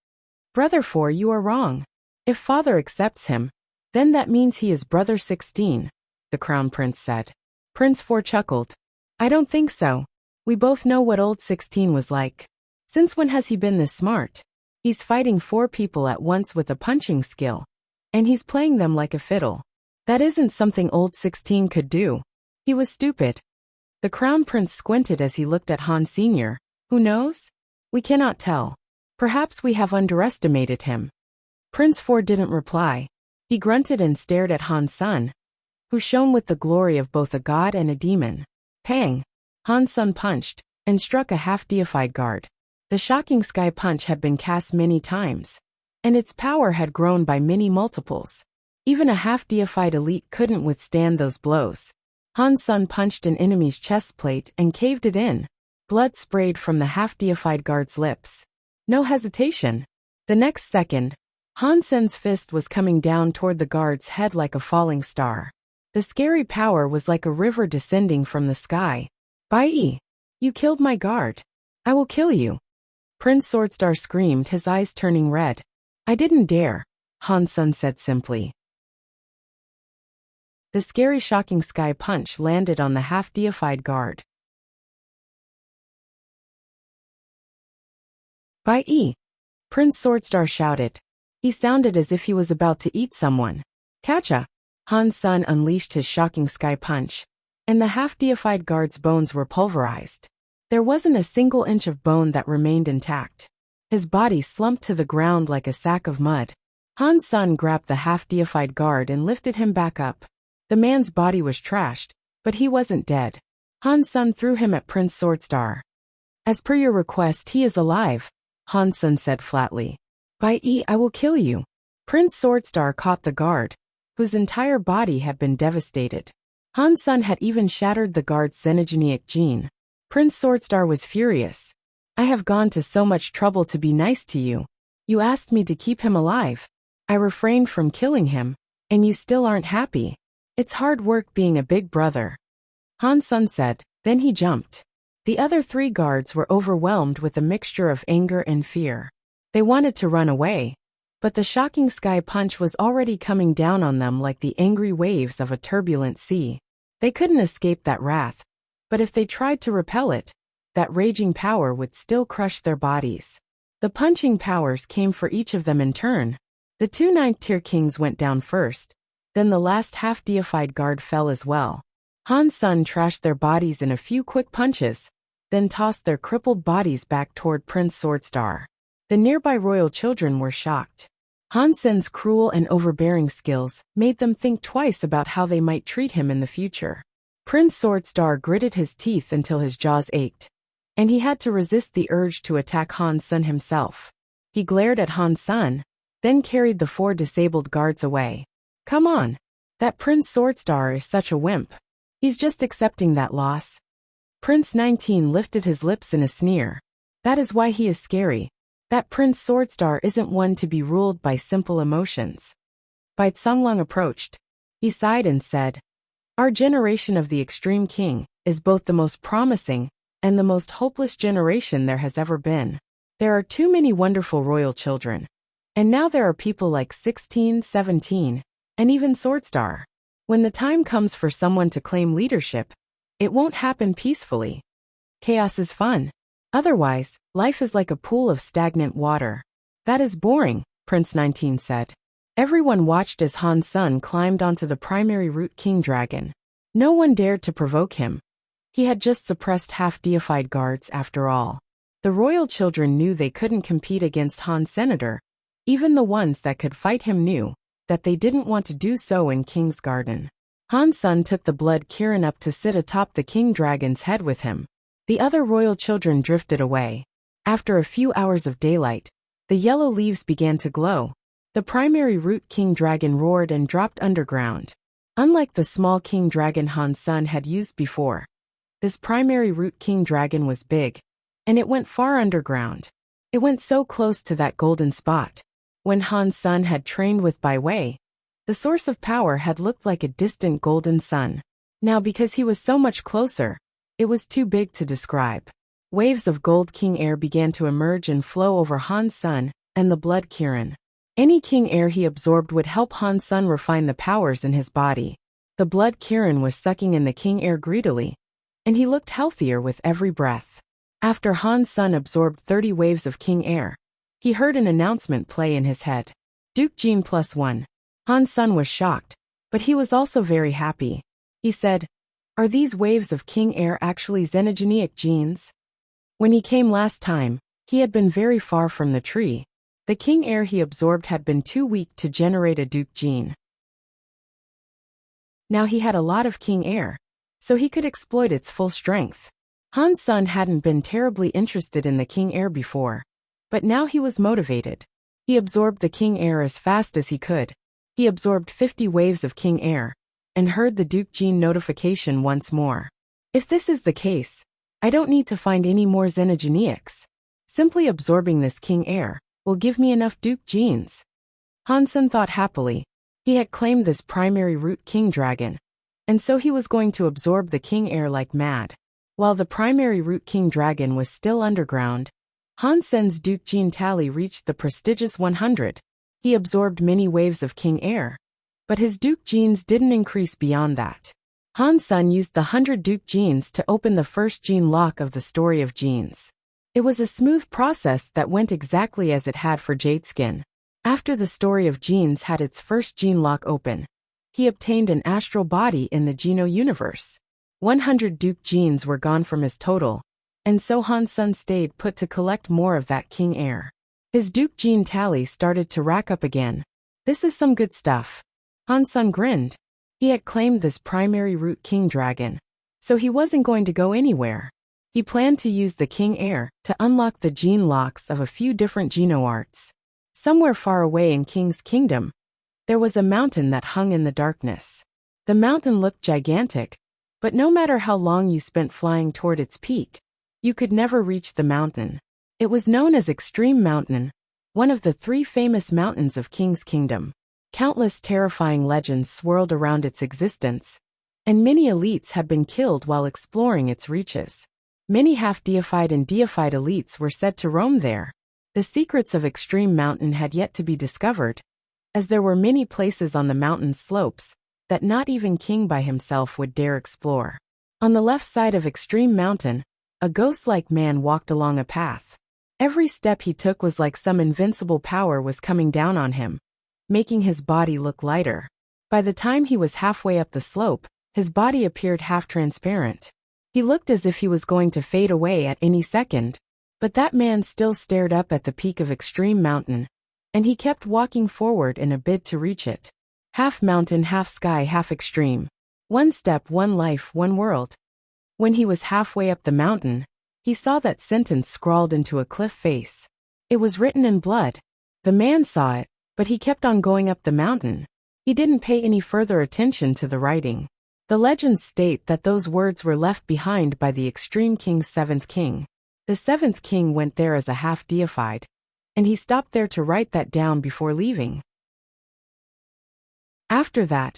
Brother 4, you are wrong. If father accepts him, then that means he is Brother 16, the Crown Prince said. Prince 4 chuckled. I don't think so. We both know what old 16 was like. Since when has he been this smart? He's fighting 4 people at once with a punching skill, and he's playing them like a fiddle. That isn't something old 16 could do. He was stupid. The Crown Prince squinted as he looked at Han Sr. Who knows? We cannot tell. Perhaps we have underestimated him. Prince 4 didn't reply. He grunted and stared at Han Sun, who shone with the glory of both a god and a demon. Pang! Han Sun punched, and struck a half-deified guard. The shocking sky punch had been cast many times, and its power had grown by many multiples. Even a half-deified elite couldn't withstand those blows. Han Sun punched an enemy's chest plate and caved it in. Blood sprayed from the half-deified guard's lips. No hesitation. The next second, Han Sen's fist was coming down toward the guard's head like a falling star. The scary power was like a river descending from the sky. Bai Yi, you killed my guard. I will kill you. Prince Swordstar screamed, his eyes turning red. I didn't dare, Han Sun said simply. The scary shocking sky punch landed on the half-deified guard. Bai Yi! Prince Swordstar shouted. He sounded as if he was about to eat someone. Catcha! Han Sun unleashed his shocking sky punch, and the half-deified guard's bones were pulverized. There wasn't a single inch of bone that remained intact. His body slumped to the ground like a sack of mud. Han Sun grabbed the half-deified guard and lifted him back up. The man's body was trashed, but he wasn't dead. Han Sun threw him at Prince Swordstar. As per your request, he is alive, Han Sun said flatly. Bai Yi, I will kill you. Prince Swordstar caught the guard, whose entire body had been devastated. Han Sun had even shattered the guard's xenogenic gene. Prince Swordstar was furious. I have gone to so much trouble to be nice to you. You asked me to keep him alive. I refrained from killing him, and you still aren't happy. It's hard work being a big brother. Han Sun said, then he jumped. The other 3 guards were overwhelmed with a mixture of anger and fear. They wanted to run away, but the shocking sky punch was already coming down on them like the angry waves of a turbulent sea. They couldn't escape that wrath, but if they tried to repel it, that raging power would still crush their bodies. The punching powers came for each of them in turn. The 2 9th-tier kings went down first, then the last half-deified guard fell as well. Han Sun trashed their bodies in a few quick punches, then tossed their crippled bodies back toward Prince Swordstar. The nearby royal children were shocked. Han Sen's cruel and overbearing skills made them think twice about how they might treat him in the future. Prince Swordstar gritted his teeth until his jaws ached, and he had to resist the urge to attack Han Sun himself. He glared at Han Sun, then carried the 4 disabled guards away. Come on. That Prince Swordstar is such a wimp. He's just accepting that loss. Prince 19 lifted his lips in a sneer. That is why he is scary. That Prince Swordstar isn't one to be ruled by simple emotions. Bai Songlong approached. He sighed and said, Our generation of the Extreme King is both the most promising and the most hopeless generation there has ever been. There are too many wonderful royal children. And now there are people like 16, 17, and even Swordstar. When the time comes for someone to claim leadership, it won't happen peacefully. Chaos is fun. Otherwise, life is like a pool of stagnant water. That is boring, Prince 19 said. Everyone watched as Han's son climbed onto the primary root king dragon. No one dared to provoke him. He had just suppressed half-deified guards after all. The royal children knew they couldn't compete against Han's senator. Even the ones that could fight him knew that they didn't want to do so in King's Garden. Han's son took the blood Kirin up to sit atop the king dragon's head with him. The other royal children drifted away. After a few hours of daylight, the yellow leaves began to glow. The primary root king dragon roared and dropped underground. Unlike the small king dragon Han's son had used before, this primary root king dragon was big, and it went far underground. It went so close to that golden spot. When Han's son had trained with Bai Wei, the source of power had looked like a distant golden sun. Now because he was so much closer, it was too big to describe. Waves of gold king air began to emerge and flow over Han's son and the blood Kirin. Any king air he absorbed would help Han's son refine the powers in his body. The blood Kirin was sucking in the king air greedily, and he looked healthier with every breath. After Han's son absorbed 30 waves of king air, he heard an announcement play in his head. Duke Gene +1. Han's son was shocked, but he was also very happy. He said, "Are these waves of king air actually xenogenic genes?" When he came last time, he had been very far from the tree. The king air he absorbed had been too weak to generate a duke gene. Now he had a lot of king air, so he could exploit its full strength. Han's son hadn't been terribly interested in the king air before, but now he was motivated. He absorbed the king air as fast as he could. He absorbed 50 waves of king air, and heard the duke gene notification once more. If this is the case, I don't need to find any more xenogenics. Simply absorbing this king air will give me enough duke genes. Han's son thought happily. He had claimed this primary root king dragon, and so he was going to absorb the king air like mad. While the primary root king dragon was still underground, Han's son's duke gene tally reached the prestigious 100. He absorbed many waves of king air, but his duke genes didn't increase beyond that. Han's son used the 100 duke genes to open the first gene lock of the story of genes. It was a smooth process that went exactly as it had for Jadeskin. After the story of genes had its first gene lock open, he obtained an astral body in the Geno universe. 100 duke genes were gone from his total, and so Han's son stayed put to collect more of that king air. His duke gene tally started to rack up again. This is some good stuff. Han's son grinned. He had claimed this primary root king dragon, so he wasn't going to go anywhere. He planned to use the king air to unlock the gene locks of a few different Geno arts. Somewhere far away in King's Kingdom, there was a mountain that hung in the darkness. The mountain looked gigantic, but no matter how long you spent flying toward its peak, you could never reach the mountain. It was known as Extreme Mountain, one of the 3 famous mountains of King's Kingdom. Countless terrifying legends swirled around its existence, and many elites had been killed while exploring its reaches. Many half-deified and deified elites were said to roam there. The secrets of Extreme Mountain had yet to be discovered, as there were many places on the mountain's slopes that not even King by himself would dare explore. On the left side of Extreme Mountain, a ghost-like man walked along a path. Every step he took was like some invincible power was coming down on him, making his body look lighter. By the time he was halfway up the slope, his body appeared half-transparent. He looked as if he was going to fade away at any second, but that man still stared up at the peak of Extreme Mountain, and he kept walking forward in a bid to reach it. Half mountain, half sky, half extreme. One step, one life, one world. When he was halfway up the mountain, he saw that sentence scrawled into a cliff face. It was written in blood. The man saw it, but he kept on going up the mountain. He didn't pay any further attention to the writing. The legends state that those words were left behind by the Extreme King's 7th king. The 7th king went there as a half-deified, and he stopped there to write that down before leaving. After that,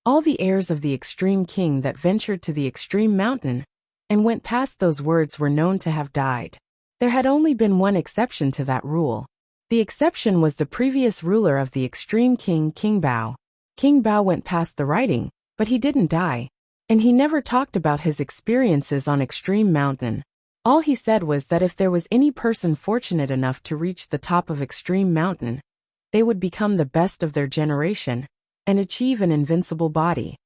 All the heirs of the extreme king that ventured to the extreme mountain and went past those words were known to have died. There had only been one exception to that rule. The exception was the previous ruler of the extreme king, King Bao. King Bao went past the writing, but he didn't die. And he never talked about his experiences on Extreme Mountain. All he said was that if there was any person fortunate enough to reach the top of Extreme Mountain, they would become the best of their generation and achieve an invincible body.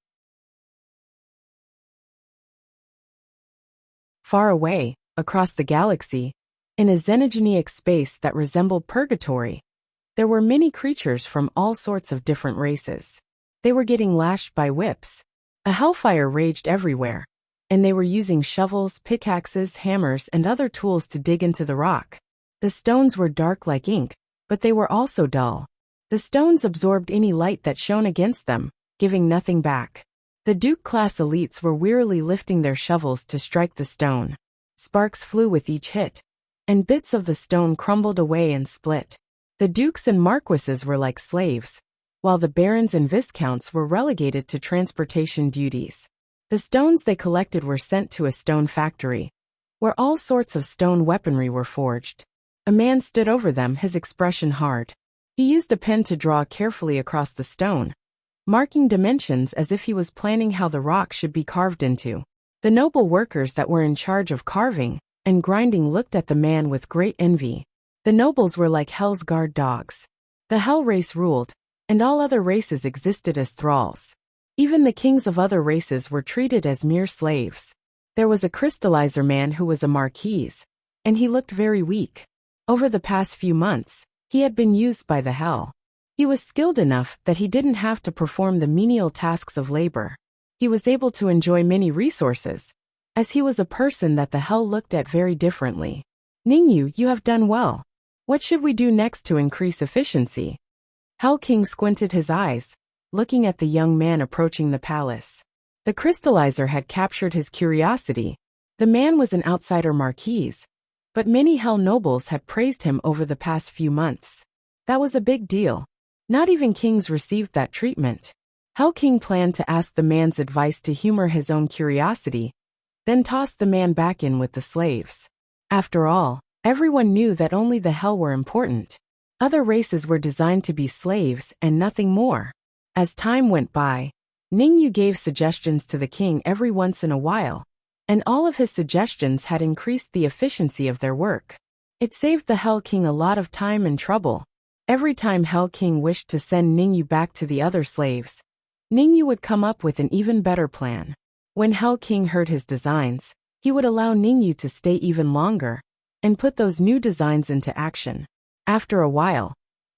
Far away, across the galaxy, in a xenogenic space that resembled purgatory, there were many creatures from all sorts of different races. They were getting lashed by whips. A hellfire raged everywhere, and they were using shovels, pickaxes, hammers, and other tools to dig into the rock. The stones were dark like ink, but they were also dull. The stones absorbed any light that shone against them, giving nothing back. The Duke-class elites were wearily lifting their shovels to strike the stone. Sparks flew with each hit, and bits of the stone crumbled away and split. The dukes and marquises were like slaves, while the barons and viscounts were relegated to transportation duties. The stones they collected were sent to a stone factory, where all sorts of stone weaponry were forged. A man stood over them, his expression hard. He used a pen to draw carefully across the stone, marking dimensions as if he was planning how the rock should be carved into. The noble workers that were in charge of carving and grinding looked at the man with great envy. The nobles were like Hell's guard dogs. The Hell race ruled, and all other races existed as thralls. Even the kings of other races were treated as mere slaves. There was a crystallizer man who was a marquise, and he looked very weak. Over the past few months, he had been used by the Hell. He was skilled enough that he didn't have to perform the menial tasks of labor. He was able to enjoy many resources, as he was a person that the Hell looked at very differently. Ningyu, you have done well. What should we do next to increase efficiency? Hell King squinted his eyes, looking at the young man approaching the palace. The crystallizer had captured his curiosity. The man was an outsider marquise, but many Hell nobles had praised him over the past few months. That was a big deal. Not even kings received that treatment. Hell King planned to ask the man's advice to humor his own curiosity, then tossed the man back in with the slaves. After all, everyone knew that only the Hell were important. Other races were designed to be slaves and nothing more. As time went by, Ningyu gave suggestions to the king every once in a while, and all of his suggestions had increased the efficiency of their work. It saved the Hell King a lot of time and trouble. Every time Hell King wished to send Ningyu back to the other slaves, Ningyu would come up with an even better plan. When Hell King heard his designs, he would allow Ningyu to stay even longer and put those new designs into action. After a while,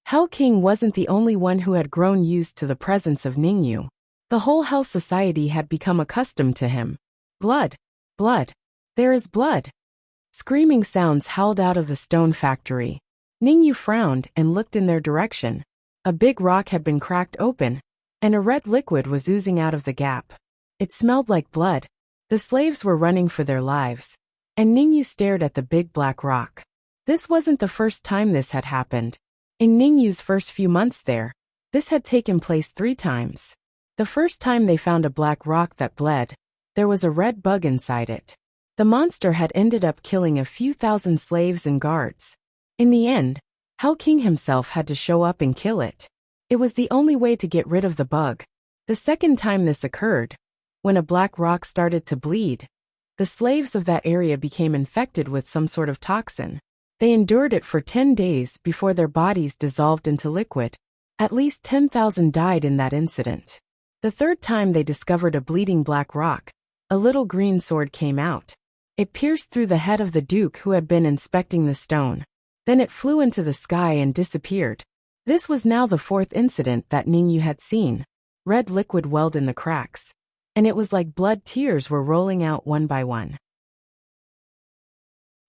Hell King wasn't the only one who had grown used to the presence of Ningyu. The whole Hell society had become accustomed to him. Blood! Blood! There is blood! Screaming sounds howled out of the stone factory. Ningyu frowned and looked in their direction. A big rock had been cracked open, and a red liquid was oozing out of the gap. It smelled like blood. The slaves were running for their lives, and Ningyu stared at the big black rock. This wasn't the first time this had happened. In Ningyu's first few months there, this had taken place 3 times. The first time they found a black rock that bled, there was a red bug inside it. The monster had ended up killing a few thousand slaves and guards. In the end, Hell King himself had to show up and kill it. It was the only way to get rid of the bug. The second time this occurred, when a black rock started to bleed, the slaves of that area became infected with some sort of toxin. They endured it for 10 days before their bodies dissolved into liquid. At least 10,000 died in that incident. The third time they discovered a bleeding black rock, a little green sword came out. It pierced through the head of the Duke who had been inspecting the stone. Then it flew into the sky and disappeared. This was now the 4th incident that Ningyu had seen. Red liquid welled in the cracks, and it was like blood tears were rolling out one by one.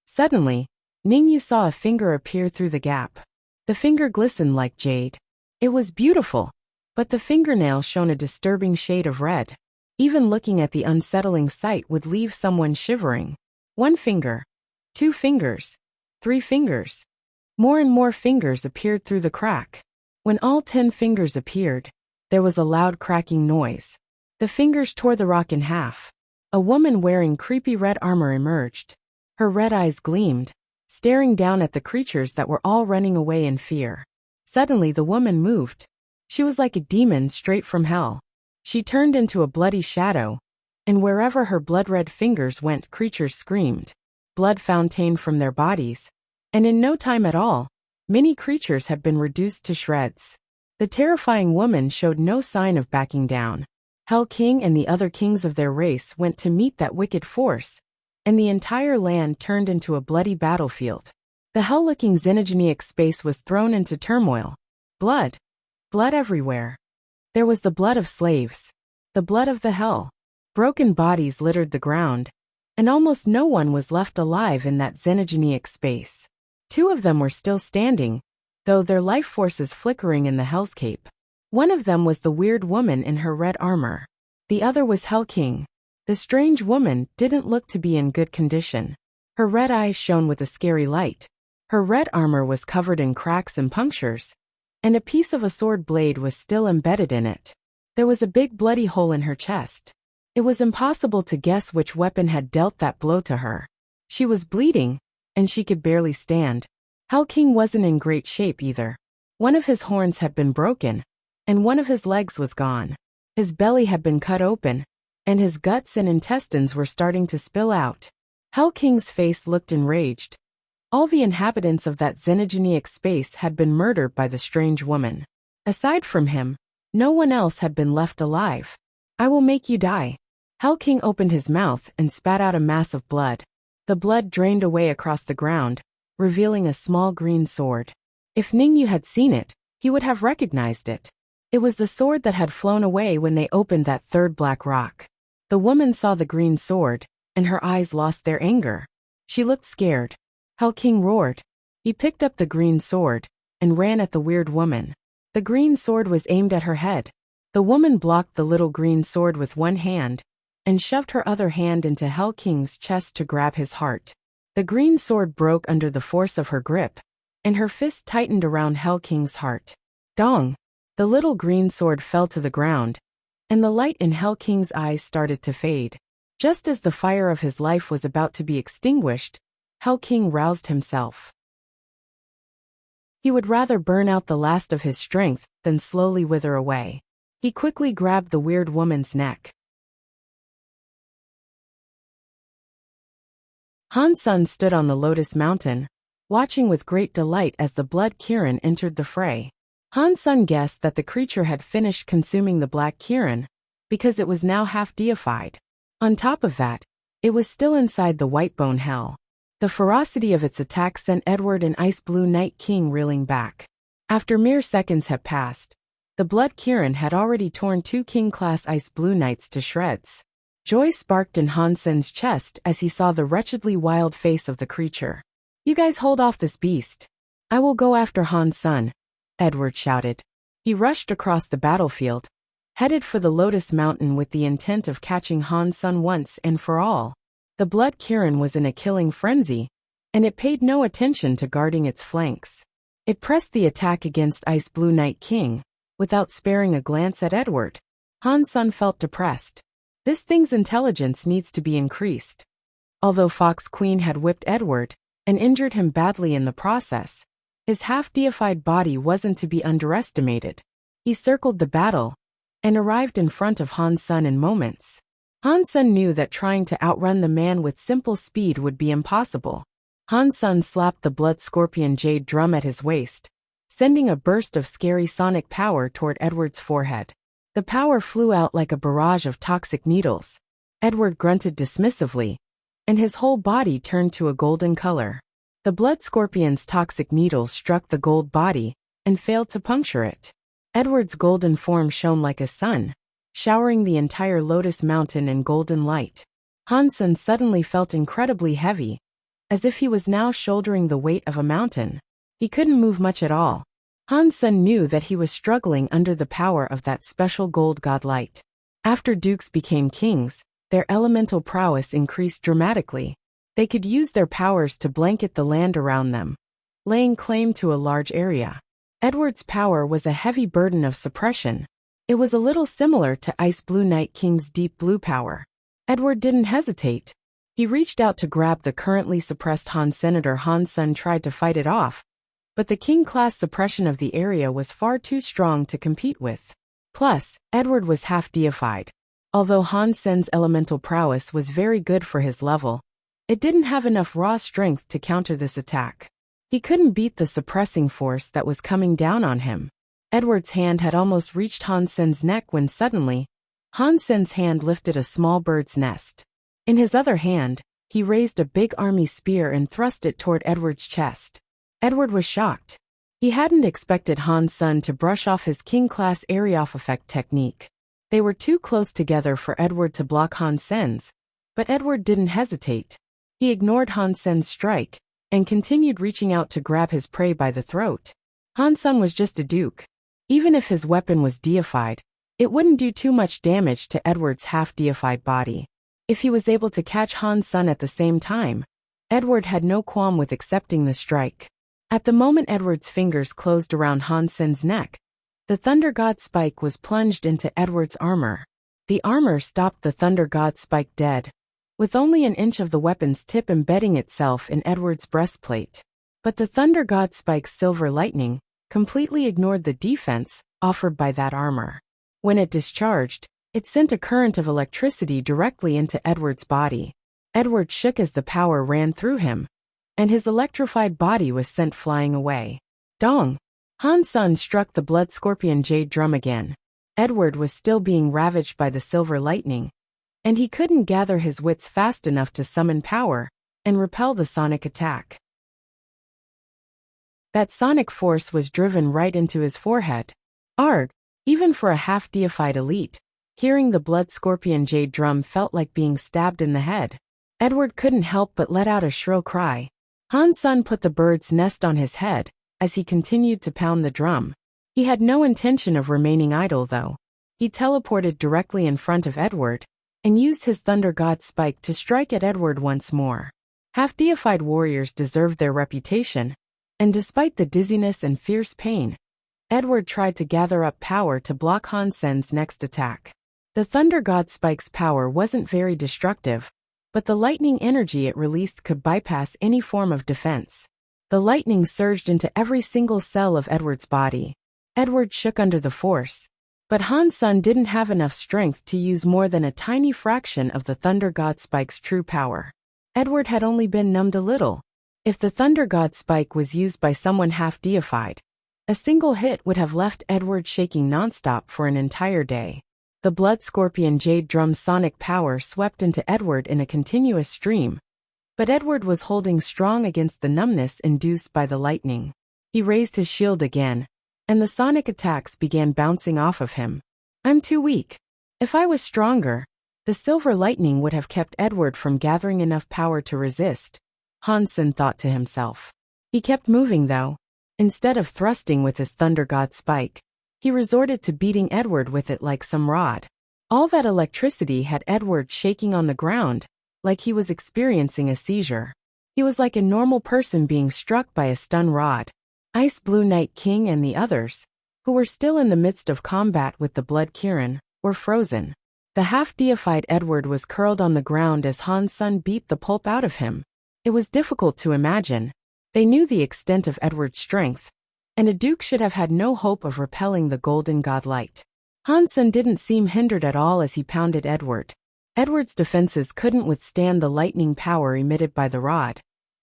Suddenly, Ningyu saw a finger appear through the gap. The finger glistened like jade. It was beautiful, but the fingernail shone a disturbing shade of red. Even looking at the unsettling sight would leave someone shivering. 1 finger, 2 fingers, 3 fingers. More and more fingers appeared through the crack. When all 10 fingers appeared, There was a loud cracking noise. The fingers tore the rock in half. A woman wearing creepy red armor emerged. Her red eyes gleamed, staring down at the creatures that were all running away in fear. Suddenly the woman moved. She was like a demon straight from hell. She turned into a bloody shadow, and wherever her blood-red fingers went, creatures screamed. Blood fountained from their bodies, and in no time at all, many creatures had been reduced to shreds. The terrifying woman showed no sign of backing down. Hell King and the other kings of their race went to meet that wicked force, and the entire land turned into a bloody battlefield. The hell-looking xenogenic space was thrown into turmoil. Blood. Blood everywhere. There was the blood of slaves. The blood of the hell. Broken bodies littered the ground, and almost no one was left alive in that xenogenic space. 2 of them were still standing, though their life forces flickering in the hellscape. One of them was the weird woman in her red armor. The other was Hell King. The strange woman didn't look to be in good condition. Her red eyes shone with a scary light. Her red armor was covered in cracks and punctures, and a piece of a sword blade was still embedded in it. There was a big bloody hole in her chest. It was impossible to guess which weapon had dealt that blow to her. She was bleeding, and she could barely stand. Hell King wasn't in great shape either. One of his horns had been broken, and one of his legs was gone. His belly had been cut open, and his guts and intestines were starting to spill out. Hell King's face looked enraged. All the inhabitants of that xenogenic space had been murdered by the strange woman. Aside from him, no one else had been left alive. I will make you die. Hell King opened his mouth and spat out a mass of blood. The blood drained away across the ground, revealing a small green sword. If Ningyu had seen it, he would have recognized it. It was the sword that had flown away when they opened that third black rock. The woman saw the green sword, and her eyes lost their anger. She looked scared. Hell King roared. He picked up the green sword and ran at the weird woman. The green sword was aimed at her head. The woman blocked the little green sword with one hand and shoved her other hand into Hell King's chest to grab his heart. The green sword broke under the force of her grip, and her fist tightened around Hell King's heart. Dong! The little green sword fell to the ground, and the light in Hell King's eyes started to fade. Just as the fire of his life was about to be extinguished, Hell King roused himself. He would rather burn out the last of his strength than slowly wither away. He quickly grabbed the weird woman's neck. Han Sun stood on the Lotus Mountain, watching with great delight as the blood Kirin entered the fray. Han Sun guessed that the creature had finished consuming the black Kirin, because it was now half deified. On top of that, it was still inside the white bone hell. The ferocity of its attack sent Edward and Ice Blue Night King reeling back. After mere seconds had passed, the blood Kirin had already torn 2 king-class Ice Blue Knights to shreds. Joy sparked in Han Sun's chest as he saw the wretchedly wild face of the creature. "You guys hold off this beast. I will go after Han Sun," Edward shouted. He rushed across the battlefield, headed for the Lotus Mountain with the intent of catching Han Sun once and for all. The blood Kirin was in a killing frenzy, and it paid no attention to guarding its flanks. It pressed the attack against Ice Blue Night King, without sparing a glance at Edward. Han Sun felt depressed. This thing's intelligence needs to be increased. Although Fox Queen had whipped Edward and injured him badly in the process, his half-deified body wasn't to be underestimated. He circled the battle and arrived in front of Han Sun in moments. Han Sun knew that trying to outrun the man with simple speed would be impossible. Han Sun slapped the blood scorpion jade drum at his waist, sending a burst of scary sonic power toward Edward's forehead. The power flew out like a barrage of toxic needles. Edward grunted dismissively, and his whole body turned to a golden color. The blood scorpion's toxic needles struck the gold body and failed to puncture it. Edward's golden form shone like a sun, showering the entire Lotus Mountain in golden light. Han Sun suddenly felt incredibly heavy, as if he was now shouldering the weight of a mountain. He couldn't move much at all. Han Sun knew that he was struggling under the power of that special gold god light. After dukes became kings, their elemental prowess increased dramatically. They could use their powers to blanket the land around them, laying claim to a large area. Edward's power was a heavy burden of suppression, It was a little similar to Ice Blue Night King's deep blue power. Edward didn't hesitate. He reached out to grab the currently suppressed Han. Senator Han Sun tried to fight it off, but the king-class suppression of the area was far too strong to compete with. Plus, Edward was half deified. Although Han Sen's elemental prowess was very good for his level, it didn't have enough raw strength to counter this attack. He couldn't beat the suppressing force that was coming down on him. Edward's hand had almost reached Han Sen's neck when suddenly, Han Sen's hand lifted a small bird's nest. In his other hand, he raised a big army spear and thrust it toward Edward's chest. Edward was shocked. He hadn't expected Han Sun to brush off his king-class area-off effect technique. They were too close together for Edward to block Han Sen's, but Edward didn't hesitate. He ignored Han Sen's strike and continued reaching out to grab his prey by the throat. Han Sun was just a duke. Even if his weapon was deified, it wouldn't do too much damage to Edward's half-deified body. If he was able to catch Han Sun at the same time, Edward had no qualm with accepting the strike. At the moment Edward's fingers closed around Han Sen's neck, the Thunder God spike was plunged into Edward's armor. The armor stopped the Thunder God spike dead, with only an inch of the weapon's tip embedding itself in Edward's breastplate. But the Thunder God spike's silver lightning completely ignored the defense offered by that armor. When it discharged, it sent a current of electricity directly into Edward's body. Edward shook as the power ran through him, and his electrified body was sent flying away. Dong! Han Sun struck the blood scorpion jade drum again. Edward was still being ravaged by the silver lightning, and he couldn't gather his wits fast enough to summon power and repel the sonic attack. That sonic force was driven right into his forehead. Arg! Even for a half-deified elite, hearing the blood scorpion jade drum felt like being stabbed in the head. Edward couldn't help but let out a shrill cry. Han Sun put the bird's nest on his head as he continued to pound the drum. He had no intention of remaining idle though. He teleported directly in front of Edward and used his Thunder God spike to strike at Edward once more. Half-deified warriors deserved their reputation, and despite the dizziness and fierce pain, Edward tried to gather up power to block Han Sen's next attack. The Thunder God spike's power wasn't very destructive, but the lightning energy it released could bypass any form of defense. The lightning surged into every single cell of Edward's body. Edward shook under the force, but Han Sun didn't have enough strength to use more than a tiny fraction of the Thunder God spike's true power. Edward had only been numbed a little. If the Thunder God spike was used by someone half-deified, a single hit would have left Edward shaking nonstop for an entire day. The blood scorpion jade drum's sonic power swept into Edward in a continuous stream, but Edward was holding strong against the numbness induced by the lightning. He raised his shield again, and the sonic attacks began bouncing off of him. I'm too weak. If I was stronger, the silver lightning would have kept Edward from gathering enough power to resist, Han Sun thought to himself. He kept moving though. Instead of thrusting with his Thunder God spike, he resorted to beating Edward with it like some rod. All that electricity had Edward shaking on the ground, like he was experiencing a seizure. He was like a normal person being struck by a stun rod. Ice Blue Night King and the others, who were still in the midst of combat with the Blood Kirin, were frozen. The half-deified Edward was curled on the ground as Han Sun beat the pulp out of him. It was difficult to imagine. They knew the extent of Edward's strength, and a duke should have had no hope of repelling the golden god light. Han Sun didn't seem hindered at all as he pounded Edward. Edward's defenses couldn't withstand the lightning power emitted by the rod,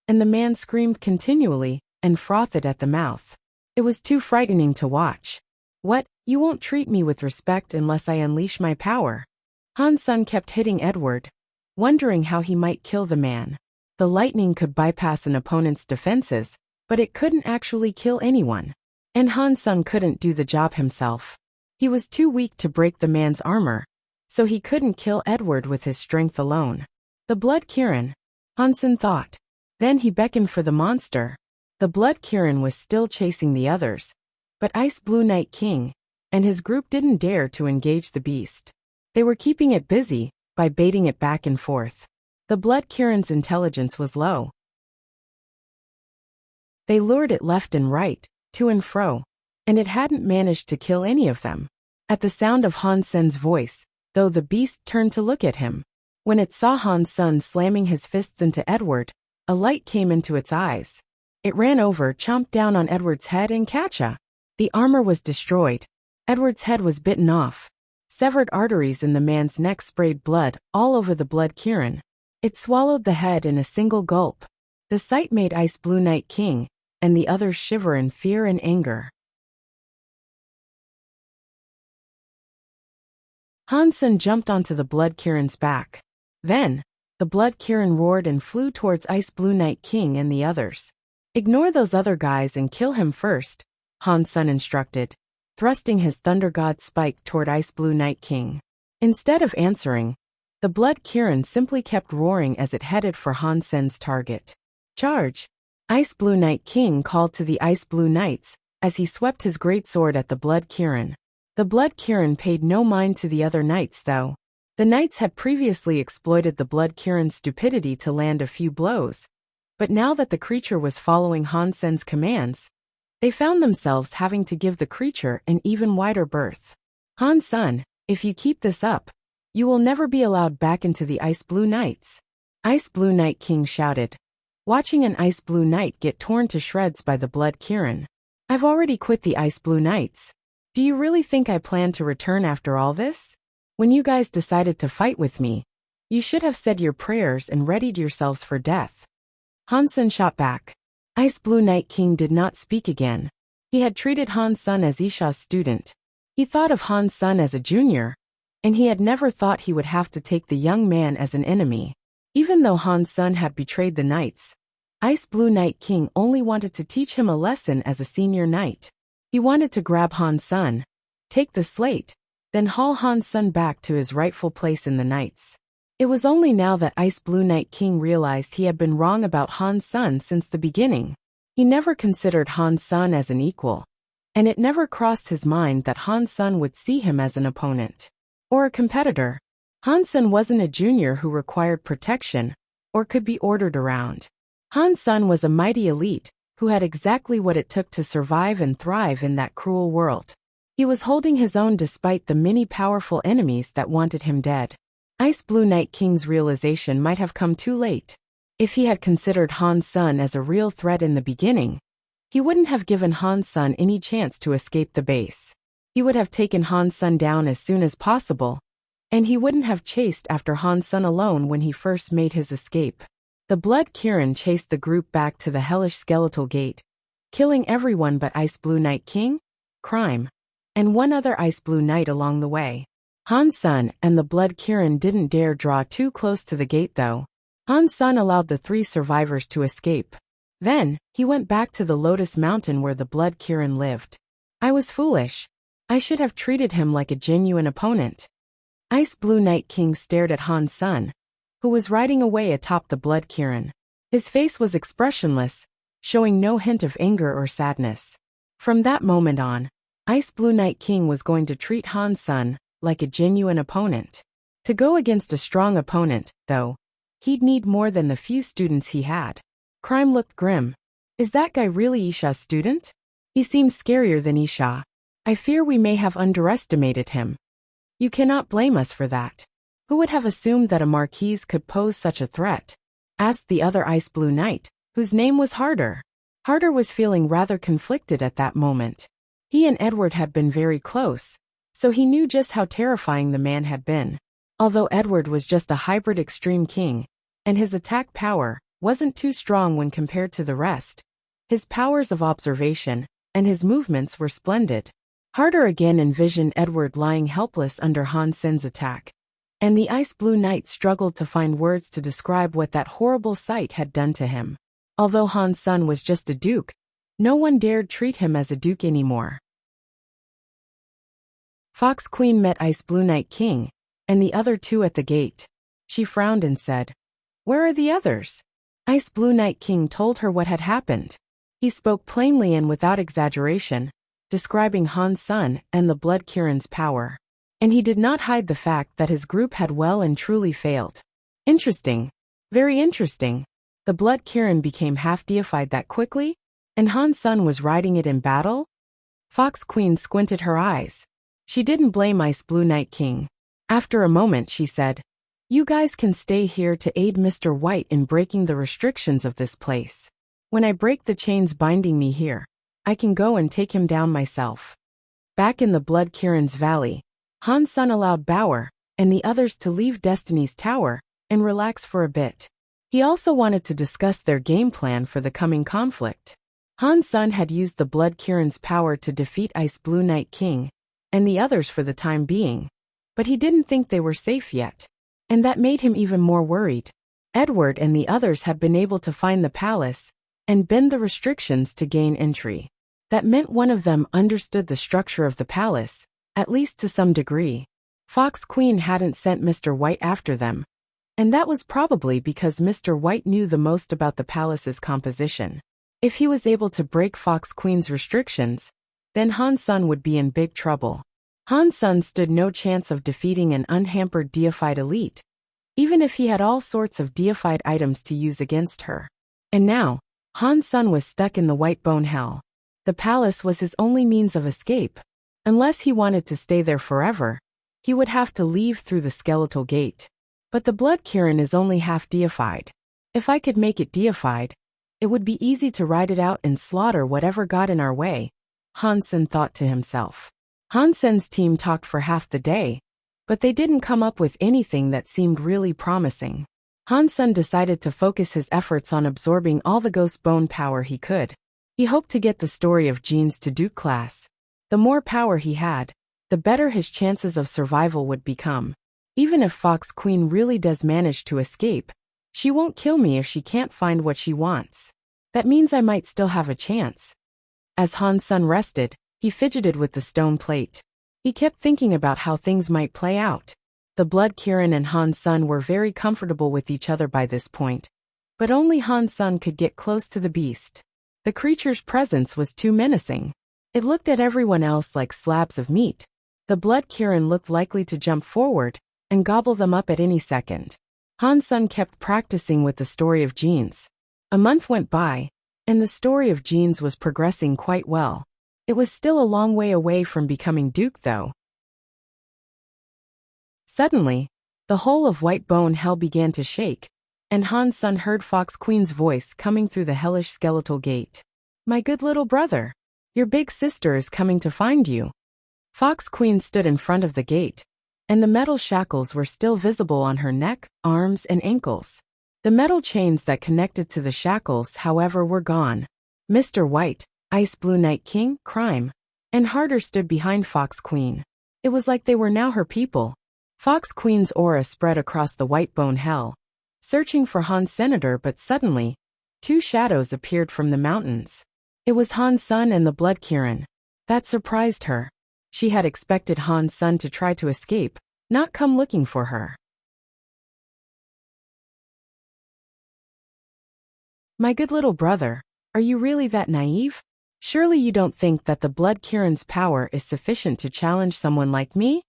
and the man screamed continually and frothed at the mouth. It was too frightening to watch. What? You won't treat me with respect unless I unleash my power. Han Sun kept hitting Edward, wondering how he might kill the man. The lightning could bypass an opponent's defenses, but it couldn't actually kill anyone. And Han Sun couldn't do the job himself. He was too weak to break the man's armor, so he couldn't kill Edward with his strength alone. The Blood Kirin, Han Sun thought. Then he beckoned for the monster. The Blood Kirin was still chasing the others, but Ice Blue Night King and his group didn't dare to engage the beast. They were keeping it busy by baiting it back and forth. The Blood Kirin's intelligence was low. They lured it left and right, to and fro, and it hadn't managed to kill any of them. At the sound of Han Sen's voice, though, the beast turned to look at him. When it saw Han Sen slamming his fists into Edward, a light came into its eyes. It ran over, chomped down on Edward's head, and catcha! The armor was destroyed. Edward's head was bitten off. Severed arteries in the man's neck sprayed blood all over the blood Kirin. It swallowed the head in a single gulp. The sight made Ice Blue Night King and the others shiver in fear and anger. Han Sen jumped onto the blood Kirin's back. Then, the blood Kirin roared and flew towards Ice Blue Night King and the others. Ignore those other guys and kill him first, Han Sen instructed, thrusting his Thunder God spike toward Ice Blue Night King. Instead of answering, the blood Kirin simply kept roaring as it headed for Han Sen's target. Charge! Ice Blue Night King called to the Ice Blue Knights as he swept his greatsword at the blood Kirin. The blood Kirin paid no mind to the other knights, though. The knights had previously exploited the blood Kirin's stupidity to land a few blows. But now that the creature was following Han Sen's commands, they found themselves having to give the creature an even wider berth. Han Sen, if you keep this up, you will never be allowed back into the Ice Blue Knights. Ice Blue Night King shouted, watching an Ice Blue Knight get torn to shreds by the blood Kirin. I've already quit the Ice Blue Knights. Do you really think I plan to return after all this? When you guys decided to fight with me, you should have said your prayers and readied yourselves for death. Han Sen shot back. Ice Blue Night King did not speak again. He had treated Han Sen as Isha's student. He thought of Han Sen as a junior, and he had never thought he would have to take the young man as an enemy. Even though Han Sen had betrayed the knights, Ice Blue Night King only wanted to teach him a lesson as a senior knight. He wanted to grab Han Sen, take the slate, then haul Han Sen back to his rightful place in the knights. It was only now that Ice Blue Night King realized he had been wrong about Han Sen since the beginning. He never considered Han Sen as an equal, and it never crossed his mind that Han Sen would see him as an opponent or a competitor. Han Sen wasn't a junior who required protection or could be ordered around. Han Sen was a mighty elite who had exactly what it took to survive and thrive in that cruel world. He was holding his own despite the many powerful enemies that wanted him dead. Ice Blue Night King's realization might have come too late. If he had considered Han Sen as a real threat in the beginning, he wouldn't have given Han Sen any chance to escape the base. He would have taken Han Sen down as soon as possible, and he wouldn't have chased after Han Sen alone when he first made his escape. The blood Kirin chased the group back to the hellish skeletal gate, killing everyone but Ice Blue Night King, Crime, and one other Ice Blue Knight along the way. Han Sen and the blood Kirin didn't dare draw too close to the gate though. Han Sen allowed the 3 survivors to escape. Then, he went back to the Lotus Mountain where the blood Kirin lived. I was foolish. I should have treated him like a genuine opponent. Ice Blue Night King stared at Han Sen, who was riding away atop the blood Kirin. His face was expressionless, showing no hint of anger or sadness. From that moment on, Ice Blue Night King was going to treat Han Sen like a genuine opponent. To go against a strong opponent, though, he'd need more than the few students he had. Crime looked grim. Is that guy really Isha's student? He seems scarier than Isha. I fear we may have underestimated him. You cannot blame us for that. Who would have assumed that a marquise could pose such a threat? Asked the other Ice Blue Knight, whose name was Harder. Harder was feeling rather conflicted at that moment. He and Edward had been very close, so he knew just how terrifying the man had been. Although Edward was just a hybrid extreme king, and his attack power wasn't too strong when compared to the rest, his powers of observation and his movements were splendid. Harder again envisioned Edward lying helpless under Han Sen's attack, and the Ice Blue Knight struggled to find words to describe what that horrible sight had done to him. Although Han Sen was just a duke, no one dared treat him as a duke anymore. Fox Queen met Ice Blue Night King and the other 2 at the gate. She frowned and said, "Where are the others?" Ice Blue Night King told her what had happened. He spoke plainly and without exaggeration, describing Han Sen and the blood Kirin's power. And he did not hide the fact that his group had well and truly failed. Interesting. Very interesting. The blood Kirin became half deified that quickly, and Han Sen was riding it in battle? Fox Queen squinted her eyes. She didn't blame Ice Blue Night King. After a moment she said, "You guys can stay here to aid Mr. White in breaking the restrictions of this place. When I break the chains binding me here, I can go and take him down myself." Back in the Blood Kirin's valley, Han Sun allowed Bauer and the others to leave Destiny's Tower and relax for a bit. He also wanted to discuss their game plan for the coming conflict. Han Sun had used the Blood Kirin's power to defeat Ice Blue Night King and the others for the time being, but he didn't think they were safe yet, and that made him even more worried. Edward and the others had been able to find the palace and bend the restrictions to gain entry. That meant one of them understood the structure of the palace, at least to some degree. Fox Queen hadn't sent Mr. White after them, and that was probably because Mr. White knew the most about the palace's composition. If he was able to break Fox Queen's restrictions, then Han Sun would be in big trouble. Han Sun stood no chance of defeating an unhampered deified elite, even if he had all sorts of deified items to use against her. And now, Han Sun was stuck in the White Bone Hell. The palace was his only means of escape. Unless he wanted to stay there forever, he would have to leave through the skeletal gate. But the Blood Kirin is only half deified. If I could make it deified, it would be easy to ride it out and slaughter whatever got in our way, Han Sun thought to himself. Han Sun's team talked for half the day, but they didn't come up with anything that seemed really promising. Han Sun decided to focus his efforts on absorbing all the ghost bone power he could. He hoped to get the story of genes to Duke class. The more power he had, the better his chances of survival would become. Even if Fox Queen really does manage to escape, she won't kill me if she can't find what she wants. That means I might still have a chance. As Han Sun rested, he fidgeted with the stone plate. He kept thinking about how things might play out. The Blood Kirin and Han Sun were very comfortable with each other by this point, but only Han Sun could get close to the beast. The creature's presence was too menacing. It looked at everyone else like slabs of meat. The Blood Kirin looked likely to jump forward and gobble them up at any second. Han Sun kept practicing with the story of genes. A month went by, and the story of genes was progressing quite well. It was still a long way away from becoming Duke, though. Suddenly, the whole of White Bone Hell began to shake, and Han Sun heard Fox Queen's voice coming through the hellish skeletal gate. "My good little brother, your big sister is coming to find you." Fox Queen stood in front of the gate, and the metal shackles were still visible on her neck, arms, and ankles. The metal chains that connected to the shackles, however, were gone. Mr. White, Ice Blue Night King, Crime, and Harder stood behind Fox Queen. It was like they were now her people. Fox Queen's aura spread across the White Bone Hell, searching for Han Senator, but suddenly, two shadows appeared from the mountains. It was Han Sun and the Blood Kirin. That surprised her. She had expected Han Sun to try to escape, not come looking for her. "My good little brother, are you really that naive? Surely you don't think that the Blood Kirin's power is sufficient to challenge someone like me?"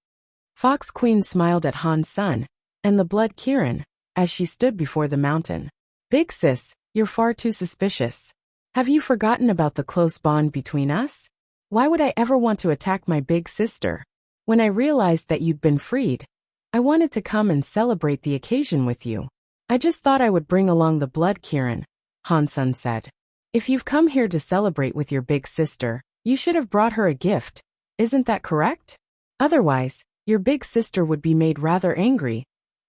Fox Queen smiled at Han Sun and the Blood Kirin as she stood before the mountain. "Big sis, you're far too suspicious. Have you forgotten about the close bond between us? Why would I ever want to attack my big sister? When I realized that you'd been freed, I wanted to come and celebrate the occasion with you. I just thought I would bring along the Blood Kirin," Han Sun said. "If you've come here to celebrate with your big sister, you should have brought her a gift. Isn't that correct? Otherwise, your big sister would be made rather angry,"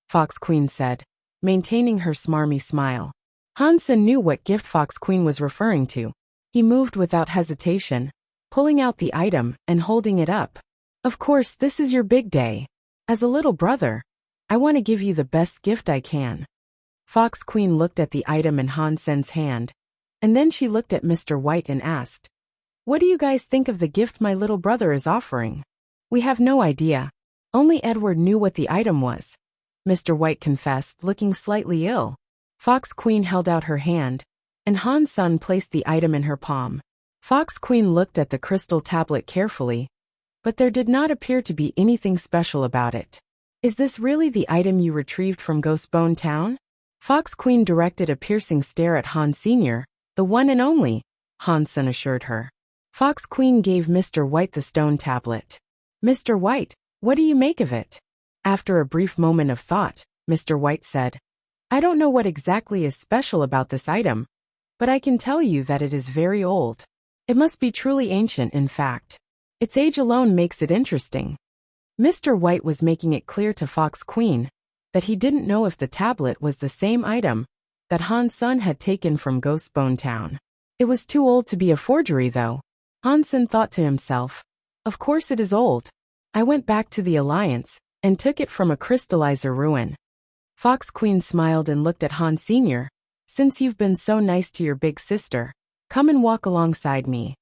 Fox Queen said, maintaining her smarmy smile. Han Sun knew what gift Fox Queen was referring to. He moved without hesitation, pulling out the item and holding it up. "Of course, this is your big day. As a little brother, I want to give you the best gift I can." Fox Queen looked at the item in Han Sun's hand, and then she looked at Mr. White and asked, "What do you guys think of the gift my little brother is offering?" "We have no idea. Only Edward knew what the item was," Mr. White confessed, looking slightly ill. Fox Queen held out her hand, and Han Sun placed the item in her palm. Fox Queen looked at the crystal tablet carefully, but there did not appear to be anything special about it. "Is this really the item you retrieved from Ghostbone Town?" Fox Queen directed a piercing stare at Han Sr., "The one and only," Han Sun assured her. Fox Queen gave Mr. White the stone tablet. Mr. White, what do you make of it? After a brief moment of thought, Mr. White said, I don't know what exactly is special about this item, but I can tell you that it is very old. It must be truly ancient, in fact. Its age alone makes it interesting. Mr. White was making it clear to Fox Queen that he didn't know if the tablet was the same item that Han Sun had taken from Ghostbone Town. It was too old to be a forgery, though. Han Sun thought to himself, of course it is old. I went back to the Alliance and took it from a crystallizer ruin. Fox Queen smiled and looked at Han Sr. Since you've been so nice to your big sister, come and walk alongside me.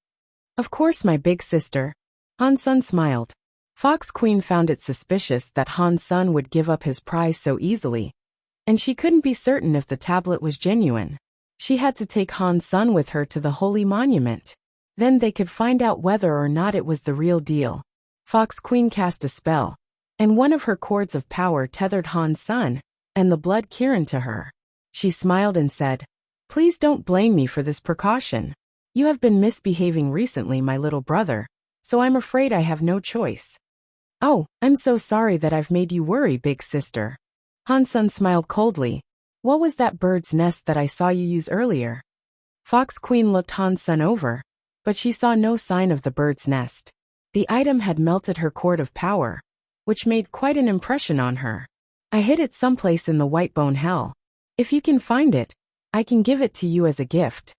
Of course, my big sister. Han Sun smiled. Fox Queen found it suspicious that Han Sun would give up his prize so easily, and she couldn't be certain if the tablet was genuine. She had to take Han Sun with her to the Holy Monument. Then they could find out whether or not it was the real deal. Fox Queen cast a spell, and one of her cords of power tethered Han Sun and the blood Kirin to her. She smiled and said, Please don't blame me for this precaution. You have been misbehaving recently, my little brother, so I'm afraid I have no choice. Oh, I'm so sorry that I've made you worry, big sister. Han Sun smiled coldly. What was that bird's nest that I saw you use earlier? Fox Queen looked Han Sun over, but she saw no sign of the bird's nest. The item had melted her cord of power, which made quite an impression on her. I hid it someplace in the Whitebone Hell. If you can find it, I can give it to you as a gift.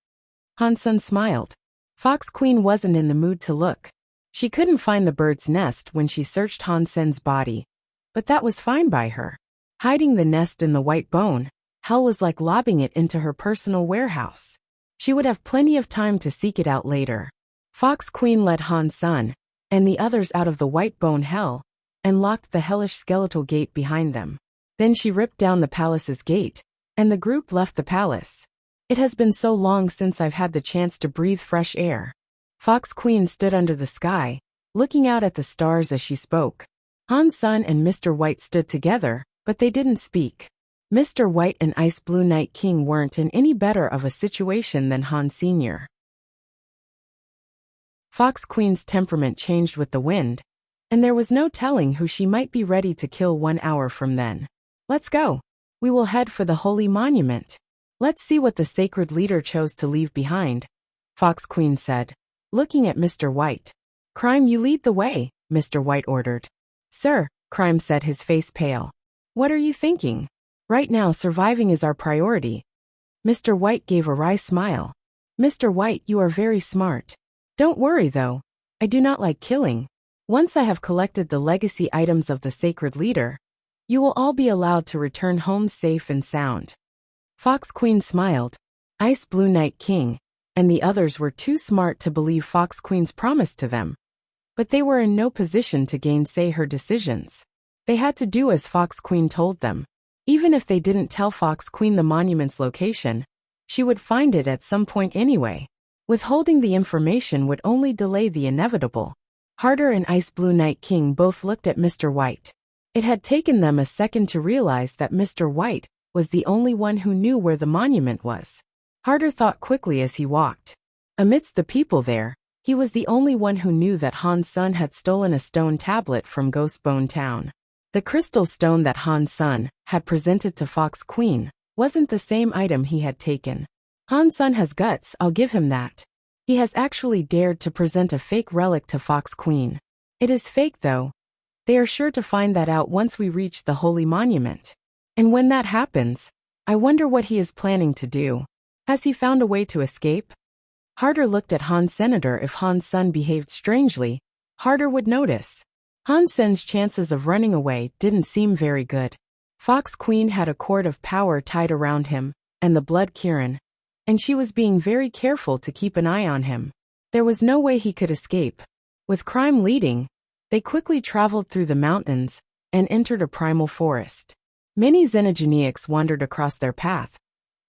Han Sun smiled. Fox Queen wasn't in the mood to look. She couldn't find the bird's nest when she searched Han Sen's body, but that was fine by her. Hiding the nest in the Whitebone Hell was like lobbing it into her personal warehouse. She would have plenty of time to seek it out later. Fox Queen led Han Sun and the others out of the Whitebone Hell and locked the hellish skeletal gate behind them. Then she ripped down the palace's gate, and the group left the palace. It has been so long since I've had the chance to breathe fresh air. Fox Queen stood under the sky, looking out at the stars as she spoke. Han Sun and Mr. White stood together, but they didn't speak. Mr. White and Ice Blue Night King weren't in any better of a situation than Han Sr. Fox Queen's temperament changed with the wind, and there was no telling who she might be ready to kill 1 hour from then. Let's go. We will head for the Holy Monument. Let's see what the sacred leader chose to leave behind, Fox Queen said, looking at Mr. White. Crime, you lead the way, Mr. White ordered. Sir, Crime said, his face pale. What are you thinking? Right now, surviving is our priority. Mr. White gave a wry smile. Mr. White, you are very smart. Don't worry, though. I do not like killing. Once I have collected the legacy items of the sacred leader, you will all be allowed to return home safe and sound. Fox Queen smiled. Ice Blue Night King and the others were too smart to believe Fox Queen's promise to them, but they were in no position to gainsay her decisions. They had to do as Fox Queen told them. Even if they didn't tell Fox Queen the monument's location, she would find it at some point anyway. Withholding the information would only delay the inevitable. Harder and Ice Blue Night King both looked at Mr. White. It had taken them a second to realize that Mr. White was the only one who knew where the monument was. Harder thought quickly as he walked. Amidst the people there, he was the only one who knew that Han Sun had stolen a stone tablet from Ghostbone Town. The crystal stone that Han Sun had presented to Fox Queen wasn't the same item he had taken. Han Sun has guts, I'll give him that. He has actually dared to present a fake relic to Fox Queen. It is fake, though. They are sure to find that out once we reach the Holy Monument. And when that happens, I wonder what he is planning to do. Has he found a way to escape? Harder looked at Han Senator. If Han Sun behaved strangely, Harder would notice. Han Sen's chances of running away didn't seem very good. Fox Queen had a cord of power tied around him, and the blood Kirin, and she was being very careful to keep an eye on him. There was no way he could escape. With Crime leading, they quickly traveled through the mountains and entered a primal forest. Many Xenogeniacs wandered across their path,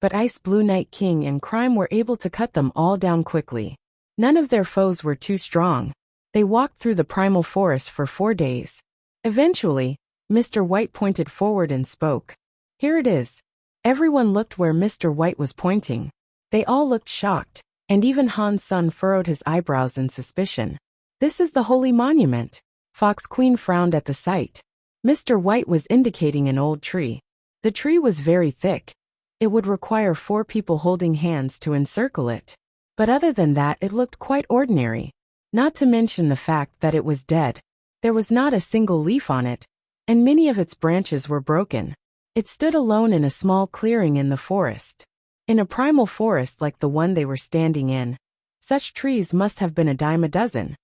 but Ice Blue Night King and Crime were able to cut them all down quickly. None of their foes were too strong. They walked through the primal forest for 4 days. Eventually, Mr. White pointed forward and spoke. Here it is. Everyone looked where Mr. White was pointing. They all looked shocked, and even Han Sun furrowed his eyebrows in suspicion. This is the Holy Monument. Fox Queen frowned at the sight. Mr. White was indicating an old tree. The tree was very thick. It would require 4 people holding hands to encircle it. But other than that, it looked quite ordinary. Not to mention the fact that it was dead. There was not a single leaf on it, and many of its branches were broken. It stood alone in a small clearing in the forest. In a primal forest like the one they were standing in, such trees must have been a dime a dozen.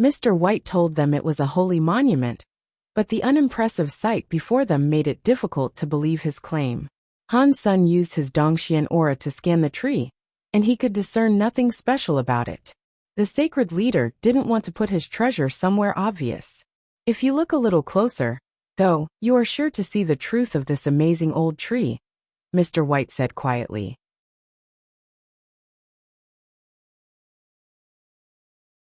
Mr. White told them it was a holy monument, but the unimpressive sight before them made it difficult to believe his claim. Han Sun used his Dongxian aura to scan the tree, and he could discern nothing special about it. The sacred leader didn't want to put his treasure somewhere obvious. If you look a little closer, though, you are sure to see the truth of this amazing old tree, Mr. White said quietly.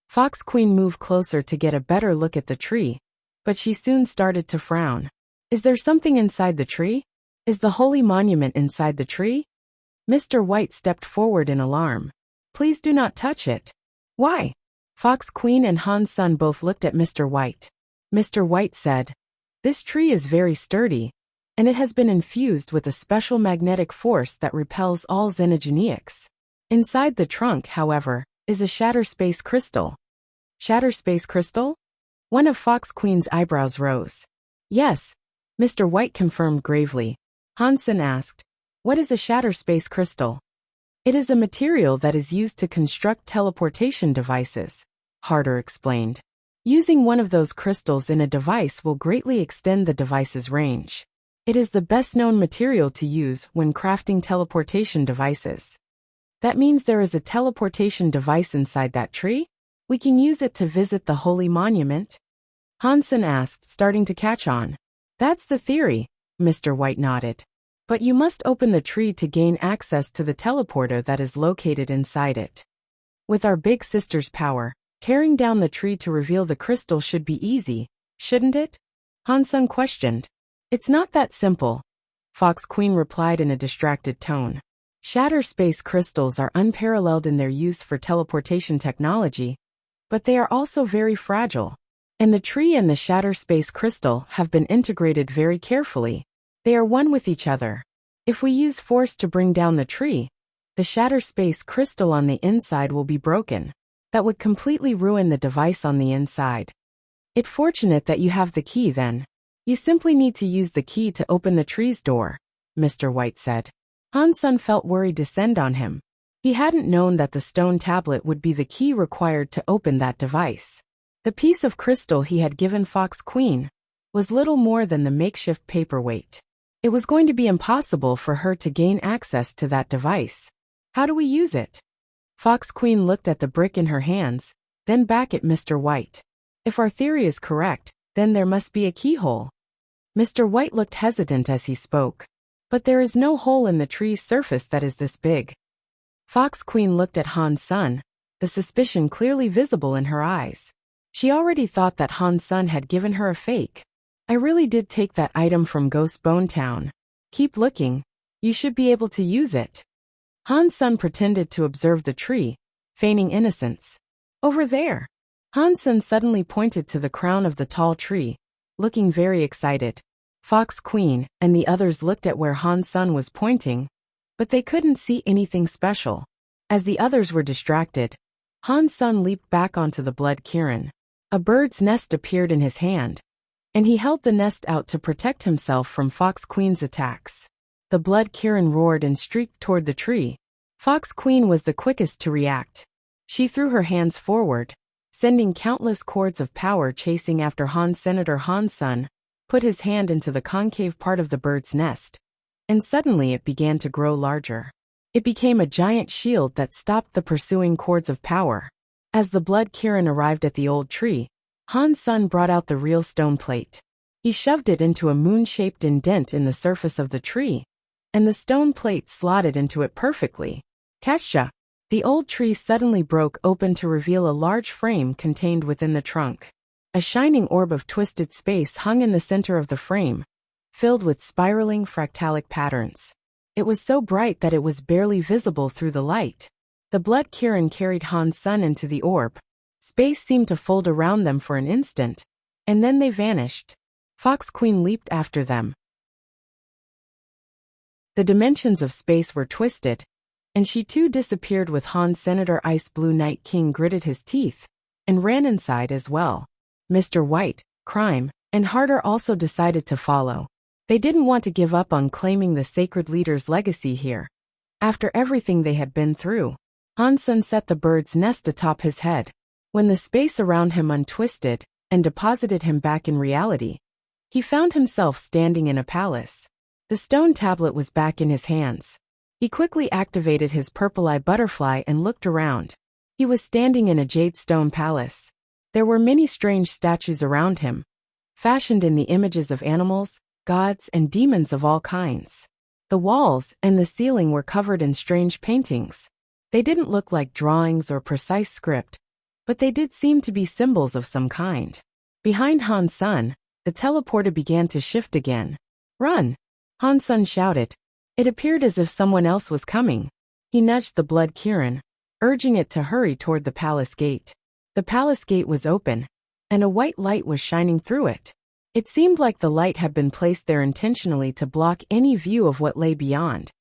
Fox Queen moved closer to get a better look at the tree, but she soon started to frown. Is there something inside the tree? Is the holy monument inside the tree? Mr. White stepped forward in alarm. Please do not touch it. Why? Fox Queen and Han Sun both looked at Mr. White. Mr. White said, this tree is very sturdy, and it has been infused with a special magnetic force that repels all xenogenics. Inside the trunk, however, is a shatter space crystal. Shatter space crystal? One of Fox Queen's eyebrows rose. Yes, Mr. White confirmed gravely. Han Sun asked, what is a shatter space crystal? It is a material that is used to construct teleportation devices, Harder explained. Using one of those crystals in a device will greatly extend the device's range. It is the best-known material to use when crafting teleportation devices. That means there is a teleportation device inside that tree? We can use it to visit the holy monument? Han Sun asked, starting to catch on. That's the theory, Mr. White nodded. But you must open the tree to gain access to the teleporter that is located inside it. With our big sister's power, tearing down the tree to reveal the crystal should be easy, shouldn't it? Han Sun questioned. It's not that simple, Fox Queen replied in a distracted tone. Shatter space crystals are unparalleled in their use for teleportation technology, but they are also very fragile. And the tree and the shatter space crystal have been integrated very carefully. They are one with each other. If we use force to bring down the tree, the shatter space crystal on the inside will be broken. That would completely ruin the device on the inside. It's fortunate that you have the key then. You simply need to use the key to open the tree's door, Mr. White said. Han Sun felt worry descend on him. He hadn't known that the stone tablet would be the key required to open that device. The piece of crystal he had given Fox Queen was little more than the makeshift paperweight. It was going to be impossible for her to gain access to that device. How do we use it? Fox Queen looked at the brick in her hands, then back at Mr. White. If our theory is correct, then there must be a keyhole. Mr. White looked hesitant as he spoke. But there is no hole in the tree's surface that is this big. Fox Queen looked at Han Sun, the suspicion clearly visible in her eyes. She already thought that Han Sun had given her a fake. I really did take that item from Ghost Bone Town. Keep looking. You should be able to use it. Han Sun pretended to observe the tree, feigning innocence. Over there. Han Sun suddenly pointed to the crown of the tall tree, looking very excited. Fox Queen and the others looked at where Han Sun was pointing, but they couldn't see anything special. As the others were distracted, Han Sun leaped back onto the blood cairn. A bird's nest appeared in his hand, and he held the nest out to protect himself from Fox Queen's attacks. The blood cairn roared and streaked toward the tree. Fox Queen was the quickest to react. She threw her hands forward, sending countless cords of power chasing after Senator Han Sun put his hand into the concave part of the bird's nest, and suddenly it began to grow larger. It became a giant shield that stopped the pursuing cords of power. As the blood cairn arrived at the old tree, Han Sun brought out the real stone plate. He shoved it into a moon-shaped indent in the surface of the tree, and the stone plate slotted into it perfectly. Catcha! The old tree suddenly broke open to reveal a large frame contained within the trunk. A shining orb of twisted space hung in the center of the frame, filled with spiraling fractalic patterns. It was so bright that it was barely visible through the light. The blood cairn carried Han Sun into the orb, Space seemed to fold around them for an instant, and then they vanished. Fox Queen leaped after them. The dimensions of space were twisted, and she too disappeared with Han. Senator Ice Blue Night King gritted his teeth and ran inside as well. Mr. White, Crime, and Harder also decided to follow. They didn't want to give up on claiming the sacred leader's legacy here. After everything they had been through, Han Sen set the bird's nest atop his head. When the space around him untwisted and deposited him back in reality, he found himself standing in a palace. The stone tablet was back in his hands. He quickly activated his purple-eye butterfly and looked around. He was standing in a jade stone palace. There were many strange statues around him, fashioned in the images of animals, gods, and demons of all kinds. The walls and the ceiling were covered in strange paintings. They didn't look like drawings or precise script, but they did seem to be symbols of some kind. Behind Han Sen, the teleporter began to shift again. "Run!" Han Sen shouted. It appeared as if someone else was coming. He nudged the blood Kirin, urging it to hurry toward the palace gate. The palace gate was open, and a white light was shining through it. It seemed like the light had been placed there intentionally to block any view of what lay beyond,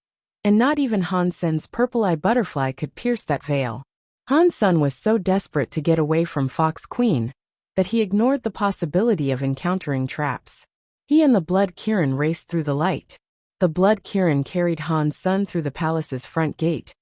and not even Han Sen's purple-eye butterfly could pierce that veil. Han Sen was so desperate to get away from Fox Queen that he ignored the possibility of encountering traps. He and the blood Kirin raced through the light. The blood Kirin carried Han Sen through the palace's front gate,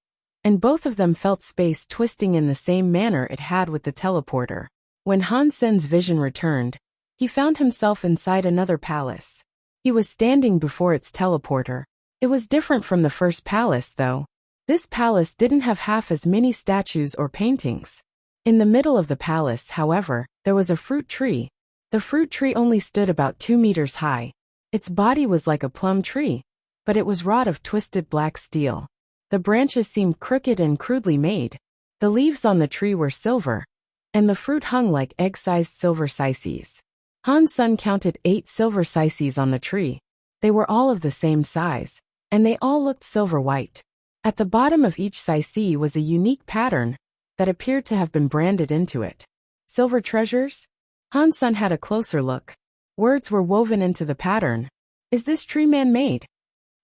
and both of them felt space twisting in the same manner it had with the teleporter. When Han Sen's vision returned, he found himself inside another palace. He was standing before its teleporter. It was different from the first palace, though. This palace didn't have half as many statues or paintings. In the middle of the palace, however, there was a fruit tree. The fruit tree only stood about 2 meters high. Its body was like a plum tree, but it was wrought of twisted black steel. The branches seemed crooked and crudely made. The leaves on the tree were silver, and the fruit hung like egg-sized silver slices. Han Sen counted 8 silver slices on the tree. They were all of the same size, and they all looked silver white. At the bottom of each slice was a unique pattern that appeared to have been branded into it. Silver treasures? Han Sen had a closer look. Words were woven into the pattern. Is this tree man-made?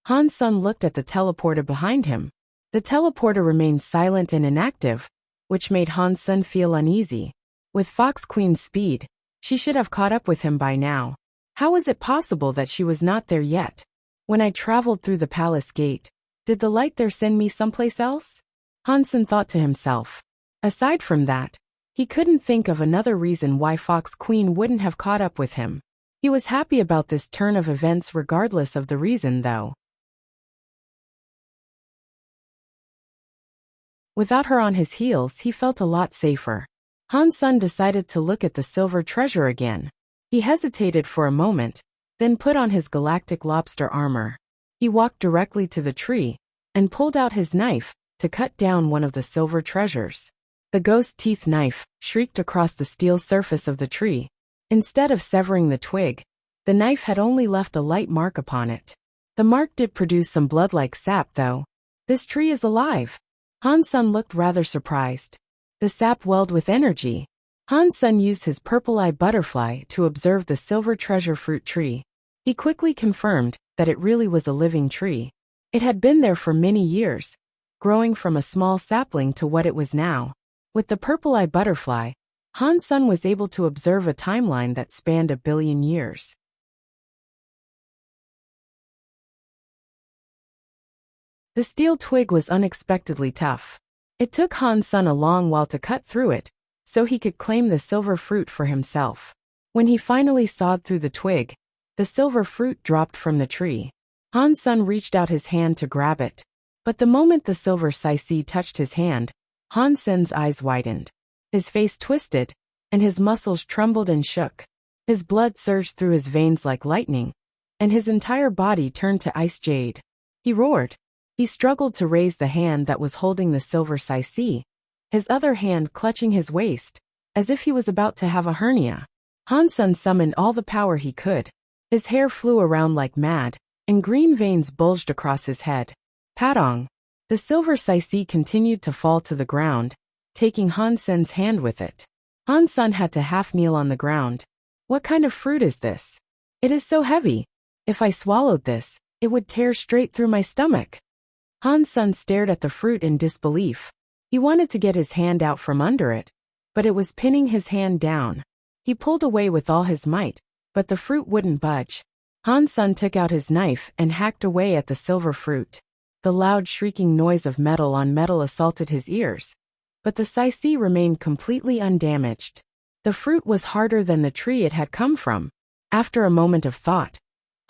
Han Sen looked at the teleporter behind him. The teleporter remained silent and inactive, which made Han Sen feel uneasy. With Fox Queen's speed, she should have caught up with him by now. How was it possible that she was not there yet? When I traveled through the palace gate, did the light there send me someplace else? Han Sen thought to himself. Aside from that, he couldn't think of another reason why Fox Queen wouldn't have caught up with him. He was happy about this turn of events regardless of the reason, though. Without her on his heels, he felt a lot safer. Han Sen decided to look at the silver treasure again. He hesitated for a moment, then put on his galactic lobster armor. He walked directly to the tree and pulled out his knife to cut down one of the silver treasures. The ghost teeth knife shrieked across the steel surface of the tree. Instead of severing the twig, the knife had only left a light mark upon it. The mark did produce some blood-like sap, though. This tree is alive. Han Sen looked rather surprised. The sap welled with energy. Han Sen used his purple-eye butterfly to observe the silver treasure fruit tree. He quickly confirmed that it really was a living tree. It had been there for many years, growing from a small sapling to what it was now. With the purple-eye butterfly, Han Sen was able to observe a timeline that spanned 1 billion years. The steel twig was unexpectedly tough. It took Han Sen a long while to cut through it, so he could claim the silver fruit for himself. When he finally sawed through the twig, the silver fruit dropped from the tree. Han Sen reached out his hand to grab it, but the moment the silver slice touched his hand, Han Sen's eyes widened. His face twisted, and his muscles trembled and shook. His blood surged through his veins like lightning, and his entire body turned to ice jade. He roared. He struggled to raise the hand that was holding the silver slice, his other hand clutching his waist, as if he was about to have a hernia. Han Sen summoned all the power he could. His hair flew around like mad, and green veins bulged across his head. Patong! The silver slice continued to fall to the ground, taking Han Sen's hand with it. Han Sun had to half kneel on the ground. What kind of fruit is this? It is so heavy. If I swallowed this, it would tear straight through my stomach. Han Sun stared at the fruit in disbelief. He wanted to get his hand out from under it, but it was pinning his hand down. He pulled away with all his might, but the fruit wouldn't budge. Han Sun took out his knife and hacked away at the silver fruit. The loud shrieking noise of metal on metal assaulted his ears, but the sicee remained completely undamaged. The fruit was harder than the tree it had come from. After a moment of thought,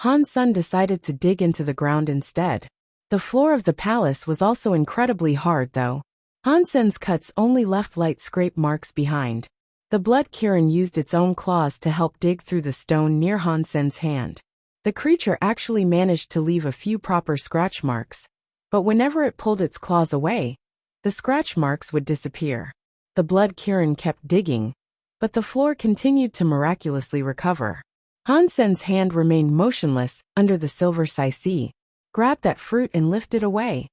Han Sun decided to dig into the ground instead. The floor of the palace was also incredibly hard though. Han Sun's cuts only left light scrape marks behind. The blood Kirin used its own claws to help dig through the stone near Han Sun's hand. The creature actually managed to leave a few proper scratch marks, but whenever it pulled its claws away, the scratch marks would disappear. The blood Kirin kept digging, but the floor continued to miraculously recover. Han Sun's hand remained motionless under the silver sicee, grabbed that fruit and lifted away.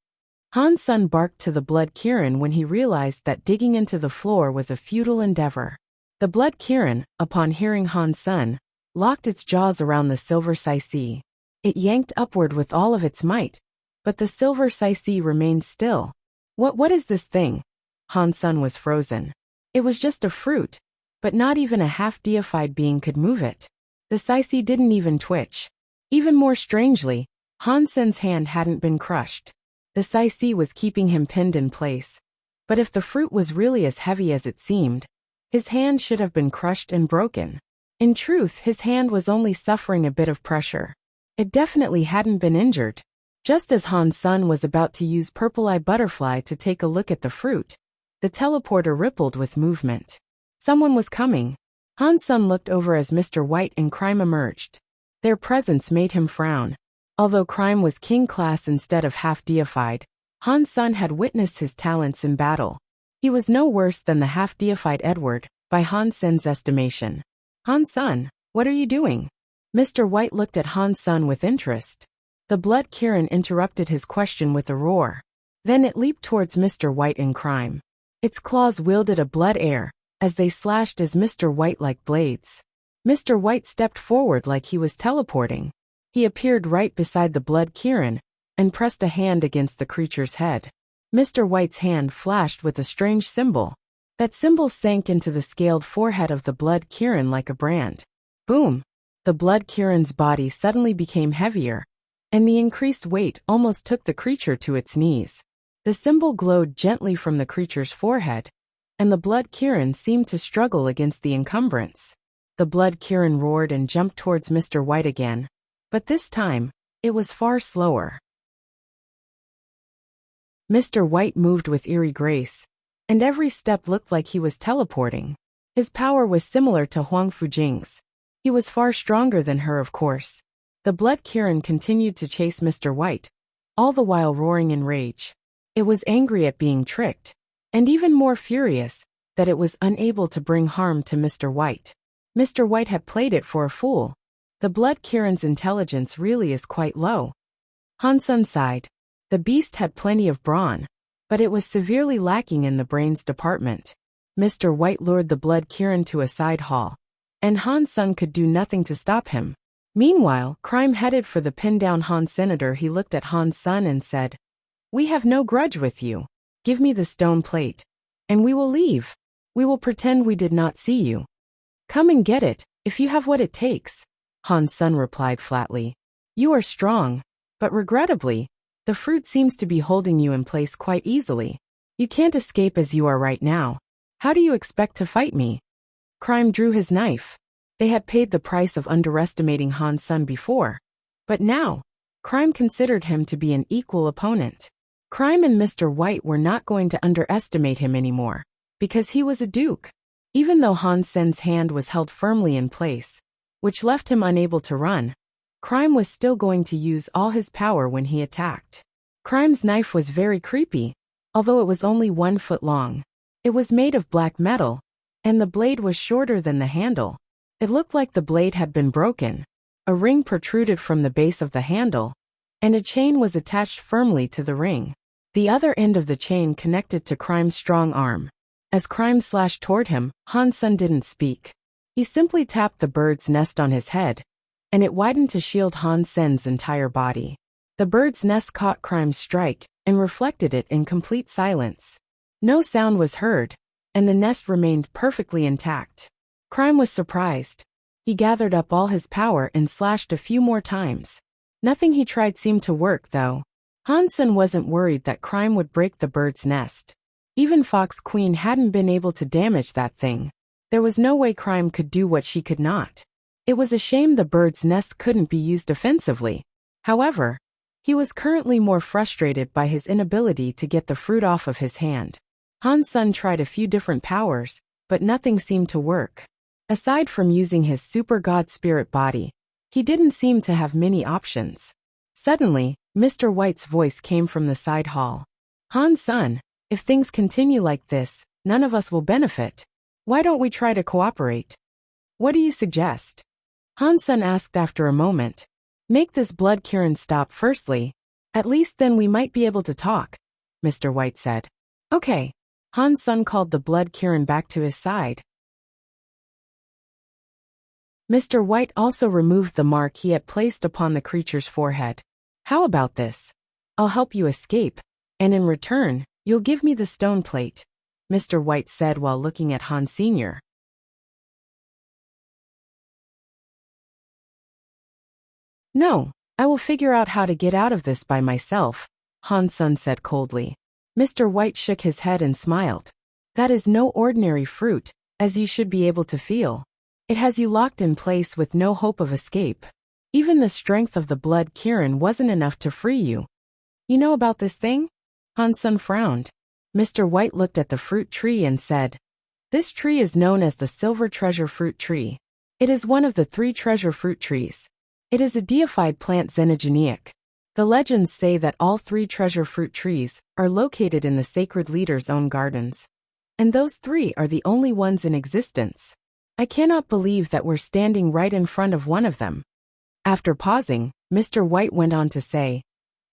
Han Sun barked to the blood Kirin when he realized that digging into the floor was a futile endeavor. The blood Kirin, upon hearing Han Sun, locked its jaws around the silver sicee. It yanked upward with all of its might, but the silver sicee remained still. What is this thing? Han Sun was frozen. It was just a fruit, but not even a half-deified being could move it. The sicee didn't even twitch. Even more strangely, Han Sun's hand hadn't been crushed. The sicee was keeping him pinned in place. But if the fruit was really as heavy as it seemed, his hand should have been crushed and broken. In truth, his hand was only suffering a bit of pressure. It definitely hadn't been injured. Just as Han Sun was about to use Purple Eye Butterfly to take a look at the fruit, the teleporter rippled with movement. Someone was coming. Han Sun looked over as Mr. White and Crime emerged. Their presence made him frown. Although Crime was king class instead of half-deified, Han Sun had witnessed his talents in battle. He was no worse than the half-deified Edward, by Han Sun's estimation. Han Sun, what are you doing? Mr. White looked at Han Sun with interest. The blood Kirin interrupted his question with a roar. Then it leaped towards Mr. White and Crime. Its claws wielded a blood air, as they slashed as Mr. White like blades. Mr. White stepped forward like he was teleporting. He appeared right beside the blood Kirin, and pressed a hand against the creature's head. Mr. White's hand flashed with a strange symbol. That symbol sank into the scaled forehead of the blood Kirin like a brand. Boom! The blood Kirin's body suddenly became heavier, and the increased weight almost took the creature to its knees. The symbol glowed gently from the creature's forehead, and the blood Kirin seemed to struggle against the encumbrance. The blood Kirin roared and jumped towards Mr. White again, but this time, it was far slower. Mr. White moved with eerie grace, and every step looked like he was teleporting. His power was similar to Huang Fujing's. He was far stronger than her, of course. The blood Kirin continued to chase Mr. White, all the while roaring in rage. It was angry at being tricked, and even more furious that it was unable to bring harm to Mr. White. Mr. White had played it for a fool. The blood Kirin's intelligence really is quite low. Han Sun sighed. The beast had plenty of brawn, but it was severely lacking in the brains department. Mr. White lured the blood Kirin to a side hall, and Han Sun could do nothing to stop him. Meanwhile, Crime headed for the pinned-down Han Senator. He looked at Han Sun and said, "We have no grudge with you. Give me the stone plate, and we will leave. We will pretend we did not see you. Come and get it, if you have what it takes." Han Sun replied flatly. "You are strong, but regrettably, the fruit seems to be holding you in place quite easily. You can't escape as you are right now. How do you expect to fight me?" Crime drew his knife. They had paid the price of underestimating Han Sun before, but now, Crime considered him to be an equal opponent. Crime and Mr. White were not going to underestimate him anymore, because he was a duke. Even though Han Sun's hand was held firmly in place, which left him unable to run, Crime was still going to use all his power when he attacked. Crime's knife was very creepy, although it was only 1 foot long. It was made of black metal, and the blade was shorter than the handle. It looked like the blade had been broken. A ring protruded from the base of the handle, and a chain was attached firmly to the ring. The other end of the chain connected to Crime's strong arm. As Crime slashed toward him, Han Sen didn't speak. He simply tapped the bird's nest on his head, and it widened to shield Han Sen's entire body. The bird's nest caught Crime's strike and reflected it in complete silence. No sound was heard, and the nest remained perfectly intact. Crime was surprised. He gathered up all his power and slashed a few more times. Nothing he tried seemed to work, though. Han Sen wasn't worried that Crime would break the bird's nest. Even Fox Queen hadn't been able to damage that thing. There was no way Crime could do what she could not. It was a shame the bird's nest couldn't be used offensively. However, he was currently more frustrated by his inability to get the fruit off of his hand. Han Sen tried a few different powers, but nothing seemed to work. Aside from using his super god spirit body, he didn't seem to have many options. Suddenly, Mr. White's voice came from the side hall. Han Sen, if things continue like this, none of us will benefit. Why don't we try to cooperate? What do you suggest? Han Sen asked after a moment. Make this blood Kirin stop firstly. At least then we might be able to talk, Mr. White said. Okay. Han Sen called the blood Kirin back to his side. Mr. White also removed the mark he had placed upon the creature's forehead. How about this? I'll help you escape, and in return, you'll give me the stone plate, Mr. White said while looking at Han Sr. No, I will figure out how to get out of this by myself, Han Sen said coldly. Mr. White shook his head and smiled. That is no ordinary fruit, as you should be able to feel. It has you locked in place with no hope of escape. Even the strength of the blood Kirin wasn't enough to free you. You know about this thing? Han Sen frowned. Mr. White looked at the fruit tree and said, This tree is known as the Silver Treasure Fruit Tree. It is one of the 3 treasure fruit trees. It is a deified plant xenogenic. The legends say that all 3 treasure fruit trees are located in the sacred leader's own gardens. And those 3 are the only ones in existence. I cannot believe that we're standing right in front of one of them. After pausing, Mr. White went on to say,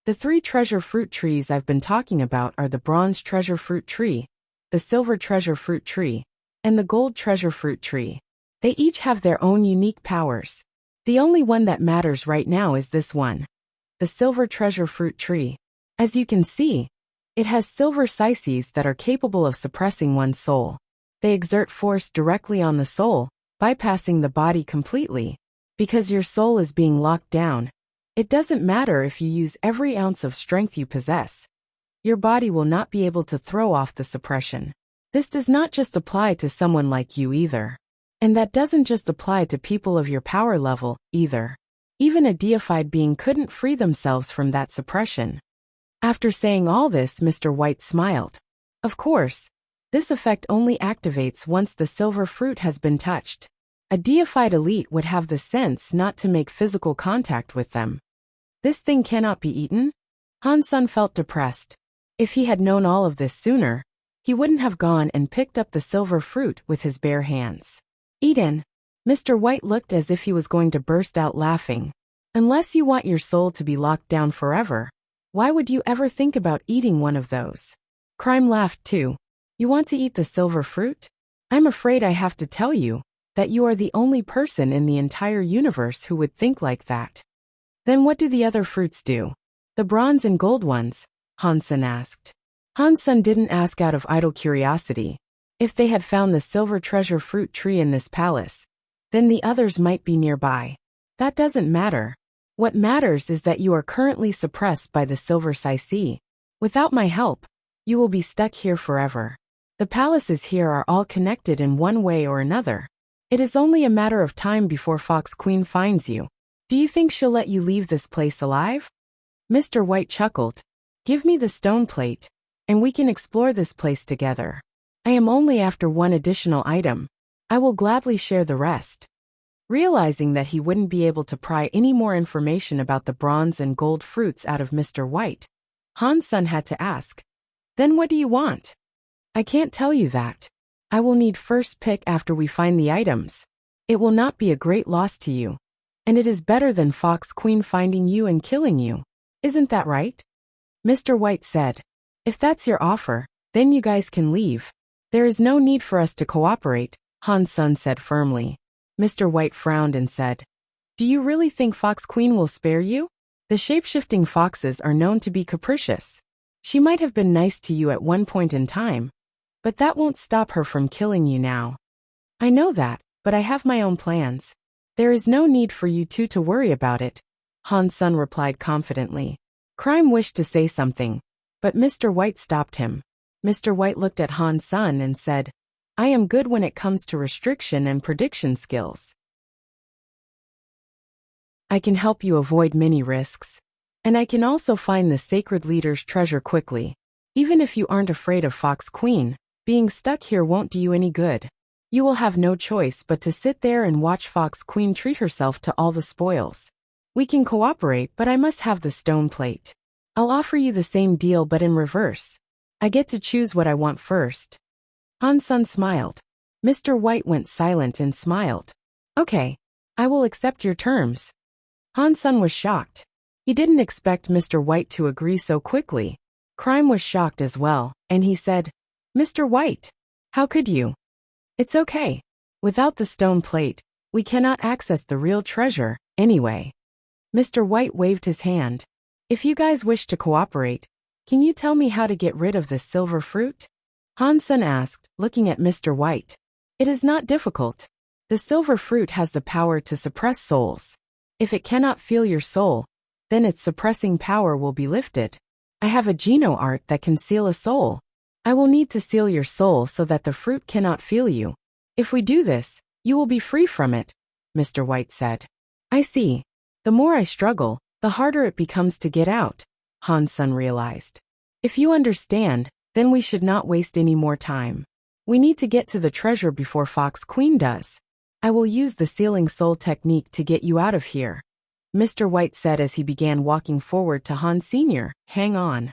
The 3 treasure fruit trees I've been talking about are the Bronze Treasure Fruit Tree, the Silver Treasure Fruit Tree, and the Gold Treasure Fruit Tree. They each have their own unique powers. The only one that matters right now is this one, the Silver Treasure Fruit Tree. As you can see, it has silver slices that are capable of suppressing one's soul. They exert force directly on the soul, bypassing the body completely. Because your soul is being locked down, it doesn't matter if you use every ounce of strength you possess. Your body will not be able to throw off the suppression. This does not just apply to someone like you either. And that doesn't just apply to people of your power level, either. Even a deified being couldn't free themselves from that suppression. After saying all this, Mr. White smiled. Of course, this effect only activates once the silver fruit has been touched. A deified elite would have the sense not to make physical contact with them. This thing cannot be eaten? Han Sen felt depressed. If he had known all of this sooner, he wouldn't have gone and picked up the silver fruit with his bare hands. Eaten? Mr. White looked as if he was going to burst out laughing. Unless you want your soul to be locked down forever, why would you ever think about eating one of those? Crime laughed too. You want to eat the silver fruit? I'm afraid I have to tell you that you are the only person in the entire universe who would think like that. Then what do the other fruits do? The bronze and gold ones? Han Sen asked. Han Sen didn't ask out of idle curiosity. If they had found the silver treasure fruit tree in this palace, then the others might be nearby. That doesn't matter. What matters is that you are currently suppressed by the silver slice. Without my help, you will be stuck here forever. The palaces here are all connected in one way or another. It is only a matter of time before Fox Queen finds you. Do you think she'll let you leave this place alive? Mr. White chuckled. Give me the stone plate, and we can explore this place together. I am only after one additional item. I will gladly share the rest. Realizing that he wouldn't be able to pry any more information about the bronze and gold fruits out of Mr. White, Han Sen had to ask, Then what do you want? I can't tell you that. I will need first pick after we find the items. It will not be a great loss to you. And it is better than Fox Queen finding you and killing you. Isn't that right? Mr. White said. If that's your offer, then you guys can leave. There is no need for us to cooperate, Han Sun said firmly. Mr. White frowned and said, "Do you really think Fox Queen will spare you? The shape-shifting foxes are known to be capricious. She might have been nice to you at one point in time, but that won't stop her from killing you now." "I know that, but I have my own plans. There is no need for you two to worry about it," Han Sun replied confidently. Crime wished to say something, but Mr. White stopped him. Mr. White looked at Han Sun and said, "I am good when it comes to restriction and prediction skills. I can help you avoid many risks. And I can also find the sacred leader's treasure quickly. Even if you aren't afraid of Fox Queen, being stuck here won't do you any good. You will have no choice but to sit there and watch Fox Queen treat herself to all the spoils. We can cooperate, but I must have the stone plate. I'll offer you the same deal but in reverse. I get to choose what I want first." Han Sun smiled. Mr. White went silent and smiled. "Okay, I will accept your terms." Han Sun was shocked. He didn't expect Mr. White to agree so quickly. Crime was shocked as well, and he said, "Mr. White, how could you?" "It's okay. Without the stone plate, we cannot access the real treasure, anyway." Mr. White waved his hand. "If you guys wish to cooperate, can you tell me how to get rid of this silver fruit?" Han Sun asked, looking at Mr. White. "It is not difficult. The silver fruit has the power to suppress souls. If it cannot feel your soul, then its suppressing power will be lifted. I have a Geno art that can seal a soul. I will need to seal your soul so that the fruit cannot feel you. If we do this, you will be free from it," Mr. White said. "I see. The more I struggle, the harder it becomes to get out," Han Sun realized. "If you understand, then we should not waste any more time. We need to get to the treasure before Fox Queen does. I will use the sealing soul technique to get you out of here," Mr. White said as he began walking forward to Han Sr. "Hang on."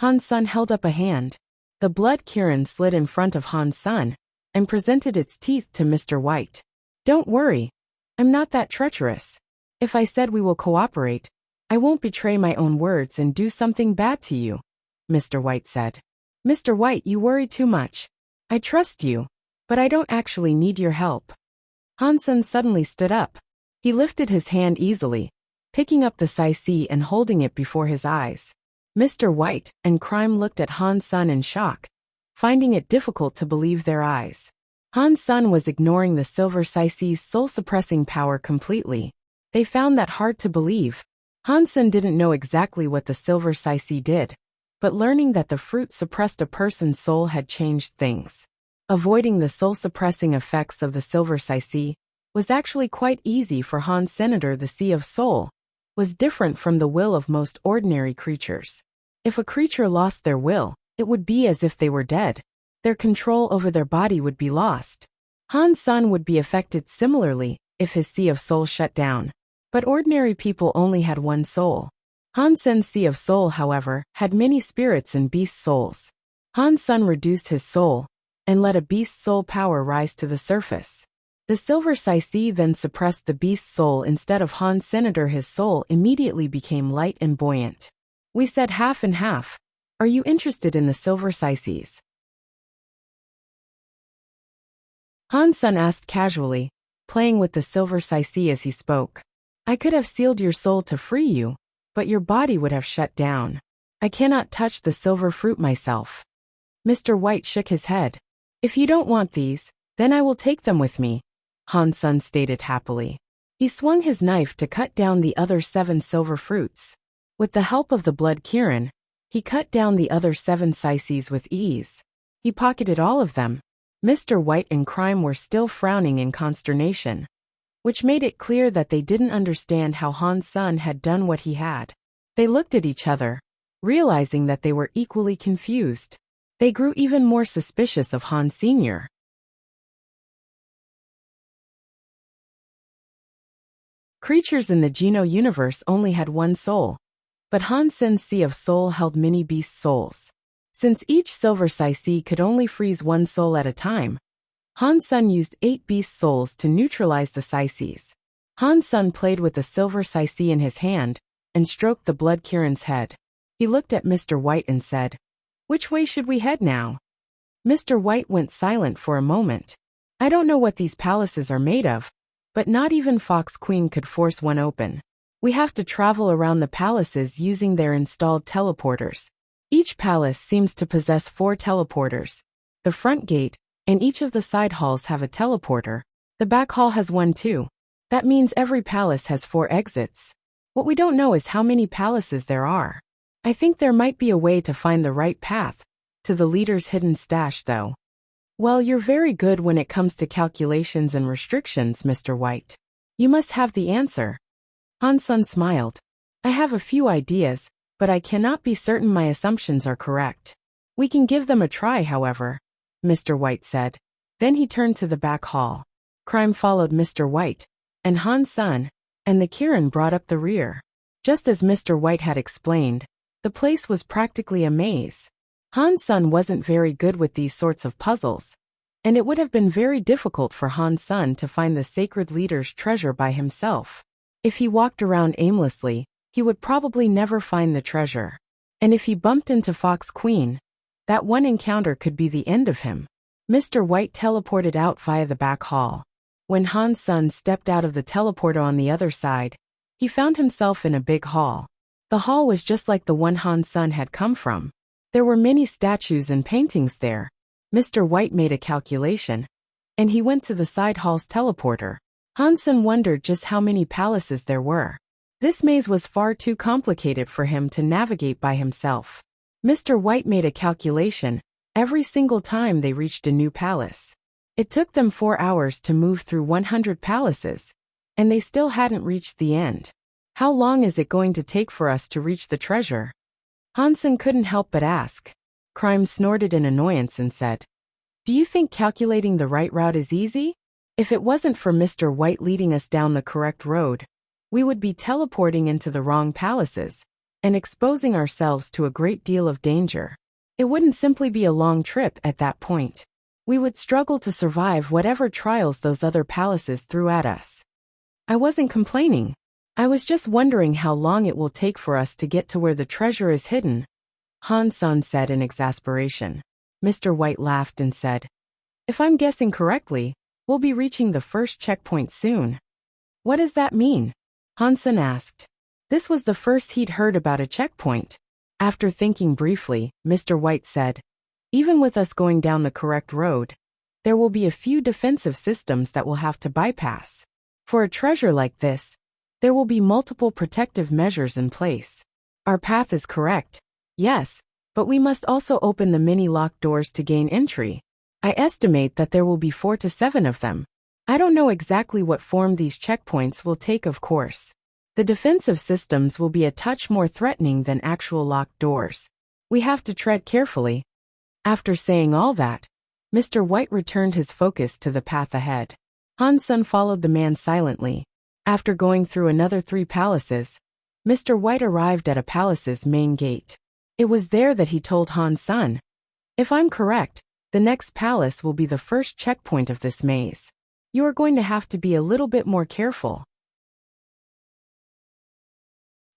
Han Sun held up a hand. The blood Kirin slid in front of Han Sun and presented its teeth to Mr. White. "Don't worry. I'm not that treacherous. If I said we will cooperate, I won't betray my own words and do something bad to you," Mr. White said. "Mr. White, you worry too much. I trust you, but I don't actually need your help." Han Sun suddenly stood up. He lifted his hand easily, picking up the sai and holding it before his eyes. Mr. White and Crime looked at Han Sun in shock, finding it difficult to believe their eyes. Han Sun was ignoring the silver Sai's soul-suppressing power completely. They found that hard to believe. Han Sun didn't know exactly what the silver Sai did, but learning that the fruit suppressed a person's soul had changed things. Avoiding the soul-suppressing effects of the silver Sai was actually quite easy for Han Senator. The Sea of Soul was different from the will of most ordinary creatures. If a creature lost their will, it would be as if they were dead. Their control over their body would be lost. Han Sun would be affected similarly if his Sea of Soul shut down. But ordinary people only had one soul. Han Sun's Sea of Soul, however, had many spirits and beast souls. Han Sun reduced his soul and let a beast soul power rise to the surface. The silver Sai then suppressed the beast soul instead of Han Senator. His soul immediately became light and buoyant. "We said half and half. Are you interested in the silver Sai's?" Han Sun asked casually, playing with the silver Sai as he spoke. "I could have sealed your soul to free you, but your body would have shut down. I cannot touch the silver fruit myself." Mr. White shook his head. "If you don't want these, then I will take them with me," Han Sun stated happily. He swung his knife to cut down the other 7 silver fruits. With the help of the blood Kirin, he cut down the other 7 Sai's with ease. He pocketed all of them. Mr. White and Crime were still frowning in consternation, which made it clear that they didn't understand how Han Sun had done what he had. They looked at each other, realizing that they were equally confused. They grew even more suspicious of Han Sr. Creatures in the Geno universe only had one soul, but Han Sen's Sea of Soul held many beast souls. Since each silver Sai could only freeze one soul at a time, Han Sun used 8 beast souls to neutralize the Sai's. Han Sun played with the silver Sai in his hand and stroked the blood Kirin's head. He looked at Mr. White and said, "Which way should we head now?" Mr. White went silent for a moment. I don't know what these palaces are made of, but not even Fox Queen could force one open. We have to travel around the palaces using their installed teleporters. Each palace seems to possess 4 teleporters. The front gate and each of the side halls have a teleporter. The back hall has one too. That means every palace has 4 exits. What we don't know is how many palaces there are. I think there might be a way to find the right path to the leader's hidden stash though. Well, you're very good when it comes to calculations and restrictions, Mr. White. You must have the answer. Han Sun smiled. I have a few ideas, but I cannot be certain my assumptions are correct. We can give them a try, however, Mr. White said. Then he turned to the back hall. Crime followed Mr. White, and Han Sun and the Kirin brought up the rear. Just as Mr. White had explained, the place was practically a maze. Han Sun wasn't very good with these sorts of puzzles, and it would have been very difficult for Han Sun to find the sacred leader's treasure by himself. If he walked around aimlessly, he would probably never find the treasure. And if he bumped into Fox Queen, that one encounter could be the end of him. Mr. White teleported out via the back hall. When Han Sun stepped out of the teleporter on the other side, he found himself in a big hall. The hall was just like the one Han Sun had come from. There were many statues and paintings there. Mr. White made a calculation, and he went to the side hall's teleporter. Han Sun wondered just how many palaces there were. This maze was far too complicated for him to navigate by himself. Mr. White made a calculation every single time they reached a new palace. It took them 4 hours to move through 100 palaces, and they still hadn't reached the end. How long is it going to take for us to reach the treasure? Han Sun couldn't help but ask. Crime snorted in annoyance and said, Do you think calculating the right route is easy? If it wasn't for Mr. White leading us down the correct road, we would be teleporting into the wrong palaces and exposing ourselves to a great deal of danger. It wouldn't simply be a long trip at that point. We would struggle to survive whatever trials those other palaces threw at us. I wasn't complaining. I was just wondering how long it will take for us to get to where the treasure is hidden, Han Sun said in exasperation. Mr. White laughed and said, If I'm guessing correctly, we'll be reaching the first checkpoint soon. What does that mean? Han Sun asked. This was the first he'd heard about a checkpoint. After thinking briefly, Mr. White said, Even with us going down the correct road, there will be a few defensive systems that we'll have to bypass. For a treasure like this, there will be multiple protective measures in place. Our path is correct, yes, but we must also open the many locked doors to gain entry. I estimate that there will be 4 to 7 of them. I don't know exactly what form these checkpoints will take, of course. The defensive systems will be a touch more threatening than actual locked doors. We have to tread carefully. After saying all that, Mr. White returned his focus to the path ahead. Han Sun followed the man silently. After going through another 3 palaces, Mr. White arrived at a palace's main gate. It was there that he told Han Sun, If I'm correct, the next palace will be the first checkpoint of this maze. You are going to have to be a little bit more careful.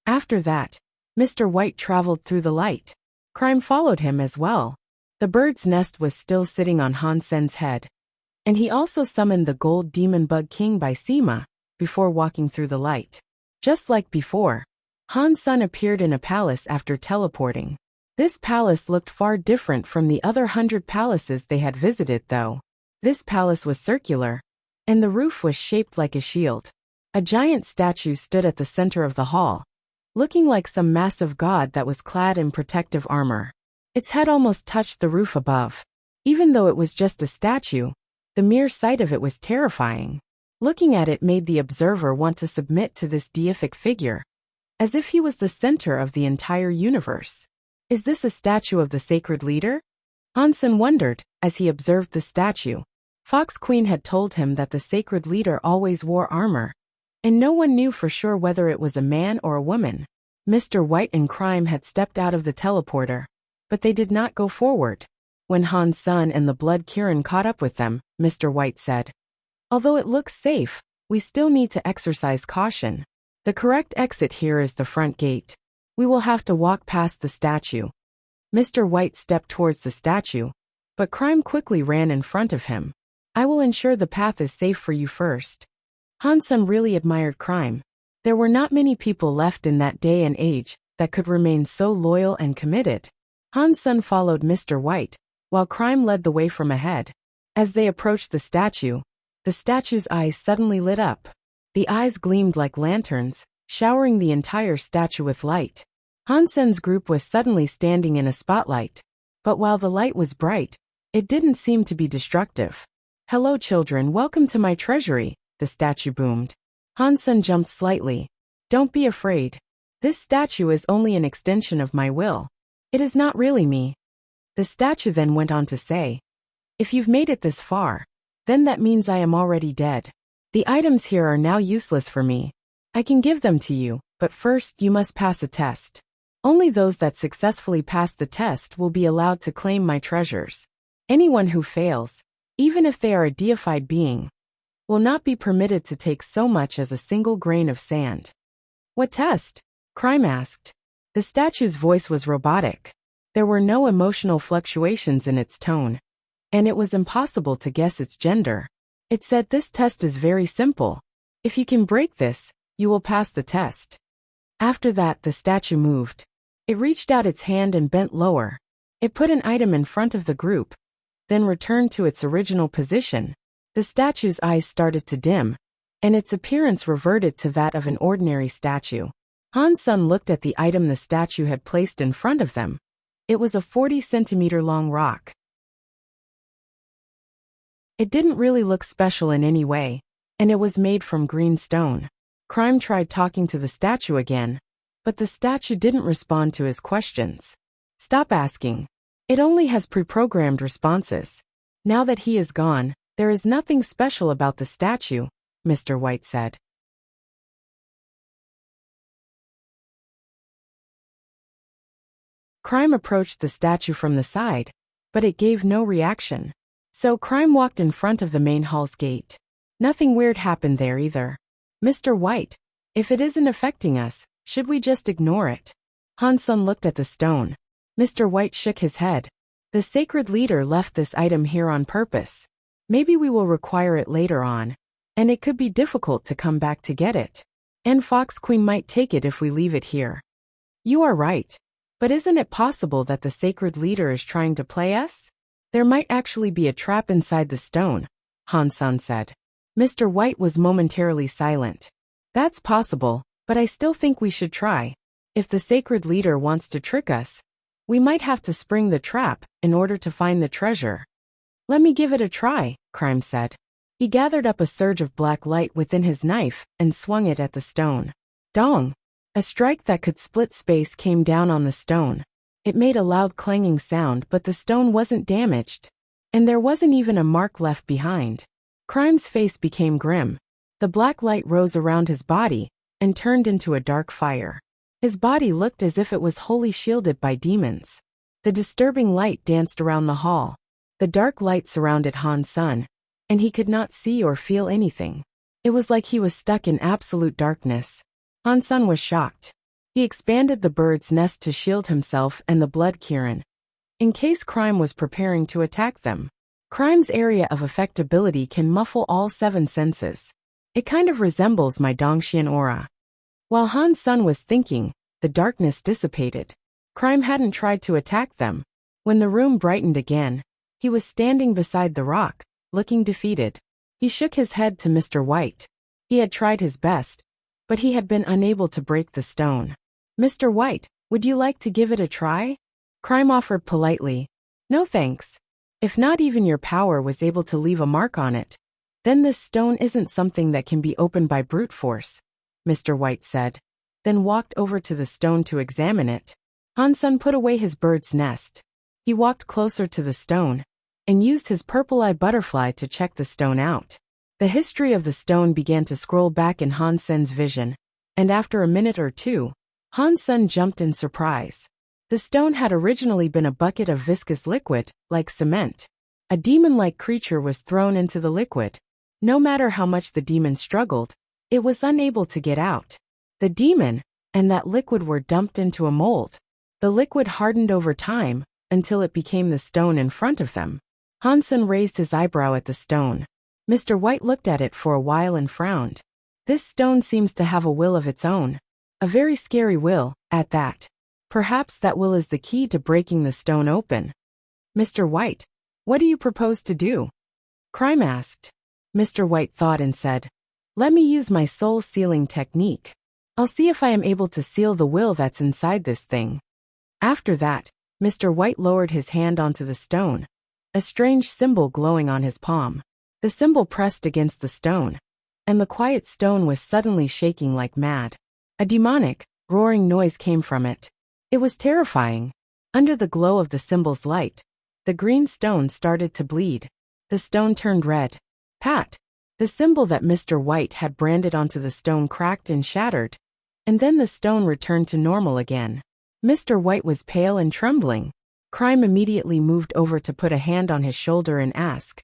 After that, Mr. White traveled through the light. Crime followed him as well. The bird's nest was still sitting on Han Sen's head, and he also summoned the gold demon bug king by Sima before walking through the light. Just like before, Han Sun appeared in a palace after teleporting. This palace looked far different from the other 100 palaces they had visited though. This palace was circular, and the roof was shaped like a shield. A giant statue stood at the center of the hall, looking like some massive god that was clad in protective armor. Its head almost touched the roof above. Even though it was just a statue, the mere sight of it was terrifying. Looking at it made the observer want to submit to this deific figure, as if he was the center of the entire universe. Is this a statue of the sacred leader? Han Sun wondered as he observed the statue. Fox Queen had told him that the sacred leader always wore armor, and no one knew for sure whether it was a man or a woman. Mr. White and Crime had stepped out of the teleporter, but they did not go forward. When Han Sun and the Blood Kirin caught up with them, Mr. White said, Although it looks safe, we still need to exercise caution. The correct exit here is the front gate. We will have to walk past the statue. Mr. White stepped towards the statue, But Crime quickly ran in front of him. I will ensure the path is safe for you first. Han Sen really admired Crime. There were not many people left in that day and age that could remain so loyal and committed. Han Sen followed Mr. White, while Crime led the way from ahead. As they approached the statue's eyes suddenly lit up. The eyes gleamed like lanterns, showering the entire statue with light. Han Sen's group was suddenly standing in a spotlight. But while the light was bright, it didn't seem to be destructive. Hello children, welcome to my treasury, the statue boomed. Han Sen jumped slightly. Don't be afraid. This statue is only an extension of my will. It is not really me. The statue then went on to say, if you've made it this far, then that means I am already dead. The items here are now useless for me. I can give them to you, but first you must pass a test. Only those that successfully pass the test will be allowed to claim my treasures. Anyone who fails, even if they are a deified being, will not be permitted to take so much as a single grain of sand. What test? Crime asked. The statue's voice was robotic. There were no emotional fluctuations in its tone, and it was impossible to guess its gender. It said this test is very simple. If you can break this, you will pass the test. After that, the statue moved. It reached out its hand and bent lower. It put an item in front of the group, then returned to its original position. The statue's eyes started to dim, and its appearance reverted to that of an ordinary statue. Han Sen looked at the item the statue had placed in front of them. It was a 40-centimeter long rock. It didn't really look special in any way, and it was made from green stone. Crime tried talking to the statue again, but the statue didn't respond to his questions. Stop asking. It only has pre-programmed responses. Now that he is gone, there is nothing special about the statue, Mr. White said. Crime approached the statue from the side, but it gave no reaction. So Crime walked in front of the main hall's gate. Nothing weird happened there either. Mr. White, if it isn't affecting us, should we just ignore it? Han Sen looked at the stone. Mr. White shook his head. The sacred leader left this item here on purpose. Maybe we will require it later on, and it could be difficult to come back to get it. And Fox Queen might take it if we leave it here. You are right. But isn't it possible that the sacred leader is trying to play us? There might actually be a trap inside the stone, Han Sen said. Mr. White was momentarily silent. That's possible, but I still think we should try. If the sacred leader wants to trick us, we might have to spring the trap in order to find the treasure. Let me give it a try, Crime said. He gathered up a surge of black light within his knife and swung it at the stone. Dong! A strike that could split space came down on the stone. It made a loud clanging sound, but the stone wasn't damaged. And there wasn't even a mark left behind. Crime's face became grim. The black light rose around his body and turned into a dark fire. His body looked as if it was wholly shielded by demons. The disturbing light danced around the hall. The dark light surrounded Han Sen, and he could not see or feel anything. It was like he was stuck in absolute darkness. Han Sen was shocked. He expanded the bird's nest to shield himself and the blood Kirin, in case Crime was preparing to attack them. Crime's area of affectability can muffle all 7 senses. It kind of resembles my Dongxian aura. While Han Sen was thinking, the darkness dissipated. Crime hadn't tried to attack them. When the room brightened again, he was standing beside the rock, looking defeated. He shook his head to Mr. White. He had tried his best, but he had been unable to break the stone. Mr. White, would you like to give it a try? Crime offered politely. No thanks. If not even your power was able to leave a mark on it, then this stone isn't something that can be opened by brute force, Mr. White said, then walked over to the stone to examine it. Han Sen put away his bird's nest. He walked closer to the stone and used his purple-eye butterfly to check the stone out. The history of the stone began to scroll back in Han Sen's vision, and after a minute or two, Han Sen jumped in surprise. The stone had originally been a bucket of viscous liquid, like cement. A demon-like creature was thrown into the liquid. No matter how much the demon struggled, it was unable to get out. The demon and that liquid were dumped into a mold. The liquid hardened over time until it became the stone in front of them. Hansen raised his eyebrow at the stone. Mr. White looked at it for a while and frowned. This stone seems to have a will of its own. A very scary will, at that. Perhaps that will is the key to breaking the stone open. Mr. White, what do you propose to do? Crime asked. Mr. White thought and said, let me use my soul sealing technique. I'll see if I am able to seal the will that's inside this thing. After that, Mr. White lowered his hand onto the stone, a strange symbol glowing on his palm. The symbol pressed against the stone, and the quiet stone was suddenly shaking like mad. A demonic, roaring noise came from it. It was terrifying. Under the glow of the symbol's light, the green stone started to bleed. The stone turned red. Pat! The symbol that Mr. White had branded onto the stone cracked and shattered, and then the stone returned to normal again. Mr. White was pale and trembling. Crime immediately moved over to put a hand on his shoulder and ask,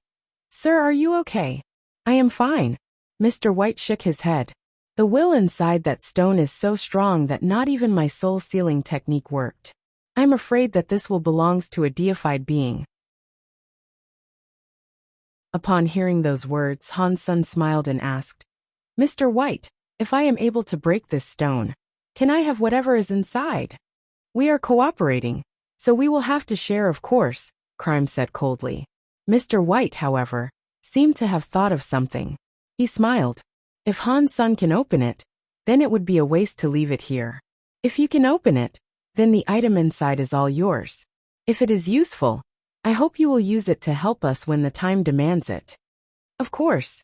Sir, are you okay? I am fine. Mr. White shook his head. The will inside that stone is so strong that not even my soul sealing technique worked. I'm afraid that this will belongs to a deified being. Upon hearing those words, Hansen smiled and asked, Mr. White, if I am able to break this stone, can I have whatever is inside? We are cooperating, so we will have to share, of course, Crime said coldly. Mr. White, however, seemed to have thought of something. He smiled. If Hansen can open it, then it would be a waste to leave it here. If you can open it, then the item inside is all yours. If it is useful, I hope you will use it to help us when the time demands it. Of course.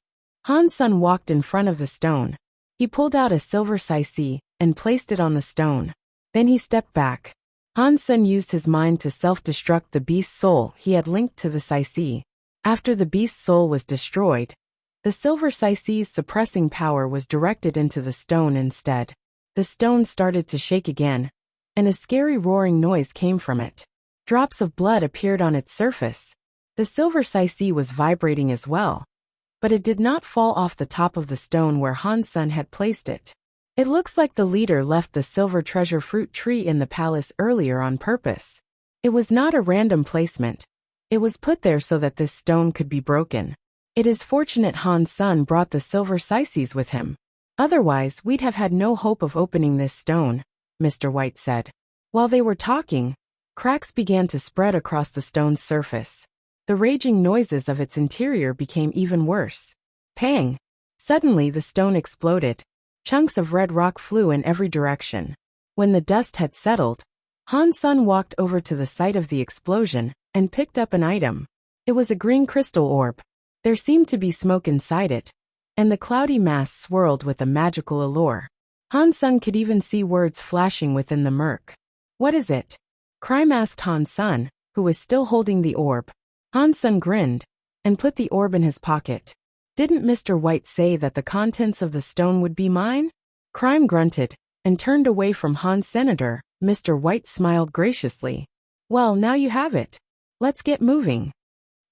Hansen walked in front of the stone. He pulled out a silver sicey and placed it on the stone. Then he stepped back. Hansen used his mind to self-destruct the beast's soul he had linked to the sicey. After the beast's soul was destroyed, the silver sicey's suppressing power was directed into the stone instead. The stone started to shake again, and a scary roaring noise came from it. Drops of blood appeared on its surface. The silver sicey was vibrating as well, but it did not fall off the top of the stone where Hansen had placed it. It looks like the leader left the silver treasure fruit tree in the palace earlier on purpose. It was not a random placement. It was put there so that this stone could be broken. It is fortunate Hansen brought the silver siceys with him. Otherwise, we'd have had no hope of opening this stone, Mr. White said. While they were talking, cracks began to spread across the stone's surface. The raging noises of its interior became even worse. Pang! Suddenly the stone exploded. Chunks of red rock flew in every direction. When the dust had settled, Hansen walked over to the site of the explosion and picked up an item. It was a green crystal orb. There seemed to be smoke inside it, and the cloudy mass swirled with a magical allure. Hansen could even see words flashing within the murk. What is it? Crime asked Hansen, who was still holding the orb. Hansen grinned and put the orb in his pocket. Didn't Mr. White say that the contents of the stone would be mine? Crime grunted and turned away from Senator. Mr. White smiled graciously. Well, now you have it. Let's get moving.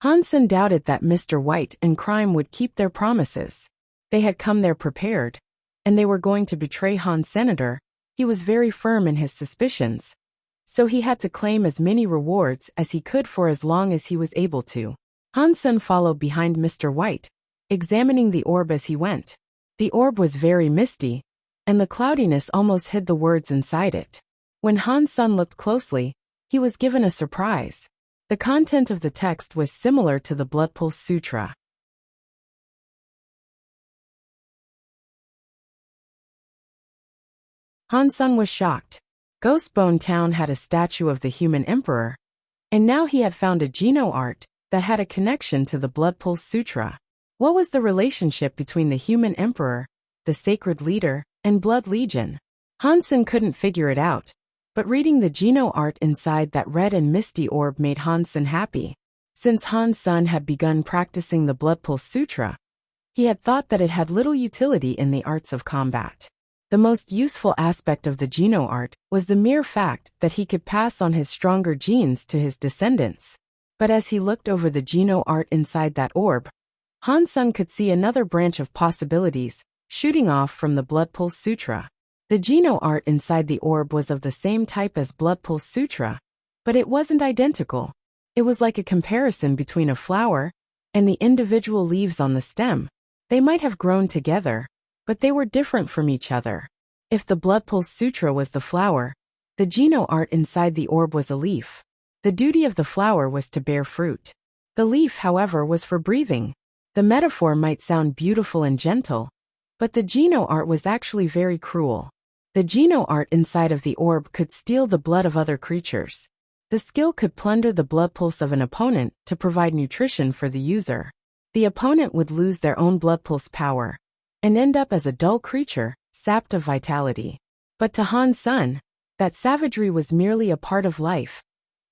Hansen doubted that Mr. White and Crime would keep their promises. They had come there prepared, and they were going to betray Senator. He was very firm in his suspicions, so he had to claim as many rewards as he could for as long as he was able to. Hansen followed behind Mr. White, examining the orb as he went. The orb was very misty, and the cloudiness almost hid the words inside it. When Hansen looked closely, he was given a surprise. The content of the text was similar to the Blood Pulse Sutra. Hansen was shocked. Ghostbone Town had a statue of the human emperor, and now he had found a Geno art that had a connection to the Blood Pulse Sutra. What was the relationship between the human emperor, the sacred leader, and Blood Legion? Hansen couldn't figure it out, but reading the Geno art inside that red and misty orb made Hansen happy. Since Hansen had begun practicing the Blood Pulse Sutra, he had thought that it had little utility in the arts of combat. The most useful aspect of the Geno art was the mere fact that he could pass on his stronger genes to his descendants. But as he looked over the Geno art inside that orb, Hansen could see another branch of possibilities shooting off from the Blood Pulse Sutra. The Geno art inside the orb was of the same type as Blood Pulse Sutra, but it wasn't identical. It was like a comparison between a flower and the individual leaves on the stem. They might have grown together, but they were different from each other. If the Blood Pulse Sutra was the flower, the Geno art inside the orb was a leaf. The duty of the flower was to bear fruit. The leaf, however, was for breathing. The metaphor might sound beautiful and gentle, but the Geno art was actually very cruel. The Geno art inside of the orb could steal the blood of other creatures. The skill could plunder the blood pulse of an opponent to provide nutrition for the user. The opponent would lose their own blood pulse power and end up as a dull creature, sapped of vitality. But to Han Sun, that savagery was merely a part of life.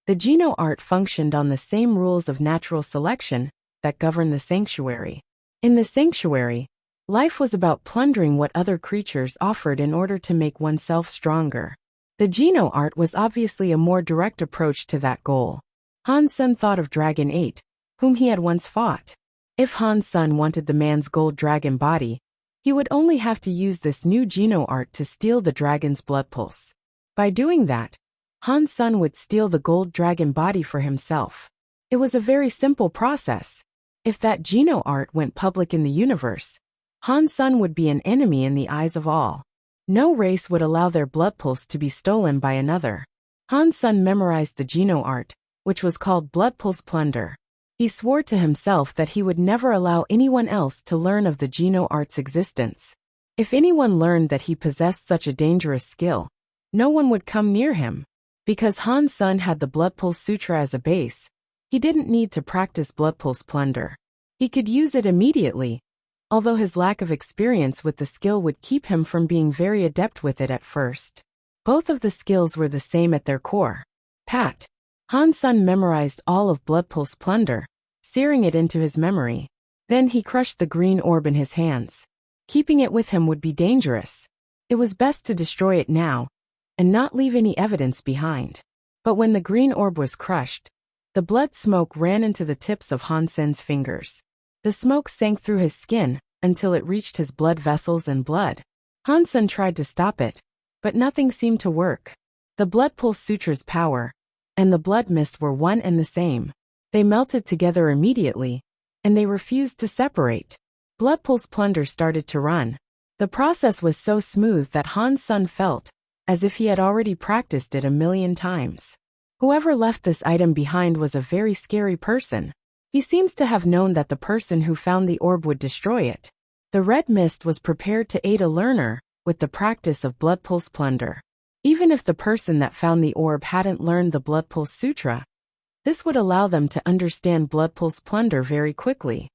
The Geno art functioned on the same rules of natural selection that govern the sanctuary. In the sanctuary, life was about plundering what other creatures offered in order to make oneself stronger. The Geno art was obviously a more direct approach to that goal. Han Sun thought of Dragon 8, whom he had once fought. If Han Sun wanted the man's gold dragon body, he would only have to use this new Geno art to steal the dragon's blood pulse. By doing that, Han Sun would steal the gold dragon body for himself. It was a very simple process. If that Geno art went public in the universe, Han Sun would be an enemy in the eyes of all. No race would allow their blood pulse to be stolen by another. Han Sun memorized the Geno art, which was called Blood Pulse Plunder. He swore to himself that he would never allow anyone else to learn of the Geno art's existence. If anyone learned that he possessed such a dangerous skill, no one would come near him. Because Han Sun had the Blood Pulse Sutra as a base, he didn't need to practice Blood Pulse Plunder. He could use it immediately, although his lack of experience with the skill would keep him from being very adept with it at first. Both of the skills were the same at their core. Pat. Han Sun memorized all of Blood Pulse Plunder, searing it into his memory. Then he crushed the green orb in his hands. Keeping it with him would be dangerous. It was best to destroy it now, and not leave any evidence behind. But when the green orb was crushed, the blood smoke ran into the tips of Han Sun's fingers. The smoke sank through his skin until it reached his blood vessels and blood. Han Sun tried to stop it, but nothing seemed to work. The Blood Pulse Sutra's power and the blood mist were one and the same. They melted together immediately, and they refused to separate. Blood Pulse Plunder started to run. The process was so smooth that Han Sun felt as if he had already practiced it 1,000,000 times. Whoever left this item behind was a very scary person. He seems to have known that the person who found the orb would destroy it. The red mist was prepared to aid a learner with the practice of Blood Pulse Plunder. Even if the person that found the orb hadn't learned the Blood Pulse Sutra, this would allow them to understand Blood Pulse Plunder very quickly.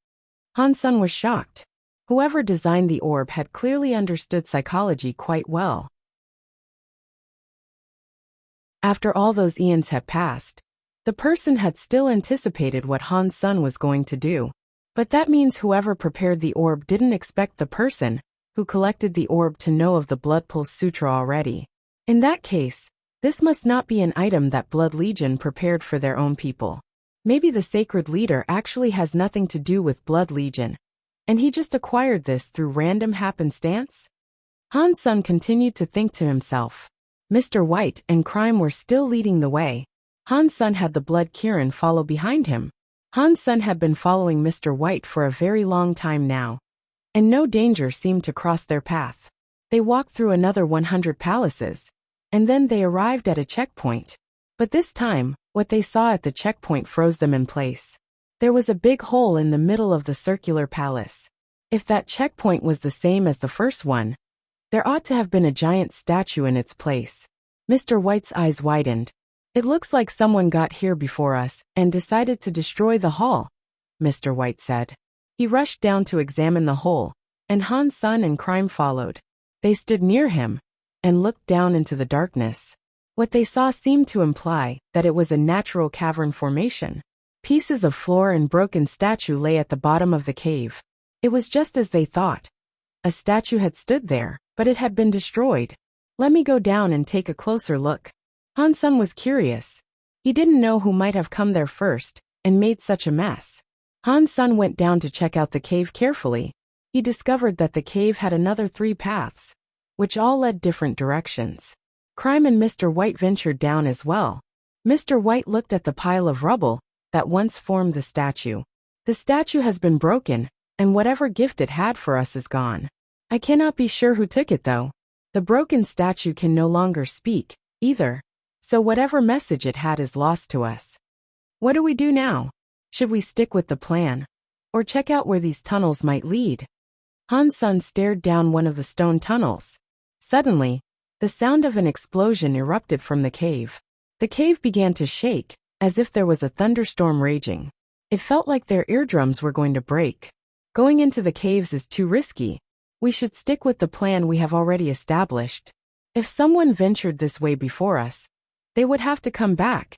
Han Sun was shocked. Whoever designed the orb had clearly understood psychology quite well. After all those eons had passed, the person had still anticipated what Han Sun was going to do. But that means whoever prepared the orb didn't expect the person who collected the orb to know of the Blood Pulse Sutra already. In that case, this must not be an item that Blood Legion prepared for their own people. Maybe the sacred leader actually has nothing to do with Blood Legion, and he just acquired this through random happenstance? Han Sun continued to think to himself. Mr. White and Crime were still leading the way. Han Sun had the Blood Kirin follow behind him. Han Sun had been following Mr. White for a very long time now, and no danger seemed to cross their path. They walked through another 100 palaces, and then they arrived at a checkpoint. But this time, what they saw at the checkpoint froze them in place. There was a big hole in the middle of the circular palace. If that checkpoint was the same as the first one, there ought to have been a giant statue in its place. Mr. White's eyes widened. It looks like someone got here before us and decided to destroy the hall, Mr. White said. He rushed down to examine the hole, and Han Sun and Crime followed. They stood near him and looked down into the darkness. What they saw seemed to imply that it was a natural cavern formation. Pieces of floor and broken statue lay at the bottom of the cave. It was just as they thought. A statue had stood there, but it had been destroyed. Let me go down and take a closer look. Han Sun was curious. He didn't know who might have come there first and made such a mess. Han Sun went down to check out the cave carefully. He discovered that the cave had another 3 paths, which all led different directions. Crime and Mr. White ventured down as well. Mr. White looked at the pile of rubble that once formed the statue. The statue has been broken, and whatever gift it had for us is gone. I cannot be sure who took it though. The broken statue can no longer speak, either. So whatever message it had is lost to us. What do we do now? Should we stick with the plan? Or check out where these tunnels might lead? Han Sun stared down one of the stone tunnels. Suddenly, the sound of an explosion erupted from the cave. The cave began to shake, as if there was a thunderstorm raging. It felt like their eardrums were going to break. Going into the caves is too risky. We should stick with the plan we have already established. If someone ventured this way before us, they would have to come back.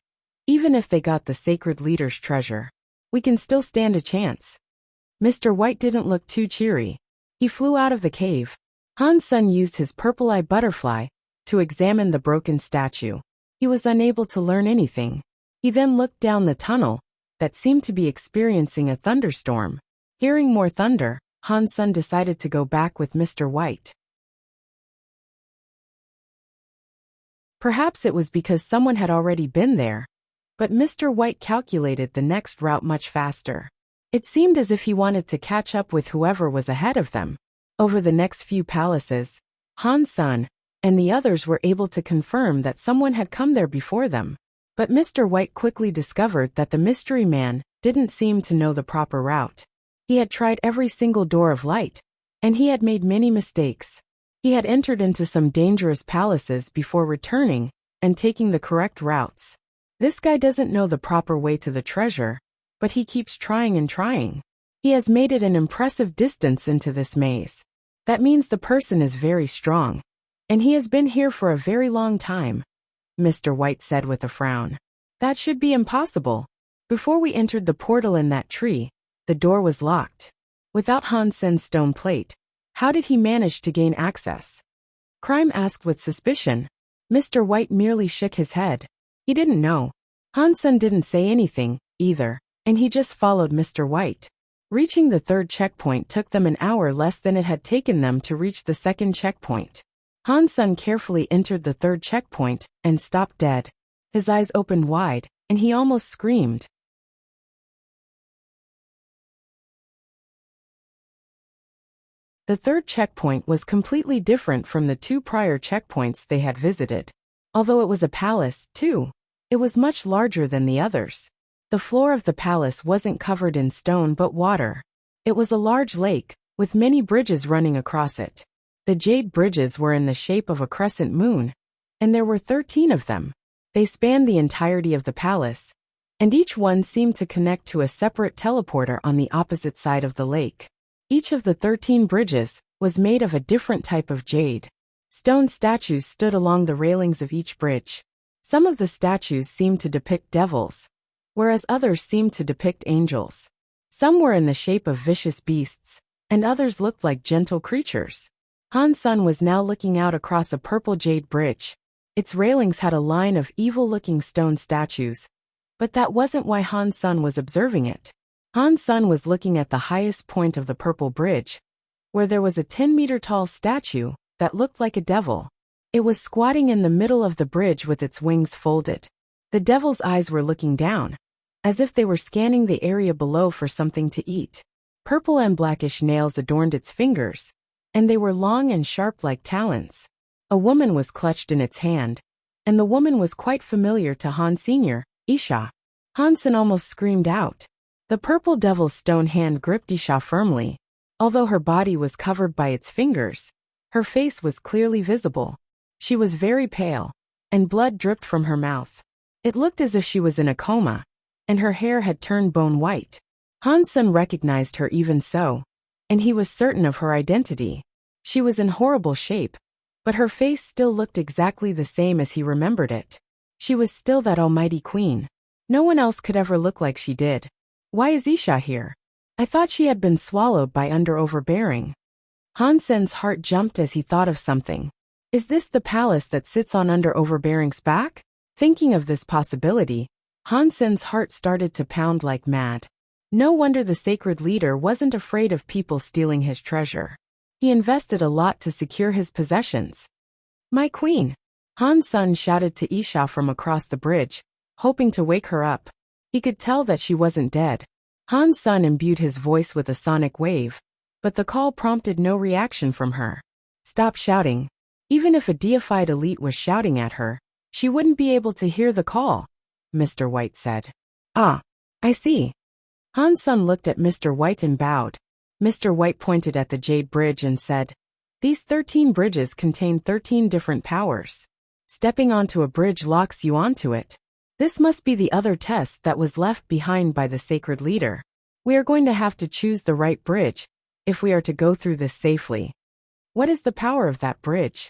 Even if they got the sacred leader's treasure, we can still stand a chance. Mr. White didn't look too cheery. He flew out of the cave. Han Sun used his purple-eye butterfly to examine the broken statue. He was unable to learn anything. He then looked down the tunnel that seemed to be experiencing a thunderstorm. Hearing more thunder, Han Sun decided to go back with Mr. White. Perhaps it was because someone had already been there, but Mr. White calculated the next route much faster. It seemed as if he wanted to catch up with whoever was ahead of them. Over the next few palaces, Han Sun and the others were able to confirm that someone had come there before them. But Mr. White quickly discovered that the mystery man didn't seem to know the proper route. He had tried every single door of light, and he had made many mistakes. He had entered into some dangerous palaces before returning and taking the correct routes. This guy doesn't know the proper way to the treasure, but he keeps trying and trying. He has made it an impressive distance into this maze. That means the person is very strong, and he has been here for a very long time, Mr. White said with a frown. That should be impossible. Before we entered the portal in that tree, the door was locked. Without Han Sen's stone plate, how did he manage to gain access? Crime asked with suspicion. Mr. White merely shook his head. He didn't know. Han Sen didn't say anything, either, and he just followed Mr. White. Reaching the third checkpoint took them an hour less than it had taken them to reach the second checkpoint. Han Sun carefully entered the third checkpoint and stopped dead. His eyes opened wide, and he almost screamed. The third checkpoint was completely different from the two prior checkpoints they had visited. Although it was a palace, too, it was much larger than the others. The floor of the palace wasn't covered in stone but water. It was a large lake, with many bridges running across it. The jade bridges were in the shape of a crescent moon, and there were 13 of them. They spanned the entirety of the palace, and each one seemed to connect to a separate teleporter on the opposite side of the lake. Each of the 13 bridges was made of a different type of jade. Stone statues stood along the railings of each bridge. Some of the statues seemed to depict devils, whereas others seemed to depict angels. Some were in the shape of vicious beasts, and others looked like gentle creatures. Han Sun was now looking out across a purple jade bridge. Its railings had a line of evil-looking stone statues, but that wasn't why Han Sun was observing it. Han Sun was looking at the highest point of the purple bridge, where there was a 10-meter-tall statue that looked like a devil. It was squatting in the middle of the bridge with its wings folded. The devil's eyes were looking down, as if they were scanning the area below for something to eat. Purple and blackish nails adorned its fingers, and they were long and sharp like talons. A woman was clutched in its hand, and the woman was quite familiar to Han Sr., Isha. Han Sun almost screamed out. The purple devil's stone hand gripped Isha firmly. Although her body was covered by its fingers, her face was clearly visible. She was very pale, and blood dripped from her mouth. It looked as if she was in a coma, and her hair had turned bone white. Han Sun recognized her even so, and he was certain of her identity. She was in horrible shape, but her face still looked exactly the same as he remembered it. She was still that almighty queen. No one else could ever look like she did. Why is Isha here? I thought she had been swallowed by under overbearing. Han Sen's heart jumped as he thought of something. Is this the palace that sits on under overbearing's back? Thinking of this possibility, Han Sen's heart started to pound like mad. No wonder the sacred leader wasn't afraid of people stealing his treasure. He invested a lot to secure his possessions. My queen! Han Sun shouted to Isha from across the bridge, hoping to wake her up. He could tell that she wasn't dead. Han Sun imbued his voice with a sonic wave, but the call prompted no reaction from her. Stop shouting. Even if a deified elite was shouting at her, she wouldn't be able to hear the call, Mr. White said. Ah, I see. Han Sun looked at Mr. White and bowed. Mr. White pointed at the Jade Bridge and said, "These 13 bridges contain 13 different powers. Stepping onto a bridge locks you onto it. This must be the other test that was left behind by the sacred leader. We are going to have to choose the right bridge, if we are to go through this safely." What is the power of that bridge?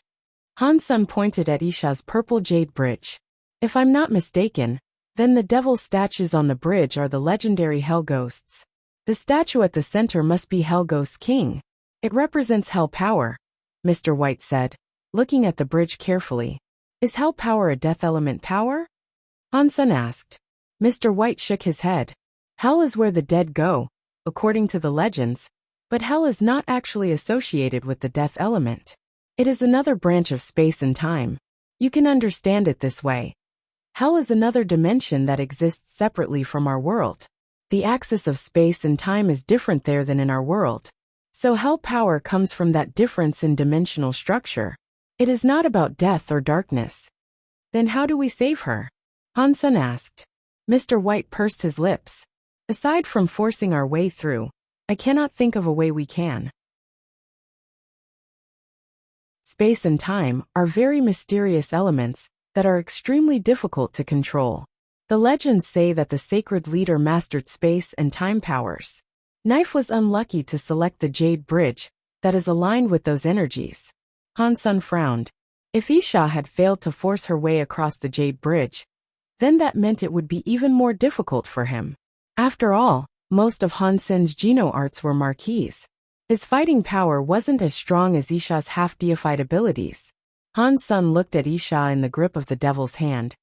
Han Sun pointed at Isha's purple jade bridge. If I'm not mistaken, then the devil's statues on the bridge are the legendary Hell Ghosts. The statue at the center must be Hell Ghost King. It represents hell power, Mr. White said, looking at the bridge carefully. Is hell power a death element power? Han Sun asked. Mr. White shook his head. Hell is where the dead go, according to the legends, but hell is not actually associated with the death element. It is another branch of space and time. You can understand it this way. Hell is another dimension that exists separately from our world. The axis of space and time is different there than in our world. So hell power comes from that difference in dimensional structure. It is not about death or darkness. Then how do we save her? Han Sun asked. Mr. White pursed his lips. Aside from forcing our way through, I cannot think of a way we can. Space and time are very mysterious elements that are extremely difficult to control. The legends say that the sacred leader mastered space and time powers. Knife was unlucky to select the Jade Bridge that is aligned with those energies. Han Sun frowned. If Isha had failed to force her way across the Jade Bridge, then that meant it would be even more difficult for him. After all, most of Han Sun's Geno arts were marquees. His fighting power wasn't as strong as Isha's half-deified abilities. Han Sun looked at Isha in the grip of the devil's hand,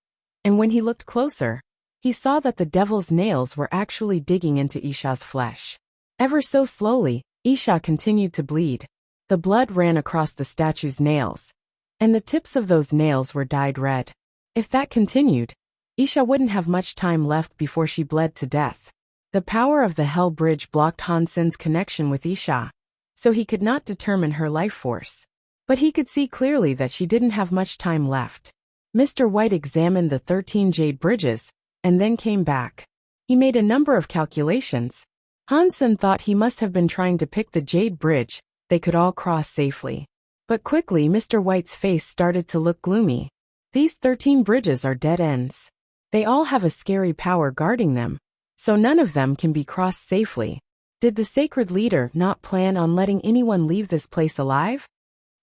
and when he looked closer, he saw that the devil's nails were actually digging into Isha's flesh. Ever so slowly, Isha continued to bleed. The blood ran across the statue's nails, and the tips of those nails were dyed red. If that continued, Isha wouldn't have much time left before she bled to death. The power of the Hell Bridge blocked Han Sun's connection with Isha, so he could not determine her life force. But he could see clearly that she didn't have much time left. Mr. White examined the 13 jade bridges, and then came back. He made a number of calculations. Han Sun thought he must have been trying to pick the jade bridge they could all cross safely. But quickly Mr. White's face started to look gloomy. These 13 bridges are dead ends. They all have a scary power guarding them, so none of them can be crossed safely. Did the sacred leader not plan on letting anyone leave this place alive?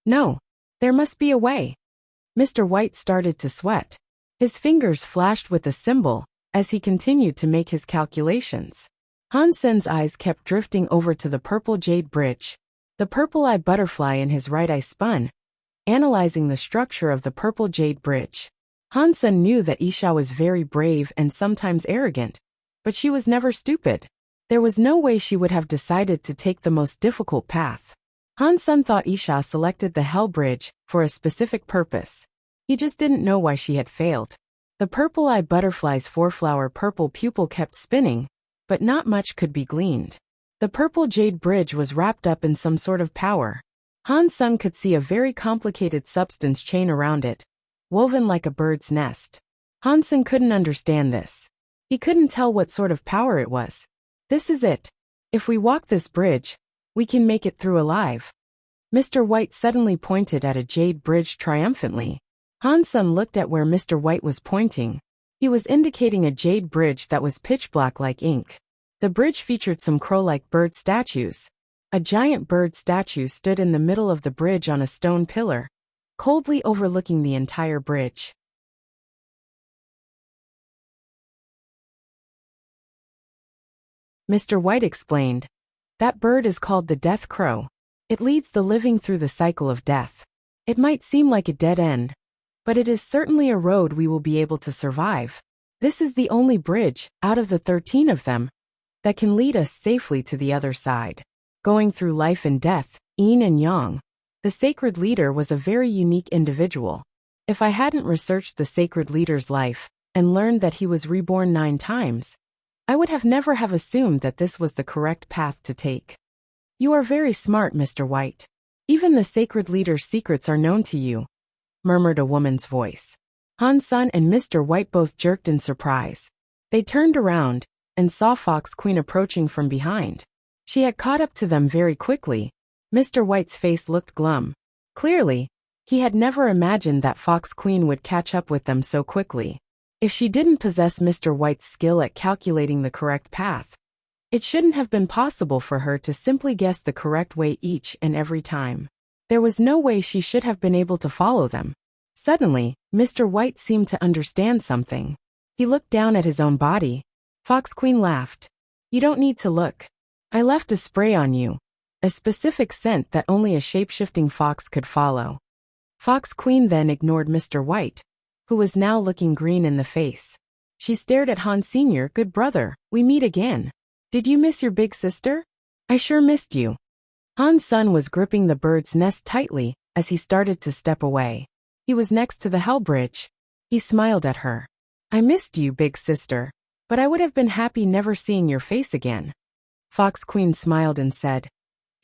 No. There must be a way. Mr. White started to sweat. His fingers flashed with a symbol as he continued to make his calculations. Han Sun's eyes kept drifting over to the purple jade bridge. The purple-eye butterfly in his right eye spun, analyzing the structure of the purple jade bridge. Han Sun knew that Isha was very brave and sometimes arrogant, but she was never stupid. There was no way she would have decided to take the most difficult path. Han Sun thought Isha selected the Hell Bridge for a specific purpose. He just didn't know why she had failed. The purple-eye butterfly's four-flower purple pupil kept spinning, but not much could be gleaned. The purple jade bridge was wrapped up in some sort of power. Han Sun could see a very complicated substance chain around it, woven like a bird's nest. Han Sun couldn't understand this. He couldn't tell what sort of power it was. This is it. If we walk this bridge, we can make it through alive. Mr. White suddenly pointed at a jade bridge triumphantly. Han Sun looked at where Mr. White was pointing. He was indicating a jade bridge that was pitch black like ink. The bridge featured some crow-like bird statues. A giant bird statue stood in the middle of the bridge on a stone pillar, coldly overlooking the entire bridge. Mr. White explained, "That bird is called the death crow. It leads the living through the cycle of death. It might seem like a dead end, but it is certainly a road we will be able to survive. This is the only bridge, out of the 13 of them, that can lead us safely to the other side." Going through life and death, yin and yang, the sacred leader was a very unique individual. If I hadn't researched the sacred leader's life and learned that he was reborn 9 times, I would have never have assumed that this was the correct path to take. You are very smart, Mr. White. Even the sacred leader's secrets are known to you, murmured a woman's voice. Han Sun and Mr. White both jerked in surprise. They turned around and saw Fox Queen approaching from behind. She had caught up to them very quickly. Mr. White's face looked glum. Clearly, he had never imagined that Fox Queen would catch up with them so quickly. If she didn't possess Mr. White's skill at calculating the correct path, it shouldn't have been possible for her to simply guess the correct way each and every time. There was no way she should have been able to follow them. Suddenly, Mr. White seemed to understand something. He looked down at his own body. Fox Queen laughed. You don't need to look. I left a spray on you, a specific scent that only a shape-shifting fox could follow. Fox Queen then ignored Mr. White, who was now looking green in the face. She stared at Han Sr. Good brother, we meet again. Did you miss your big sister? I sure missed you. Han Sun was gripping the bird's nest tightly as he started to step away. He was next to the Hell Bridge. He smiled at her. I missed you, big sister, but I would have been happy never seeing your face again. Fox Queen smiled and said,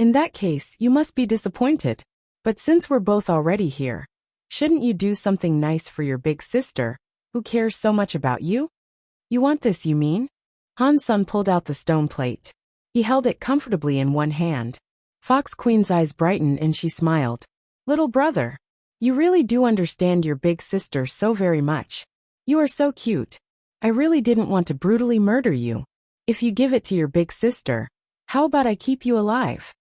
in that case, you must be disappointed. But since we're both already here, shouldn't you do something nice for your big sister, who cares so much about you? You want this, you mean? Han Sun pulled out the stone plate. He held it comfortably in one hand. Fox Queen's eyes brightened and she smiled. Little brother, you really do understand your big sister so very much. You are so cute. I really didn't want to brutally murder you. If you give it to your big sister, how about I keep you alive?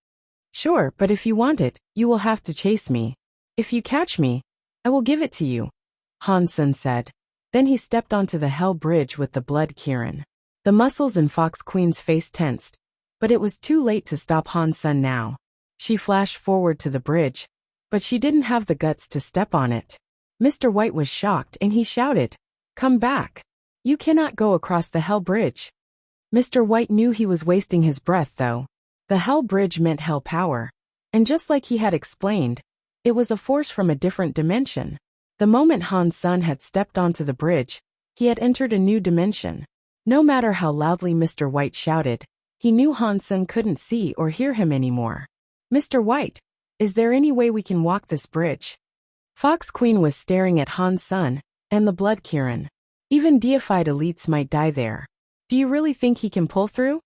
Sure, but if you want it, you will have to chase me. If you catch me, I will give it to you, Han Sun said. Then he stepped onto the Hell Bridge with the blood Kirin. The muscles in Fox Queen's face tensed, but it was too late to stop Han Sun now. She flashed forward to the bridge, but she didn't have the guts to step on it. Mr. White was shocked and he shouted, come back. You cannot go across the Hell Bridge. Mr. White knew he was wasting his breath though. The Hell Bridge meant hell power, and just like he had explained, it was a force from a different dimension. The moment Han Sun had stepped onto the bridge, he had entered a new dimension. No matter how loudly Mr. White shouted, he knew Han Sun couldn't see or hear him anymore. Mr. White, is there any way we can walk this bridge? Fox Queen was staring at Han Sun and the blood Kirin. Even deified elites might die there. Do you really think he can pull through?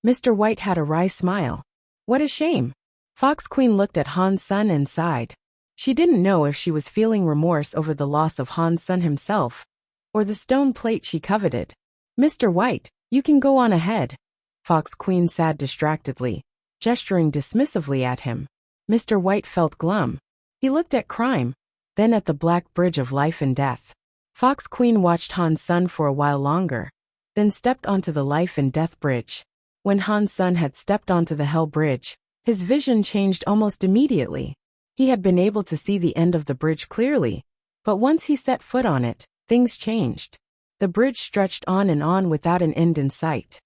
Mr. White had a wry smile. What a shame. Fox Queen looked at Han Sun and sighed. She didn't know if she was feeling remorse over the loss of Han Sun himself, or the stone plate she coveted. Mr. White, you can go on ahead. Fox Queen said distractedly, gesturing dismissively at him. Mr. White felt glum. He looked at crime, then at the black bridge of life and death. Fox Queen watched Han Sun for a while longer, then stepped onto the life and death bridge. When Han Sun had stepped onto the Hell Bridge, his vision changed almost immediately. He had been able to see the end of the bridge clearly, but once he set foot on it, things changed. The bridge stretched on without an end in sight.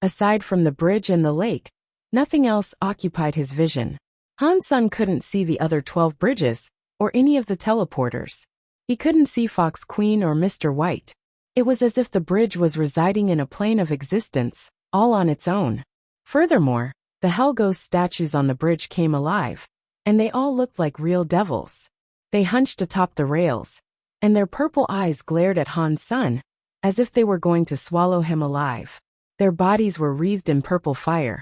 Aside from the bridge and the lake, nothing else occupied his vision. Han Sun couldn't see the other 12 bridges, or any of the teleporters. He couldn't see Fox Queen or Mr. White. It was as if the bridge was residing in a plane of existence, all on its own. Furthermore, the Hell Ghost statues on the bridge came alive, and they all looked like real devils. They hunched atop the rails, and their purple eyes glared at Han Sun, as if they were going to swallow him alive. Their bodies were wreathed in purple fire,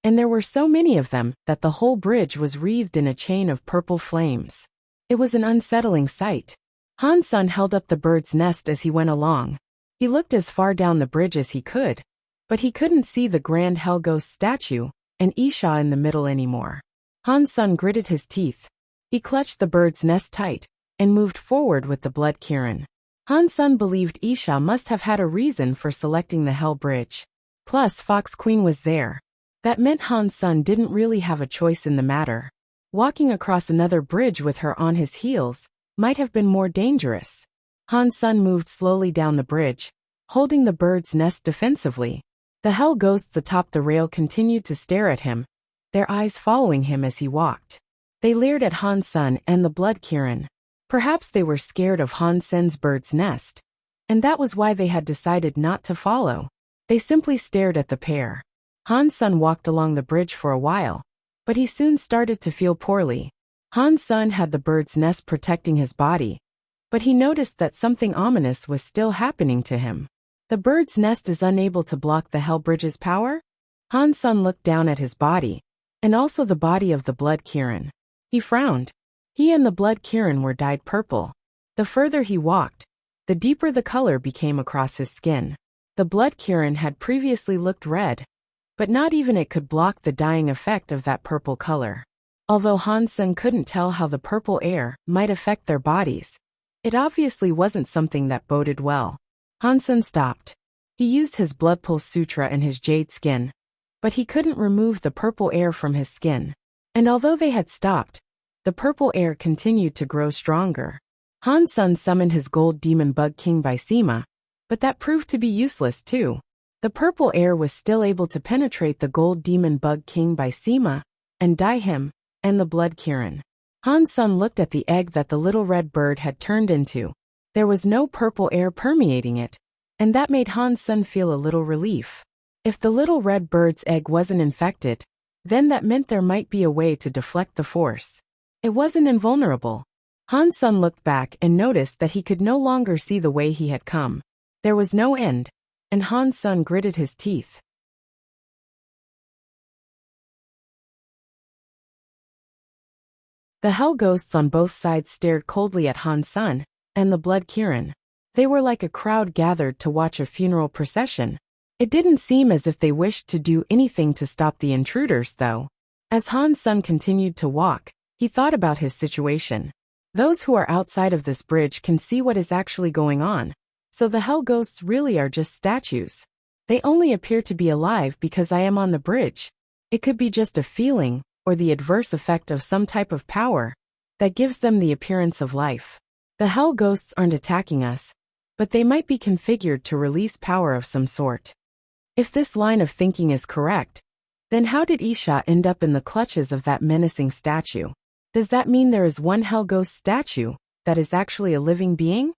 and there were so many of them that the whole bridge was wreathed in a chain of purple flames. It was an unsettling sight. Han Sun held up the bird's nest as he went along. He looked as far down the bridge as he could, but he couldn't see the grand Hell Ghost statue and Isha in the middle anymore. Han Sun gritted his teeth. He clutched the bird's nest tight and moved forward with the blood Kirin. Han Sun believed Isha must have had a reason for selecting the Hell Bridge. Plus, Fox Queen was there. That meant Han Sun didn't really have a choice in the matter. Walking across another bridge with her on his heels might have been more dangerous. Han Sun moved slowly down the bridge, holding the bird's nest defensively. The Hell Ghosts atop the rail continued to stare at him, their eyes following him as he walked. They leered at Han Sun and the blood Kirin. Perhaps they were scared of Han Sen's bird's nest, And that was why they had decided not to follow. They simply stared at the pair. Han's son walked along the bridge for a while, but he soon started to feel poorly. Han's son had the bird's nest protecting his body, but he noticed that something ominous was still happening to him. The bird's nest is unable to block the Hell Bridge's power? Han's son looked down at his body, and also the body of the Blood Kirin. He frowned. He and the Blood Kirin were dyed purple. The further he walked, the deeper the color became across his skin. The Blood Kirin had previously looked red, but not even it could block the dyeing effect of that purple color. Although Han's son couldn't tell how the purple air might affect their bodies, it obviously wasn't something that boded well. Han's son stopped. He used his Blood Pulse Sutra and his jade skin, but he couldn't remove the purple air from his skin. And although they had stopped, the purple air continued to grow stronger. Han's son summoned his gold demon bug king Bysema, but that proved to be useless too. The purple air was still able to penetrate the gold demon bug king Bysema and dye him and the Blood Kirin. Han's son looked at the egg that the little red bird had turned into. There was no purple air permeating it, and that made Han's son feel a little relief. If the little red bird's egg wasn't infected, then that meant there might be a way to deflect the force. It wasn't invulnerable. Han's son looked back and noticed that he could no longer see the way he had come. There was no end, and Han's son gritted his teeth. The Hell Ghosts on both sides stared coldly at Han's son and the Blood Kirin. They were like a crowd gathered to watch a funeral procession. It didn't seem as if they wished to do anything to stop the intruders, though. As Han's son continued to walk, he thought about his situation. Those who are outside of this bridge can see what is actually going on, so the Hell Ghosts really are just statues. They only appear to be alive because I am on the bridge. It could be just a feeling, or the adverse effect of some type of power that gives them the appearance of life. The Hell Ghosts aren't attacking us, but they might be configured to release power of some sort. If this line of thinking is correct, then how did Isha end up in the clutches of that menacing statue? Does that mean there is one Hell Ghost statue that is actually a living being?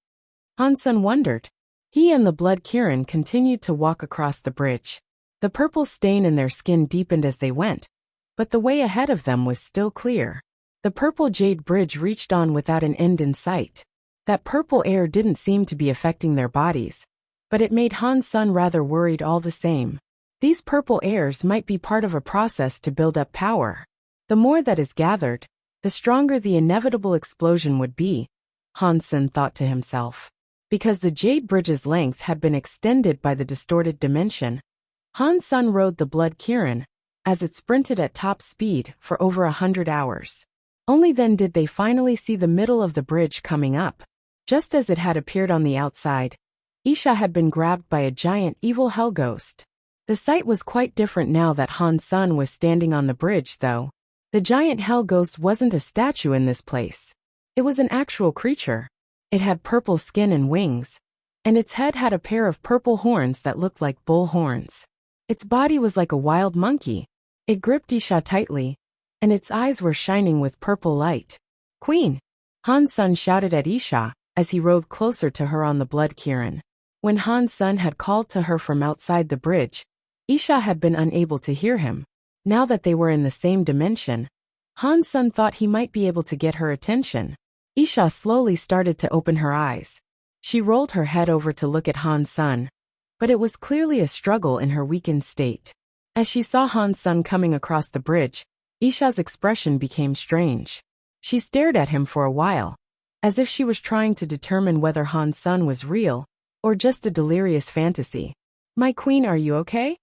Han's son wondered. He and the Blood Kirin continued to walk across the bridge. The purple stain in their skin deepened as they went, but the way ahead of them was still clear. The purple jade bridge reached on without an end in sight. That purple air didn't seem to be affecting their bodies, but it made Han's son rather worried all the same. These purple airs might be part of a process to build up power. The more that is gathered, the stronger the inevitable explosion would be, Han's son thought to himself. Because the jade bridge's length had been extended by the distorted dimension, Han's son rode the Blood Kirin as it sprinted at top speed for over 100 hours. Only then did they finally see the middle of the bridge coming up. Just as it had appeared on the outside, Isha had been grabbed by a giant evil Hell Ghost. The sight was quite different now that Han's son was standing on the bridge, though. The giant Hell Ghost wasn't a statue in this place. It was an actual creature. It had purple skin and wings, and its head had a pair of purple horns that looked like bull horns. Its body was like a wild monkey. It gripped Isha tightly, and its eyes were shining with purple light. "Queen!" Han's son shouted at Isha as he rode closer to her on the Blood Kirin. When Han's son had called to her from outside the bridge, Isha had been unable to hear him. Now that they were in the same dimension, Han's son thought he might be able to get her attention. Isha slowly started to open her eyes. She rolled her head over to look at Han's son, but it was clearly a struggle in her weakened state. As she saw Han's son coming across the bridge, Isha's expression became strange. She stared at him for a while, as if she was trying to determine whether Han's son was real or just a delirious fantasy. "My queen, are you okay?"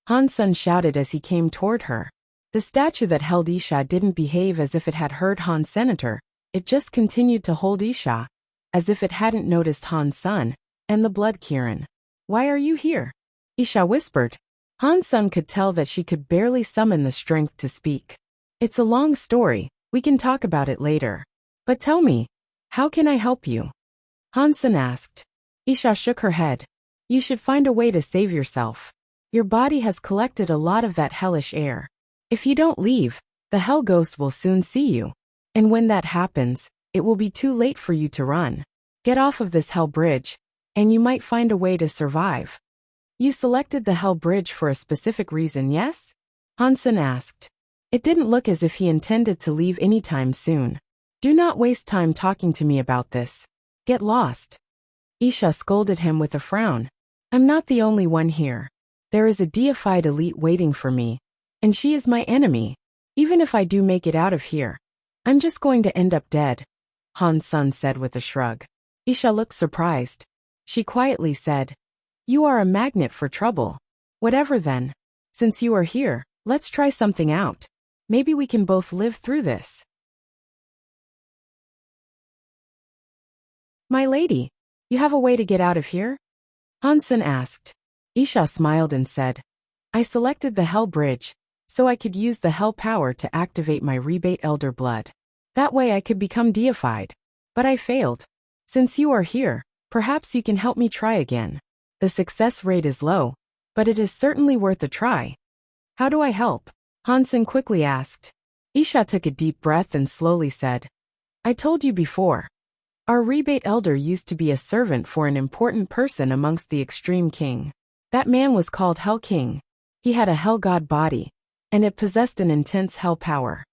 Han's son shouted as he came toward her. The statue that held Isha didn't behave as if it had heard Han's senator. It just continued to hold Isha, as if it hadn't noticed Han's son and the Blood Kirin. "Why are you here?" Isha whispered. Han's son could tell that she could barely summon the strength to speak. "It's a long story, we can talk about it later. But tell me, how can I help you?" Han's son asked. Isha shook her head. "You should find a way to save yourself. Your body has collected a lot of that hellish air. If you don't leave, the Hell Ghost will soon see you. And when that happens, it will be too late for you to run. Get off of this Hell Bridge, and you might find a way to survive. You selected the Hell Bridge for a specific reason, yes? Han Sen asked. It didn't look as if he intended to leave anytime soon. Do not waste time talking to me about this. Get lost. Isha scolded him with a frown. I'm not the only one here. There is a deified elite waiting for me, and she is my enemy. Even if I do make it out of here, I'm just going to end up dead, Han Sen said with a shrug. Isha looked surprised. She quietly said, You are a magnet for trouble. Whatever then. Since you are here, let's try something out. Maybe we can both live through this. My lady, you have a way to get out of here? Han Sen asked. Isha smiled and said, I selected the Hell Bridge, so I could use the Hell power to activate my rebate elder blood. That way I could become deified. But I failed. Since you are here, perhaps you can help me try again. The success rate is low, but it is certainly worth a try. How do I help? Han Sen quickly asked. Isha took a deep breath and slowly said, I told you before. Our rebate elder used to be a servant for an important person amongst the extreme king. That man was called Hell King. He had a Hell God body, and it possessed an intense Hell power.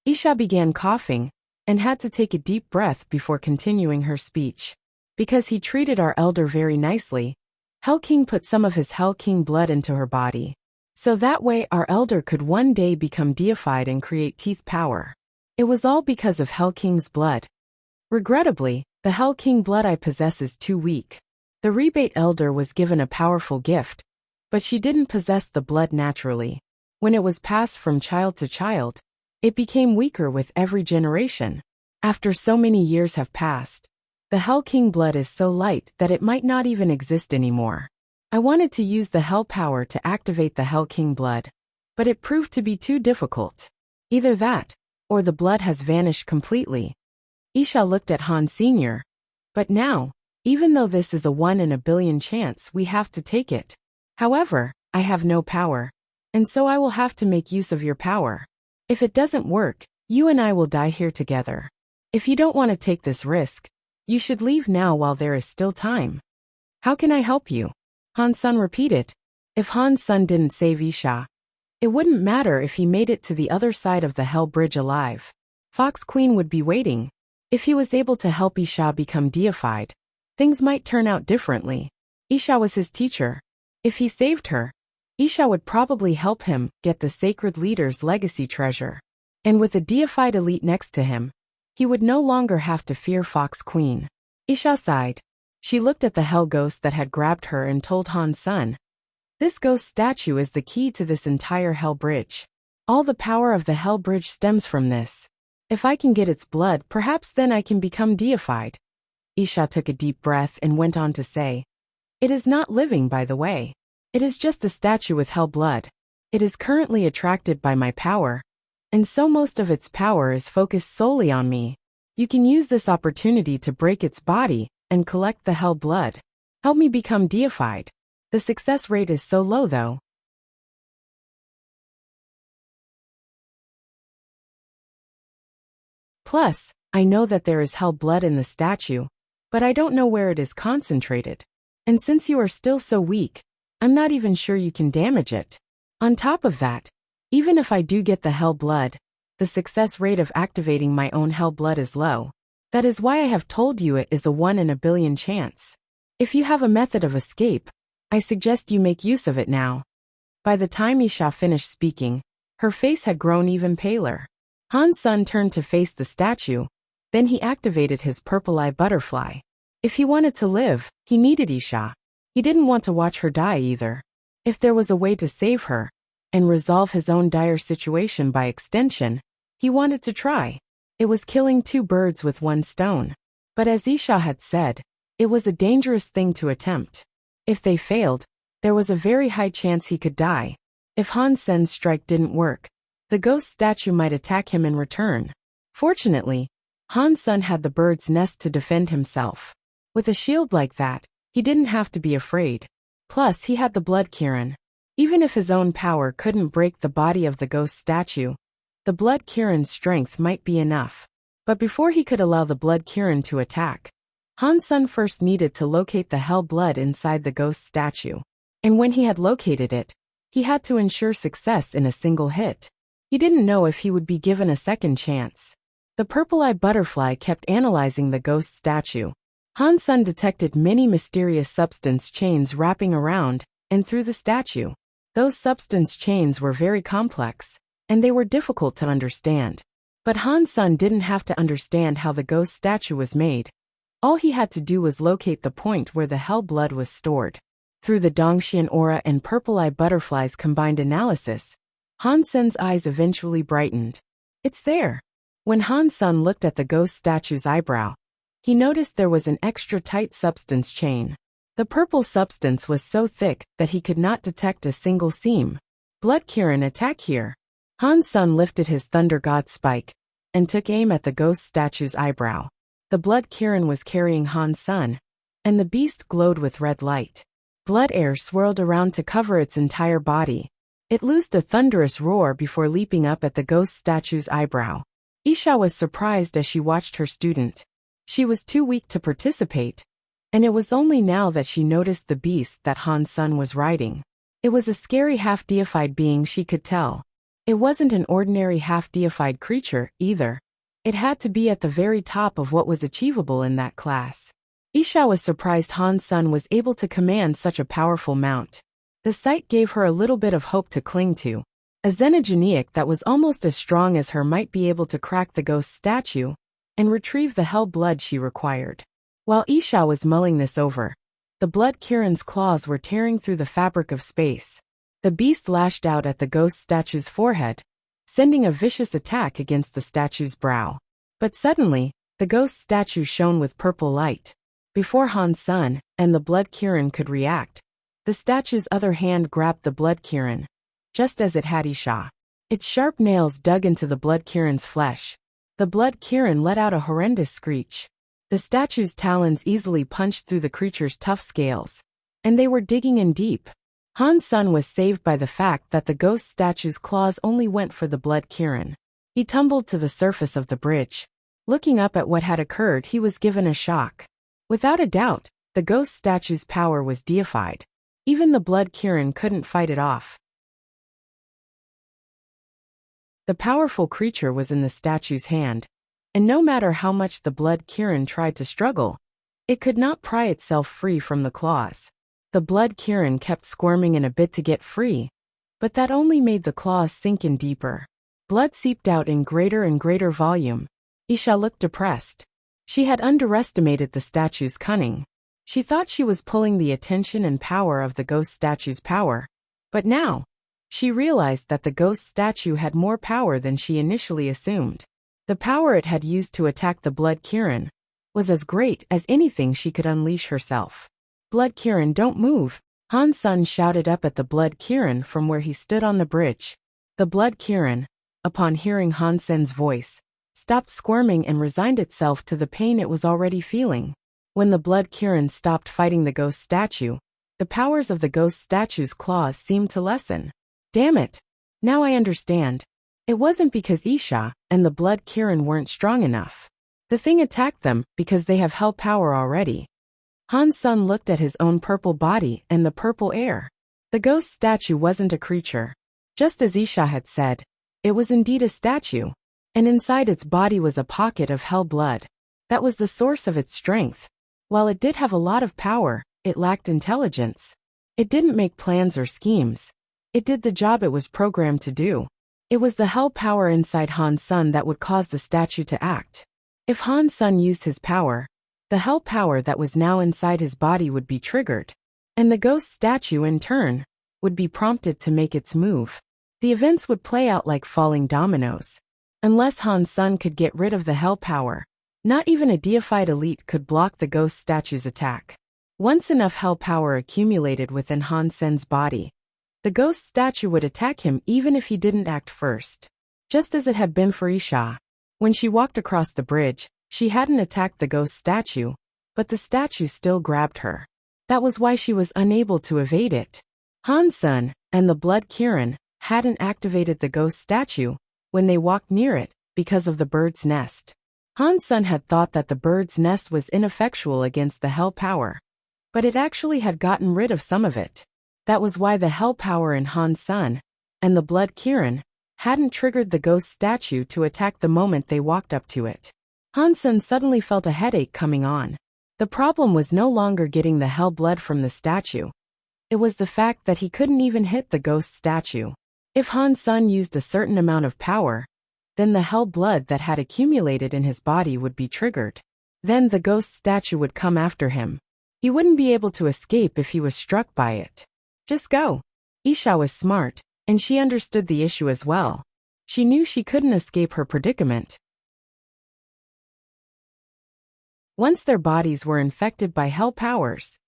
Isha began coughing, and had to take a deep breath before continuing her speech. Because he treated our elder very nicely, Hell King put some of his Hell King blood into her body. So that way our elder could one day become deified and create teeth power. It was all because of Hell King's blood. Regrettably, the Hell King blood I possess is too weak. The rebate elder was given a powerful gift, but she didn't possess the blood naturally. When it was passed from child to child, it became weaker with every generation. After so many years have passed, the Hell King blood is so light that it might not even exist anymore. I wanted to use the Hell power to activate the Hell King blood, but it proved to be too difficult. Either that, or the blood has vanished completely. Isha looked at Han Sr. But now, even though this is a 1 in a billion chance, we have to take it. However, I have no power, and so I will have to make use of your power. If it doesn't work, you and I will die here together. If you don't want to take this risk, you should leave now while there is still time. How can I help you? Han Sen repeated. If Han Sen didn't save Isha, it wouldn't matter if he made it to the other side of the Hell Bridge alive. Fox Queen would be waiting. If he was able to help Isha become deified, things might turn out differently. Isha was his teacher. If he saved her, Isha would probably help him get the sacred leader's legacy treasure. And with a deified elite next to him, he would no longer have to fear Fox Queen. Isha sighed. She looked at the Hell Ghost that had grabbed her and told Han Sen, This ghost statue is the key to this entire Hell Bridge. All the power of the Hell Bridge stems from this. If I can get its blood, perhaps then I can become deified. Isha took a deep breath and went on to say, It is not living, by the way. It is just a statue with Hell blood. It is currently attracted by my power, and so most of its power is focused solely on me. You can use this opportunity to break its body and collect the Hell blood. Help me become deified. The success rate is so low though. Plus, I know that there is Hell blood in the statue, but I don't know where it is concentrated. And since you are still so weak, I'm not even sure you can damage it. On top of that, even if I do get the Hell blood, the success rate of activating my own Hell blood is low. That is why I have told you it is a 1 in a billion chance. If you have a method of escape, I suggest you make use of it now. By the time Isha finished speaking, her face had grown even paler. Han Sen turned to face the statue, then he activated his purple eye butterfly. If he wanted to live, he needed Isha. He didn't want to watch her die either. If there was a way to save her, and resolve his own dire situation by extension, he wanted to try. It was killing 2 birds with 1 stone. But as Isha had said, it was a dangerous thing to attempt. If they failed, there was a very high chance he could die. If Han Sen's strike didn't work, the ghost statue might attack him in return. Fortunately, Han Sen had the bird's nest to defend himself. With a shield like that, he didn't have to be afraid. Plus, he had the blood Kirin. Even if his own power couldn't break the body of the ghost statue, the blood Kirin's strength might be enough. But before he could allow the blood Kirin to attack, Han Sun first needed to locate the hell blood inside the ghost statue. And when he had located it, he had to ensure success in a single hit. He didn't know if he would be given a second chance. The purple-eyed butterfly kept analyzing the ghost statue. Han Sun detected many mysterious substance chains wrapping around and through the statue. Those substance chains were very complex, and they were difficult to understand. But Han Sun didn't have to understand how the ghost statue was made. All he had to do was locate the point where the hell blood was stored. Through the Dongxian aura and purple-eyed butterfly's combined analysis, Han Sun's eyes eventually brightened. It's there. When Han Sun looked at the ghost statue's eyebrow, he noticed there was an extra tight substance chain. The purple substance was so thick that he could not detect a single seam. Blood Kirin, attack here. Han Sun lifted his Thunder God spike and took aim at the ghost statue's eyebrow. The Blood Kirin was carrying Han Sun, and the beast glowed with red light. Blood air swirled around to cover its entire body. It loosed a thunderous roar before leaping up at the ghost statue's eyebrow. Isha was surprised as she watched her student. She was too weak to participate, and it was only now that she noticed the beast that Han Sun was riding. It was a scary half-deified being, she could tell. It wasn't an ordinary half-deified creature, either. It had to be at the very top of what was achievable in that class. Isha was surprised Han Sun was able to command such a powerful mount. The sight gave her a little bit of hope to cling to. A xenogeniac that was almost as strong as her might be able to crack the ghost statue and retrieve the hell blood she required. While Isha was mulling this over, the Blood Kirin's claws were tearing through the fabric of space. The beast lashed out at the ghost statue's forehead, sending a vicious attack against the statue's brow. But suddenly, the ghost statue shone with purple light. Before Han Sun and the Blood Kirin could react, the statue's other hand grabbed the Blood Kirin, just as it had Isha. Its sharp nails dug into the Blood Kirin's flesh. The Blood Kirin let out a horrendous screech. The statue's talons easily punched through the creature's tough scales, and they were digging in deep. Han Sun was saved by the fact that the ghost statue's claws only went for the Blood Kirin. He tumbled to the surface of the bridge. Looking up at what had occurred, he was given a shock. Without a doubt, the ghost statue's power was deified. Even the Blood Kirin couldn't fight it off. The powerful creature was in the statue's hand, and no matter how much the Blood Kirin tried to struggle, it could not pry itself free from the claws. The Blood Kirin kept squirming in a bid to get free, but that only made the claws sink in deeper. Blood seeped out in greater and greater volume. Isha looked depressed. She had underestimated the statue's cunning. She thought she was pulling the attention and power of the ghost statue's power, but now, she realized that the ghost statue had more power than she initially assumed. The power it had used to attack the Blood Kirin was as great as anything she could unleash herself. Blood Kirin, don't move, Han Sun shouted up at the Blood Kirin from where he stood on the bridge. The Blood Kirin, upon hearing Han Sun's voice, stopped squirming and resigned itself to the pain it was already feeling. When the Blood Kirin stopped fighting the ghost statue, the powers of the ghost statue's claws seemed to lessen. Damn it! Now I understand. It wasn't because Isha and the Blood Kirin weren't strong enough. The thing attacked them because they have hell power already. Han Sun looked at his own purple body and the purple air. The ghost statue wasn't a creature. Just as Isha had said, it was indeed a statue, and inside its body was a pocket of hell blood. That was the source of its strength. While it did have a lot of power, it lacked intelligence. It didn't make plans or schemes. It did the job it was programmed to do. It was the hell power inside Han Sun that would cause the statue to act. If Han Sun used his power, the hell power that was now inside his body would be triggered, and the ghost statue in turn would be prompted to make its move. The events would play out like falling dominoes. Unless Han Sun could get rid of the hell power, not even a deified elite could block the ghost statue's attack. Once enough hell power accumulated within Han Sun's body, the ghost statue would attack him even if he didn't act first. Just as it had been for Isha. When she walked across the bridge, she hadn't attacked the ghost statue, but the statue still grabbed her. That was why she was unable to evade it. Han Sun and the Blood Kirin hadn't activated the ghost statue when they walked near it because of the bird's nest. Han's son had thought that the bird's nest was ineffectual against the hell power, but it actually had gotten rid of some of it. That was why the hell power in Han's son, and the blood Kirin, hadn't triggered the ghost statue to attack the moment they walked up to it. Han's son suddenly felt a headache coming on. The problem was no longer getting the hell blood from the statue. It was the fact that he couldn't even hit the ghost statue. If Han's son used a certain amount of power, then the hell blood that had accumulated in his body would be triggered. Then the ghost statue would come after him. He wouldn't be able to escape if he was struck by it. Just go. Isha was smart, and she understood the issue as well. She knew she couldn't escape her predicament. Once their bodies were infected by hell powers,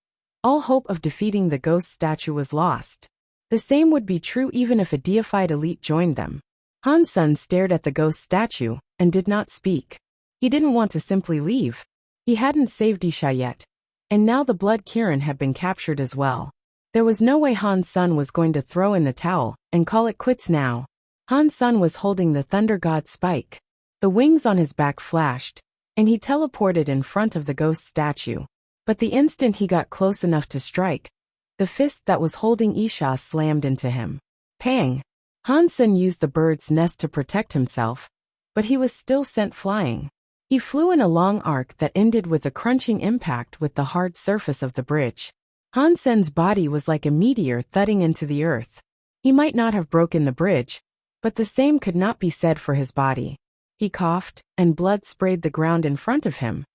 all hope of defeating the ghost statue was lost. The same would be true even if a deified elite joined them. Han's son stared at the ghost statue and did not speak. He didn't want to simply leave. He hadn't saved Isha yet, and now the blood Kirin had been captured as well. There was no way Han's son was going to throw in the towel and call it quits now. Han's son was holding the thunder god spike. The wings on his back flashed, and he teleported in front of the ghost statue. But the instant he got close enough to strike, the fist that was holding Isha slammed into him. Pang! Han's son used the bird's nest to protect himself, but he was still sent flying. He flew in a long arc that ended with a crunching impact with the hard surface of the bridge. Han's son's body was like a meteor thudding into the earth. He might not have broken the bridge, but the same could not be said for his body. He coughed, and blood sprayed the ground in front of him.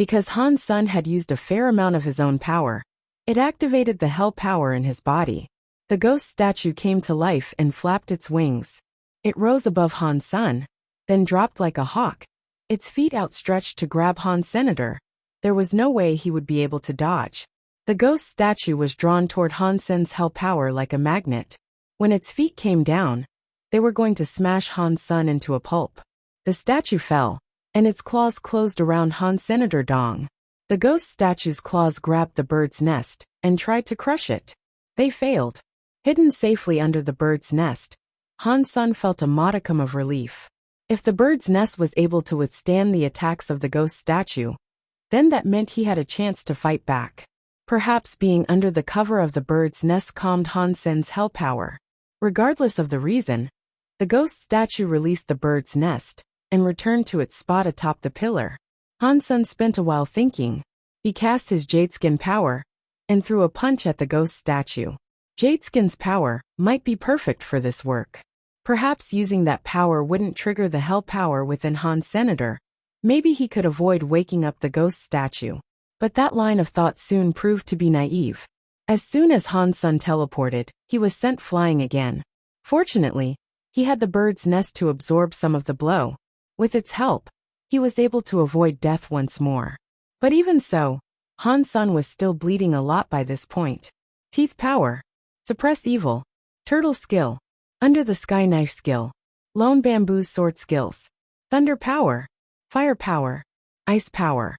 Because Han's son had used a fair amount of his own power, it activated the hell power in his body. The ghost statue came to life and flapped its wings. It rose above Han's son, then dropped like a hawk, its feet outstretched to grab Han's senator. There was no way he would be able to dodge. The ghost statue was drawn toward Han's son's hell power like a magnet. When its feet came down, they were going to smash Han's son into a pulp. The statue fell, and its claws closed around Han's senator Dong. The ghost statue's claws grabbed the bird's nest and tried to crush it. They failed. Hidden safely under the bird's nest, Han's son felt a modicum of relief. If the bird's nest was able to withstand the attacks of the ghost statue, then that meant he had a chance to fight back. Perhaps being under the cover of the bird's nest calmed Han's son's hell power. Regardless of the reason, the ghost statue released the bird's nest and returned to its spot atop the pillar. Han's son spent a while thinking. He cast his Jadeskin power and threw a punch at the ghost statue. Jadeskin's power might be perfect for this work. Perhaps using that power wouldn't trigger the hell power within Han's senator. Maybe he could avoid waking up the ghost statue. But that line of thought soon proved to be naive. As soon as Han's son teleported, he was sent flying again. Fortunately, he had the bird's nest to absorb some of the blow. With its help, he was able to avoid death once more. But even so, Han's son was still bleeding a lot by this point. Teeth power. Suppress evil. Turtle skill. Under the sky knife skill. Lone bamboo's sword skills. Thunder power. Fire power. Ice power.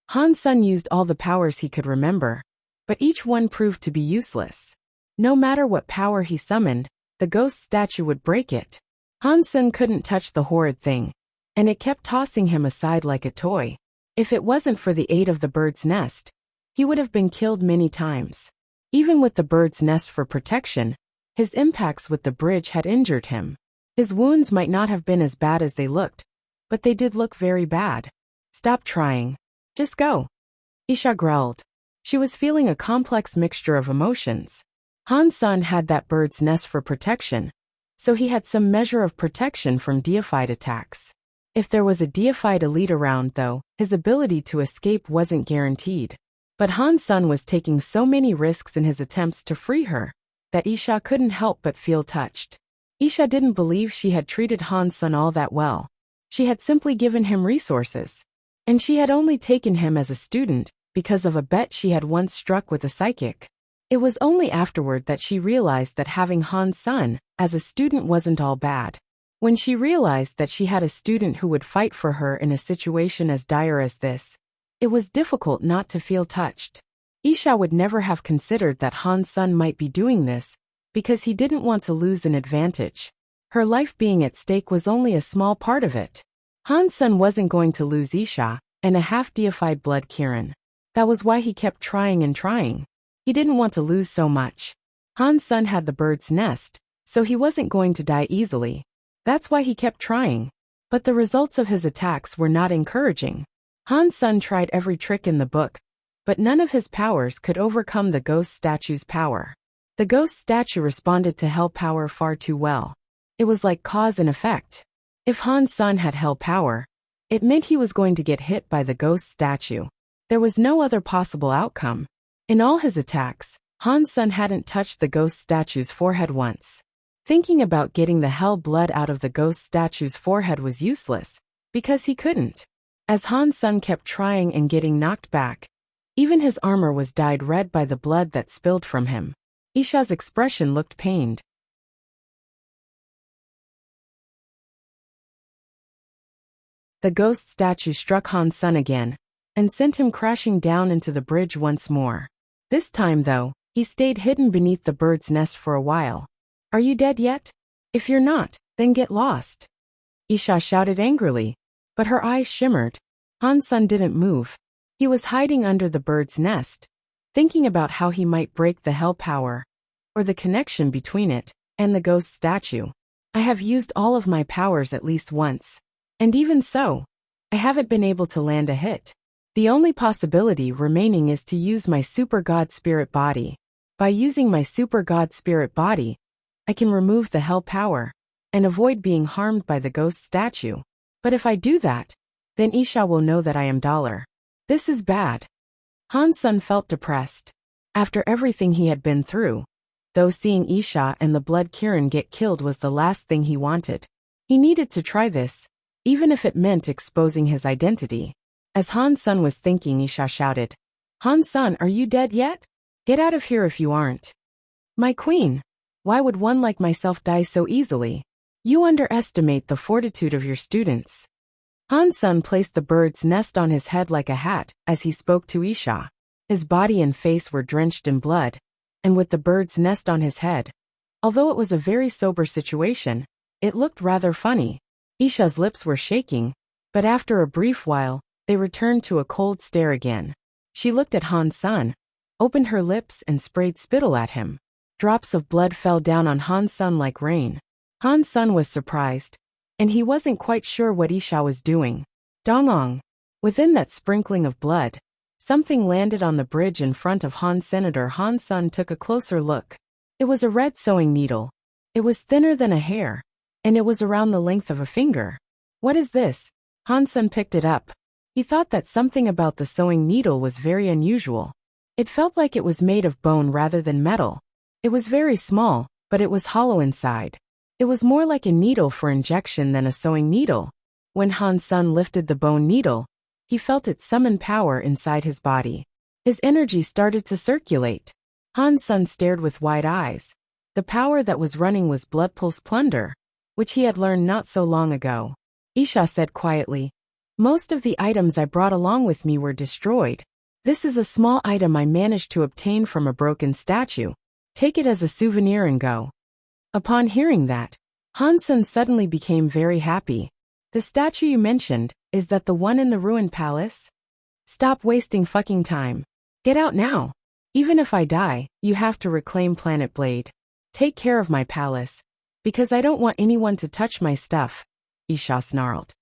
Han's son used all the powers he could remember, but each one proved to be useless. No matter what power he summoned, the ghost statue would break it. Han's son couldn't touch the horrid thing, and it kept tossing him aside like a toy. If it wasn't for the aid of the bird's nest, he would have been killed many times. Even with the bird's nest for protection, his impacts with the bridge had injured him. His wounds might not have been as bad as they looked, but they did look very bad. Stop trying. Just go. Isha growled. She was feeling a complex mixture of emotions. Han's son had that bird's nest for protection, so he had some measure of protection from deified attacks. If there was a deified elite around, though, his ability to escape wasn't guaranteed. But Han's son was taking so many risks in his attempts to free her that Isha couldn't help but feel touched. Isha didn't believe she had treated Han's son all that well. She had simply given him resources. And she had only taken him as a student because of a bet she had once struck with a psychic. It was only afterward that she realized that having Han's son as a student wasn't all bad. When she realized that she had a student who would fight for her in a situation as dire as this, it was difficult not to feel touched. Isha would never have considered that Han's son might be doing this because he didn't want to lose an advantage. Her life being at stake was only a small part of it. Han Sun wasn't going to lose Isha and a half-deified blood Kirin. That was why he kept trying and trying. He didn't want to lose so much. Han Sun had the bird's nest, so he wasn't going to die easily. That's why he kept trying. But the results of his attacks were not encouraging. Han Sun tried every trick in the book, but none of his powers could overcome the ghost statue's power. The ghost statue responded to hell power far too well. It was like cause and effect. If Han Sun had hell power, it meant he was going to get hit by the ghost statue. There was no other possible outcome. In all his attacks, Han Sun hadn't touched the ghost statue's forehead once. Thinking about getting the hell blood out of the ghost statue's forehead was useless, because he couldn't. As Han Sun kept trying and getting knocked back, even his armor was dyed red by the blood that spilled from him. Isha's expression looked pained. The ghost statue struck Han Sun again, and sent him crashing down into the bridge once more. This time, though, he stayed hidden beneath the bird's nest for a while. Are you dead yet? If you're not, then get lost. Isha shouted angrily, but her eyes shimmered. Han Sun didn't move. He was hiding under the bird's nest, thinking about how he might break the hell power, or the connection between it and the ghost statue. I have used all of my powers at least once, and even so, I haven't been able to land a hit. The only possibility remaining is to use my super god spirit body. By using my super god spirit body, I can remove the hell power and avoid being harmed by the ghost statue. But if I do that, then Isha will know that I am Dollar. This is bad. Han Sun felt depressed. After everything he had been through, though seeing Isha and the blood Kirin get killed was the last thing he wanted. He needed to try this, even if it meant exposing his identity. As Han Sun was thinking, Isha shouted, Han Sun, are you dead yet? Get out of here if you aren't. My queen, why would one like myself die so easily? You underestimate the fortitude of your students. Han Sun placed the bird's nest on his head like a hat as he spoke to Isha. His body and face were drenched in blood, and with the bird's nest on his head, although it was a very sober situation, it looked rather funny. Isha's lips were shaking, but after a brief while, they returned to a cold stare again. She looked at Han Sun, opened her lips and sprayed spittle at him. Drops of blood fell down on Han Sun like rain. Han Sun was surprised, and he wasn't quite sure what Isha was doing. Dongong. Within that sprinkling of blood, something landed on the bridge in front of Han Senator. Han Sun took a closer look. It was a red sewing needle. It was thinner than a hair, and it was around the length of a finger. What is this? Han Sun picked it up. He thought that something about the sewing needle was very unusual. It felt like it was made of bone rather than metal. It was very small, but it was hollow inside. It was more like a needle for injection than a sewing needle. When Han Sun lifted the bone needle, he felt it summon power inside his body. His energy started to circulate. Han Sun stared with wide eyes. The power that was running was Blood Pulse Plunder, which he had learned not so long ago. Isha said quietly, most of the items I brought along with me were destroyed. This is a small item I managed to obtain from a broken statue. Take it as a souvenir and go. Upon hearing that, Han Sun suddenly became very happy. The statue you mentioned, is that the one in the ruined palace? Stop wasting fucking time. Get out now. Even if I die, you have to reclaim Planet Blade. Take care of my palace, because I don't want anyone to touch my stuff, Isha snarled.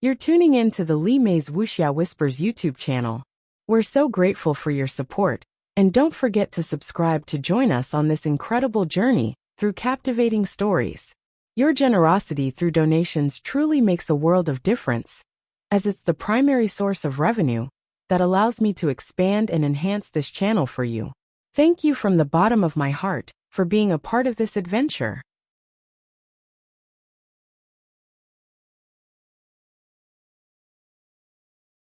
You're tuning in to the Li Mei's Wuxia Whispers YouTube channel. We're so grateful for your support, and don't forget to subscribe to join us on this incredible journey through captivating stories. Your generosity through donations truly makes a world of difference, as it's the primary source of revenue that allows me to expand and enhance this channel for you. Thank you from the bottom of my heart for being a part of this adventure.